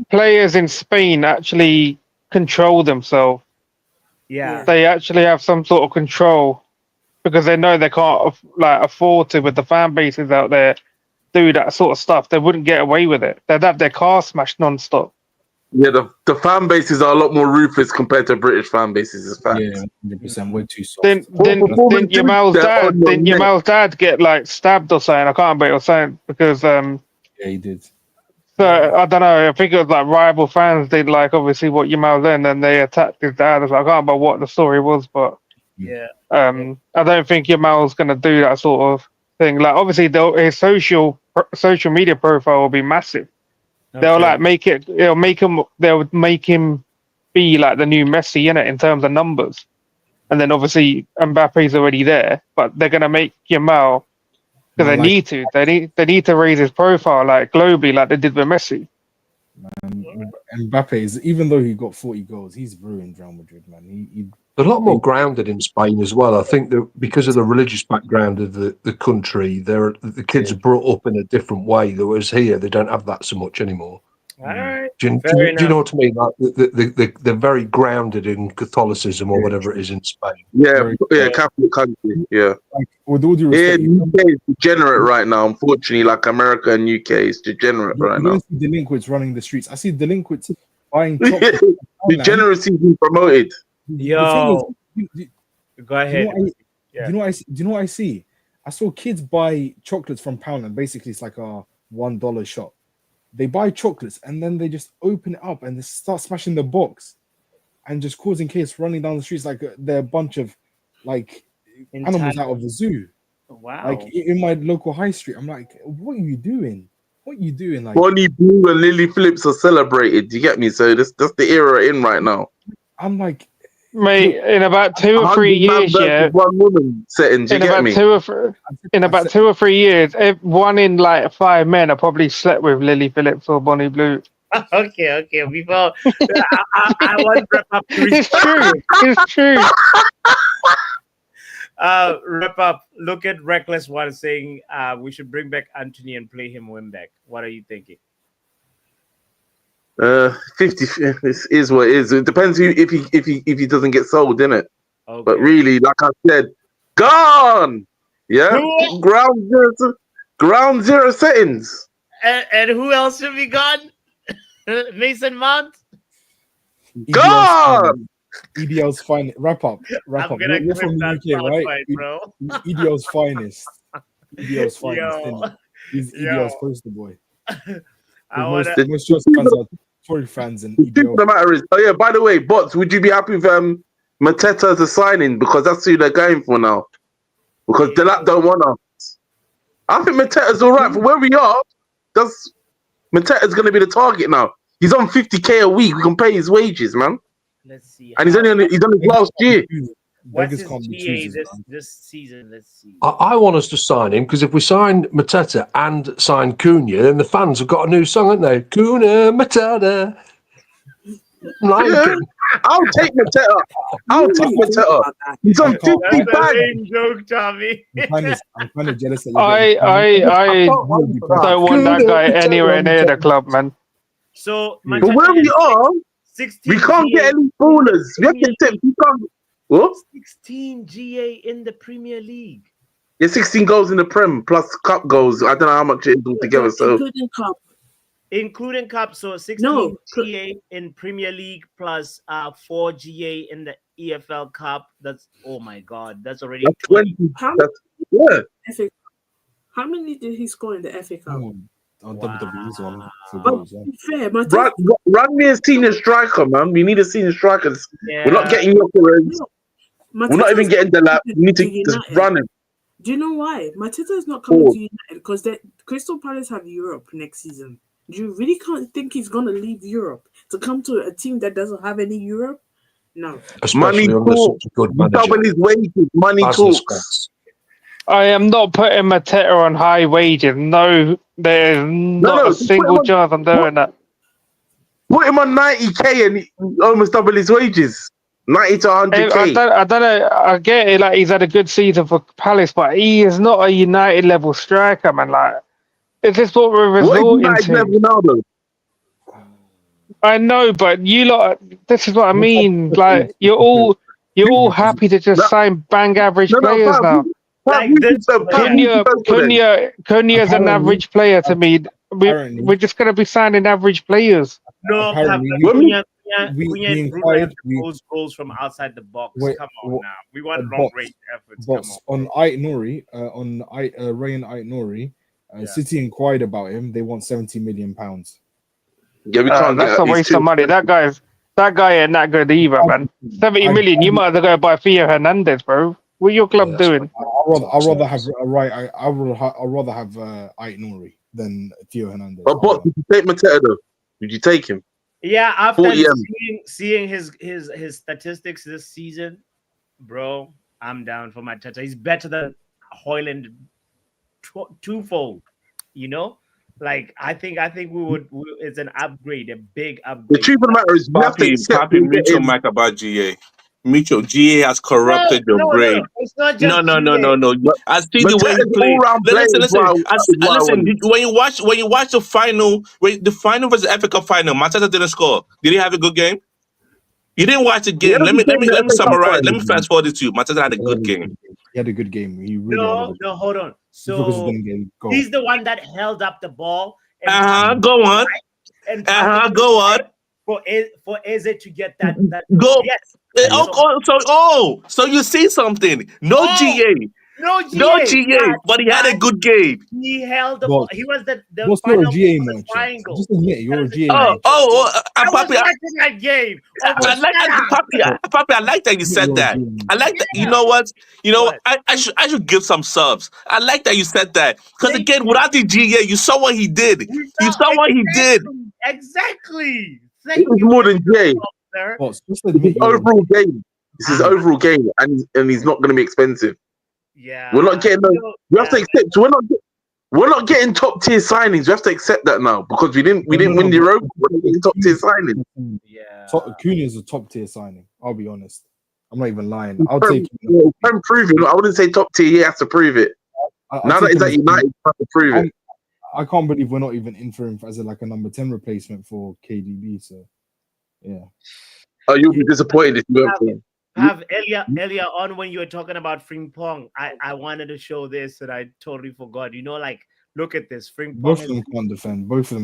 players in Spain actually control themselves. Yeah, they actually have some sort of control because they know they can't afford to, with the fan bases out there, do that sort of stuff. They wouldn't get away with it. They'd have their car smashed non-stop. Yeah, the fan bases are a lot more ruthless compared to British fan bases. Is fact. Yeah, 100%. We're too soft. Didn't Yamal's dad get like stabbed or something? I can't remember what saying because yeah, he did. So I don't know. I think it was like rival fans did like obviously what Yamal did, and they attacked his dad. I can't remember what the story was, but yeah, I don't think Yamal's gonna do that sort of thing. Like obviously, his social media profile will be massive. They'll like make it. They'll make him be like the new Messi in terms of numbers, and then obviously Mbappe's already there, but they're gonna make Yamal because they need to. They need to raise his profile like globally, like they did with Messi. Mbappe is, even though he got 40 goals, he's ruined Real Madrid, man. He They're a lot more grounded in Spain as well. I think that because of the religious background of the country, the kids are brought up in a different way. Whereas here, they don't have that so much anymore. All right. Do you know what I mean? Like they're very grounded in Catholicism or whatever it is in Spain. Yeah, Catholic country. Yeah. Like, with all due respect, UK is degenerate right now. Unfortunately, like America and UK is degenerate right now. I see delinquents running the streets. I see delinquents buying chocolate. Degeneracy being promoted. Yo, go ahead. Do you know what I see? I saw kids buy chocolates from Poundland. Basically, it's like a $1 shop. They buy chocolates and then they just open it up and they start smashing the box and just causing chaos, running down the streets like they're a bunch of like animals out of the zoo. Wow! Like in my local high street, I'm like, what are you doing? What are you doing? Like Bonnie Blue and Lily Phillips are celebrated. You get me? So that's the era we're in right now. I'm like, mate, in about 2 or 3 years, one woman settings. You get me? In about 2 or 3 years, 1 in like 5 men are probably slept with Lily Phillips or Bonnie Blue. Okay. Before I want to wrap up. It's true. It's true. Wrap up. Look at Reckless One saying we should bring back Anthony and play him win back. What are you thinking? 50 is what it is. It depends if he doesn't get sold, innit? Okay. But really, like I said, gone. Yeah, ground zero settings. And who else should be gone? Mason Mount gone. EDL's finest. Wrap up. I'm You're, gonna you're clip from the that UK, right? soundbite, bro. EDL's finest. EDL's finest. Yo. Isn't he? He's Yo. EDL's poster boy. I Most Chelsea fans are Tory fans and The truth of the matter is, oh yeah, by the way, Bots, would you be happy with Mateta as a signing? Because that's who they're going for now. Because Delap don't want us. I think Mateta's all right for where we are. Mateta's going to be the target now. He's on 50k a week. We can pay his wages, man. Let's see. And he's on his last year. What's his GA this season? Let's see. I want us to sign him because if we sign Mateta and sign Cunha, then the fans have got a new song, haven't they? Cunha Mateta. Yeah, I'll take Mateta. He's on 50 That's a bags. lame joke, Tommy. I'm kind of jealous that I don't want that guy anywhere near the club, man. So, But where we are, 16 we can't get any ballers. We have to take. We can't. What? 16 GA in the Premier League. Yeah, 16 goals in the Prem plus cup goals. I don't know how much it is altogether. So Including cup. So 16 GA in Premier League plus 4 GA in the EFL Cup. That's, oh my God, that's already that's 20. FA, how many did he score in the FA Cup? On WWE's one. But to be fair, Run me a senior striker, man. We need a senior striker. Yeah. We're not getting Jokeres. We're not even getting the lap. We need to just run him. Do you know why? Mateta is not coming to United because Crystal Palace have Europe next season. Do you really can't think he's gonna leave Europe to come to a team that doesn't have any Europe? No. Especially under such a good manager. Double his wages. Money talks. I am not putting Mateta on high wages. No, there's not a single chance I'm doing that. Put him on 90k and he almost double his wages. 90 to 100k. I don't know. I get it. Like he's had a good season for Palace, but he is not a United level striker, man. Like, is this what we're resorting to? Level now, though? I know, but you lot. This is what I mean. Like you're all happy to just sign bang average players now. Cunha is an average player to me. We're just going to be signing average players. No, Cunha improved goals from outside the box. Come on now. We want long range efforts. Boss, on Ait Nouri, Rayan Ait Nouri, City inquired about him. They want £70 million. Yeah, we can't. That's a waste of money. That guy ain't that good either, man. 70 million. You might as well go buy Theo Hernandez, bro. What your club doing? I'd rather have Ait Nouri than Theo Hernandez. But did you take Mateta though? Did you take him? Yeah, after seeing his statistics this season, bro, I'm down for Mateta. He's better than Højlund twofold. You know, like I think we would. It's an upgrade, a big upgrade. The truth of the matter is, Papi, Mitchell Mac about GA. Mitchell, GA has corrupted your brain. No, it's not just no. I see the way you play. Listen. When you watch the final, the final versus FA Cup final, Mateta didn't score. Did he have a good game? You didn't watch the game. Let me summarize. Let me fast forward it to you. Mateta had a good game. He had a good game. He really no, hold on. So he's the one that held up the ball. Go on. Go on. For Eze to get that go. Yes. So you see something? No GA, but he had a good game. He held the ball. He was the final triangle. Just admit it, you're a GA. Papi, I was watching that game. I like that you said that. I like that. You know what? I should give some subs. I like that you said that because again, without the GA, you saw what he did. You saw what he did. Exactly. It was more than GA. Overall game. This is overall game, and he's not going to be expensive. Yeah, we're not getting. We have to accept. We're not getting top tier signings. We have to accept that now because we didn't win the Europa. We're not getting top tier signings. Yeah, Cunha is a top tier signing. I'll be honest. I'm not even lying. I'll take him. Prove it. I wouldn't say top tier. He has to prove it. Now that he's at United, he has to prove it. I can't believe we're not even in for him as a number 10 replacement for KDB. So, yeah. Oh, you'll be disappointed if you don't play. Earlier on when you were talking about Frimpong, I wanted to show this and I totally forgot. Look at this. Frimpong. Both of them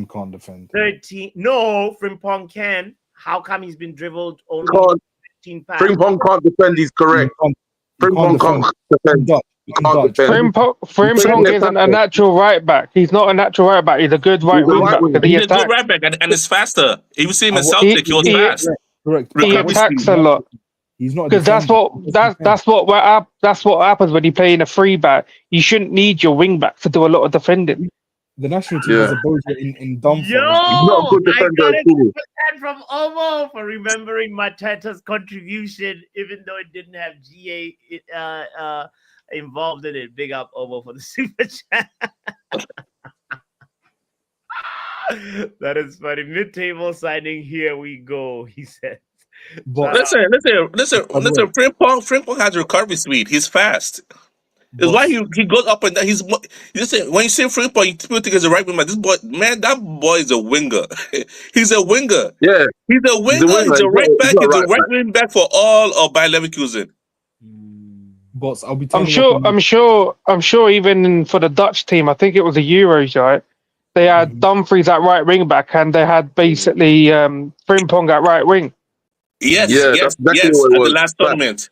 can't defend. 13. No, Frimpong can. How come he's been dribbled only Frimpong can't defend. He's correct. Frimpong can't defend. He can't defend. Frimpong isn't a natural right back. He's not a natural right back. He's a good right wing back. He's a good right back, and it's faster. If you see him in Celtic, he was fast. Correct. He attacks a lot. He's not because that's what happens when you play in a free back. You shouldn't need your wing back to do a lot of defending. The national team has a Boja in Dumfries. Yo, I got a from Omo for remembering Mateta's contribution, even though it didn't have GA involved in it. Big up Omo for the super chat. That is funny. Mid-table signing, here we go, he said. Listen. Frimpong has recovery speed. He's fast. It's why he goes up and down. Listen, when you say Frimpong, you people think he's a right winger. This boy, man, that boy is a winger. He's a winger. Yeah, he's a winger. He's a right back. He's a right wing back for all of Bayer Leverkusen. Boss, I'll be. I'm sure. Even for the Dutch team, I think it was the Euros, right? They had Dumfries at right wing back, and they had basically Frimpong at right wing. Yes, that's exactly at what it was. the last tournament.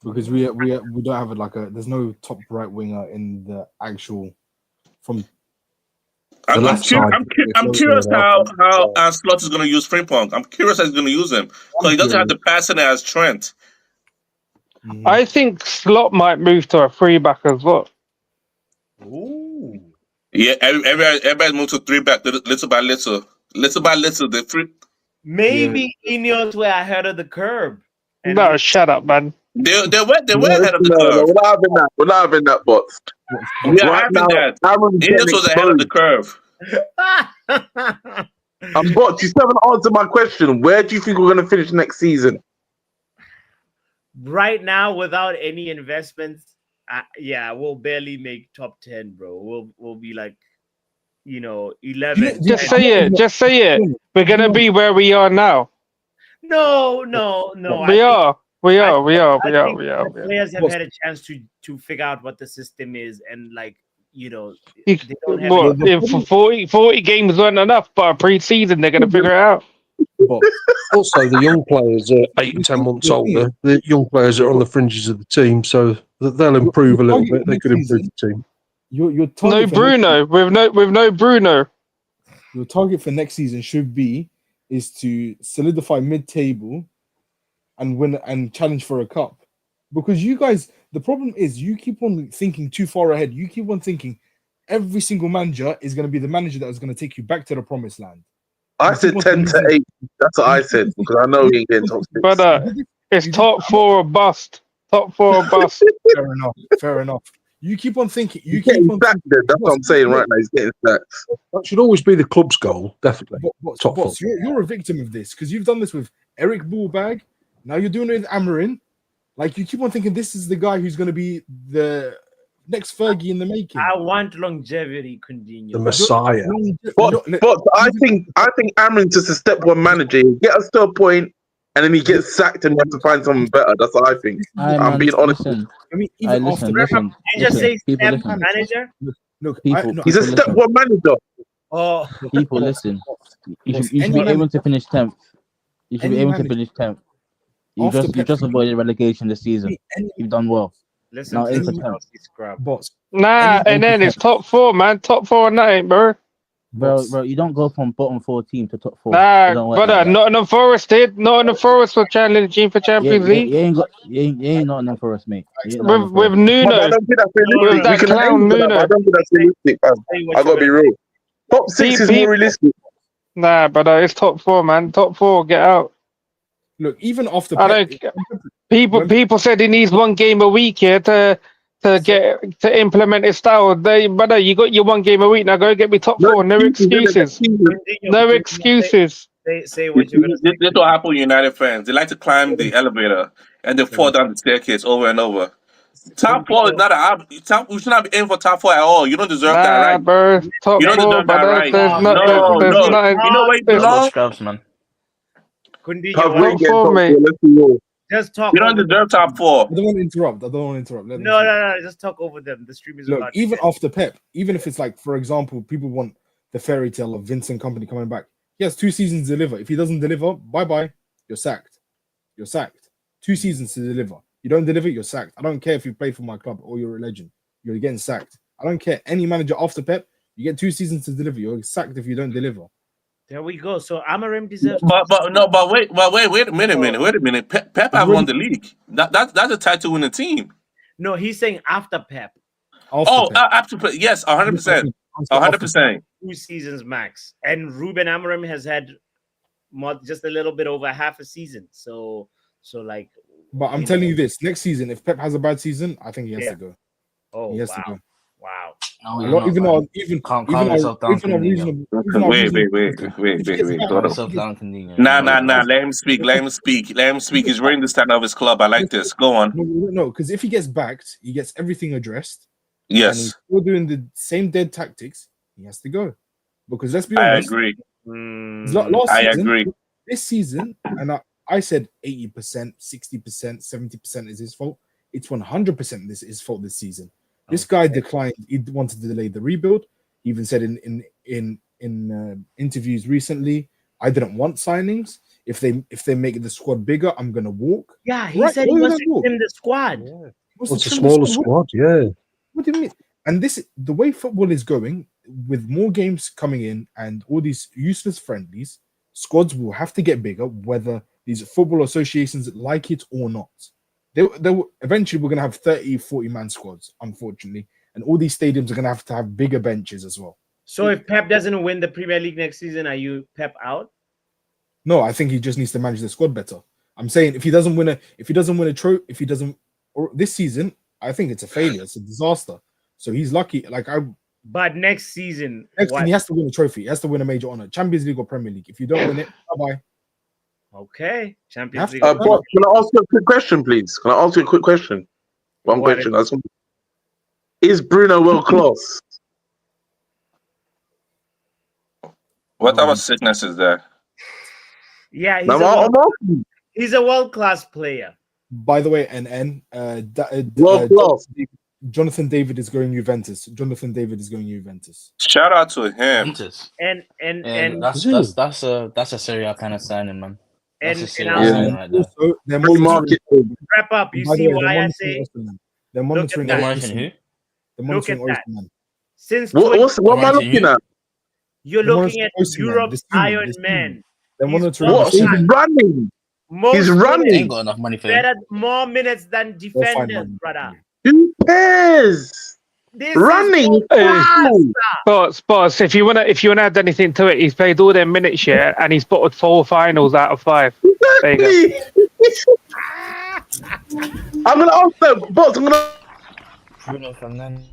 Because we don't have there's no top right winger in the actual from. I'm curious how Slot is going to use Frimpong. I'm curious how he's going to use him because he doesn't have the passing as Trent. I think Slot might move to a free back as well. Ooh. Yeah, everybody moved to 3 back little by little. The free. Maybe Ineos were ahead of the curve. No, shut up, man. They were ahead of the curve. We're not having that, bots. We are having that. Ineos was ahead of the curve. Bots, you still haven't answered my question. Where do you think we're going to finish next season? Right now, without any investments, we'll barely make top 10, bro. We'll be like, 11. Just say it. We're gonna be where we are now. No. We are. Players have had a chance to figure out what the system is, and they don't have if 40 games weren't enough, but a pre-season they're gonna figure it out. But also, the young players are 8 and 10 months older. The young players are on the fringes of the team, so they'll improve a little bit. They could improve the team. No Bruno. With no Bruno. Your target for next season should be to solidify mid-table and win and challenge for a cup. Because you guys, the problem is you keep on thinking too far ahead. You keep on thinking every single manager is going to be the manager that is going to take you back to the promised land. I said 10 to 8. That's what I said because I know he ain't getting top 6. But it's top 4 or bust. Top 4 or bust. Fair enough. You keep on thinking. You keep on sacked. That's what I'm saying right now. He's getting sacked. That should always be the club's goal, definitely. Top 4. You're a victim of this because you've done this with Eric Bullbag. Now you're doing it with Amarin. You keep on thinking this is the guy who's going to be the next Fergie in the making. I want longevity, Coutinho. The Messiah. But I think Amarin's just a step 1 manager. He'll get us to a point, and then he gets sacked, and we have to find someone better. That's what I think. I'm being honest. Listen, listen. Just say step manager. Look, he's a step 1 manager. Oh, people, listen. You should be able to finish 10th. You should be able to finish 10th. You just avoided relegation this season. You've done well. Listen, now in for 10th. And then it's top 4, man. Top 4 and that ain't, bro. Bro, you don't go from bottom 4 team to top 4. Brother, Nottingham Forest did. Nottingham Forest were challenging for Champions League. You ain't Nottingham Forest, mate. With Nuno. With that clown Nuno. I don't think that's realistic, man. I gotta be real. Top 6 is more realistic. Nah, brother, it's top 4, man. Top 4, get out. Look, even off the people said he needs 1 game a week here to implement his style. Brother, you got your 1 game a week now. Go get me top 4. No excuses. No excuses. Say what you're gonna say. This will happen with United fans. They like to climb the elevator and they fall down the staircase over and over. Top 4 is not we should not be aiming for top 4 at all. You don't deserve that, right? Bro, top you don't 4, deserve that, right? No. You know where you belong? Scrubs, man. Just talk. You don't deserve top 4. I don't want to interrupt. No. Just talk over them. The stream is look. Even after Pep, even if it's for example, people want the fairy tale of Vincent Kompany coming back. He has 2 seasons to deliver. If he doesn't deliver, bye. You're sacked. you're sacked. 2 seasons to deliver. You don't deliver, you're sacked. I don't care if you play for my club or you're a legend. You're getting sacked. I don't care. Any manager after Pep, you get 2 seasons to deliver. You're sacked if you don't deliver. There we go. So Amorim deserves. But wait a minute. Pep have won the league. That's a title winning team. No, he's saying after Pep. After Pep. Yes, 100%. 100%. 2 seasons max, and Ruben Amorim has had just a little bit over half a season. So like. But I'm telling you this: next season, if Pep has a bad season, I think he has to go. Oh, he has to go. Wow. Wait. Nah. Let him speak. He's running the stand of his club. I like this. Go on. No, because if he gets backed, he gets everything addressed. Yes. And he's still doing the same dead tactics. He has to go. Because let's be honest. I agree. I agree. This season, and I said 80%, 60%, 70% is his fault. It's 100% his fault this season. This guy declined. He wanted to delay the rebuild. He even said in interviews recently, "I didn't want signings. If they make the squad bigger, I'm gonna walk." Yeah, he said he wants to trim the squad. Yeah. It's a smaller squad. Yeah. What do you mean? And the way football is going, with more games coming in and all these useless friendlies, squads will have to get bigger, whether these football associations like it or not. They eventually we're going to have 30, 40-man squads, unfortunately. And all these stadiums are going to have bigger benches as well. So if Pep doesn't win the Premier League next season, are you Pep out? No, I think he just needs to manage the squad better. I'm saying if he doesn't win a trophy, this season, I think it's a failure. It's a disaster. So he's lucky. But next season, he has to win a trophy. He has to win a major honor, Champions League or Premier League. If you don't win it, bye-bye. Okay, Champions League. Can I ask you a quick question, please? Can I ask you a quick question? One question. Is Bruno world class? What type of sickness is that? Yeah, he's a world-class player. By the way, world class. Jonathan David is going Juventus. Shout out to him. And that's a Serie A kind of signing, man. That's a Serie A signing right there. Wrap up. You see why I say they're monitoring who? They're monitoring Osimhen. Since what am I looking at? You're looking at Europe's Iron Man. They're monitoring. He's running. He's running. Ain't got enough money for him. More minutes than defenders, brother. Who cares? Running. Spots. If you wanna add anything to it, he's played all their minutes yet, and he's put 4 finals out of 5. Exactly. There you go. I'm gonna ask them, Bots. Bruno Fernandes.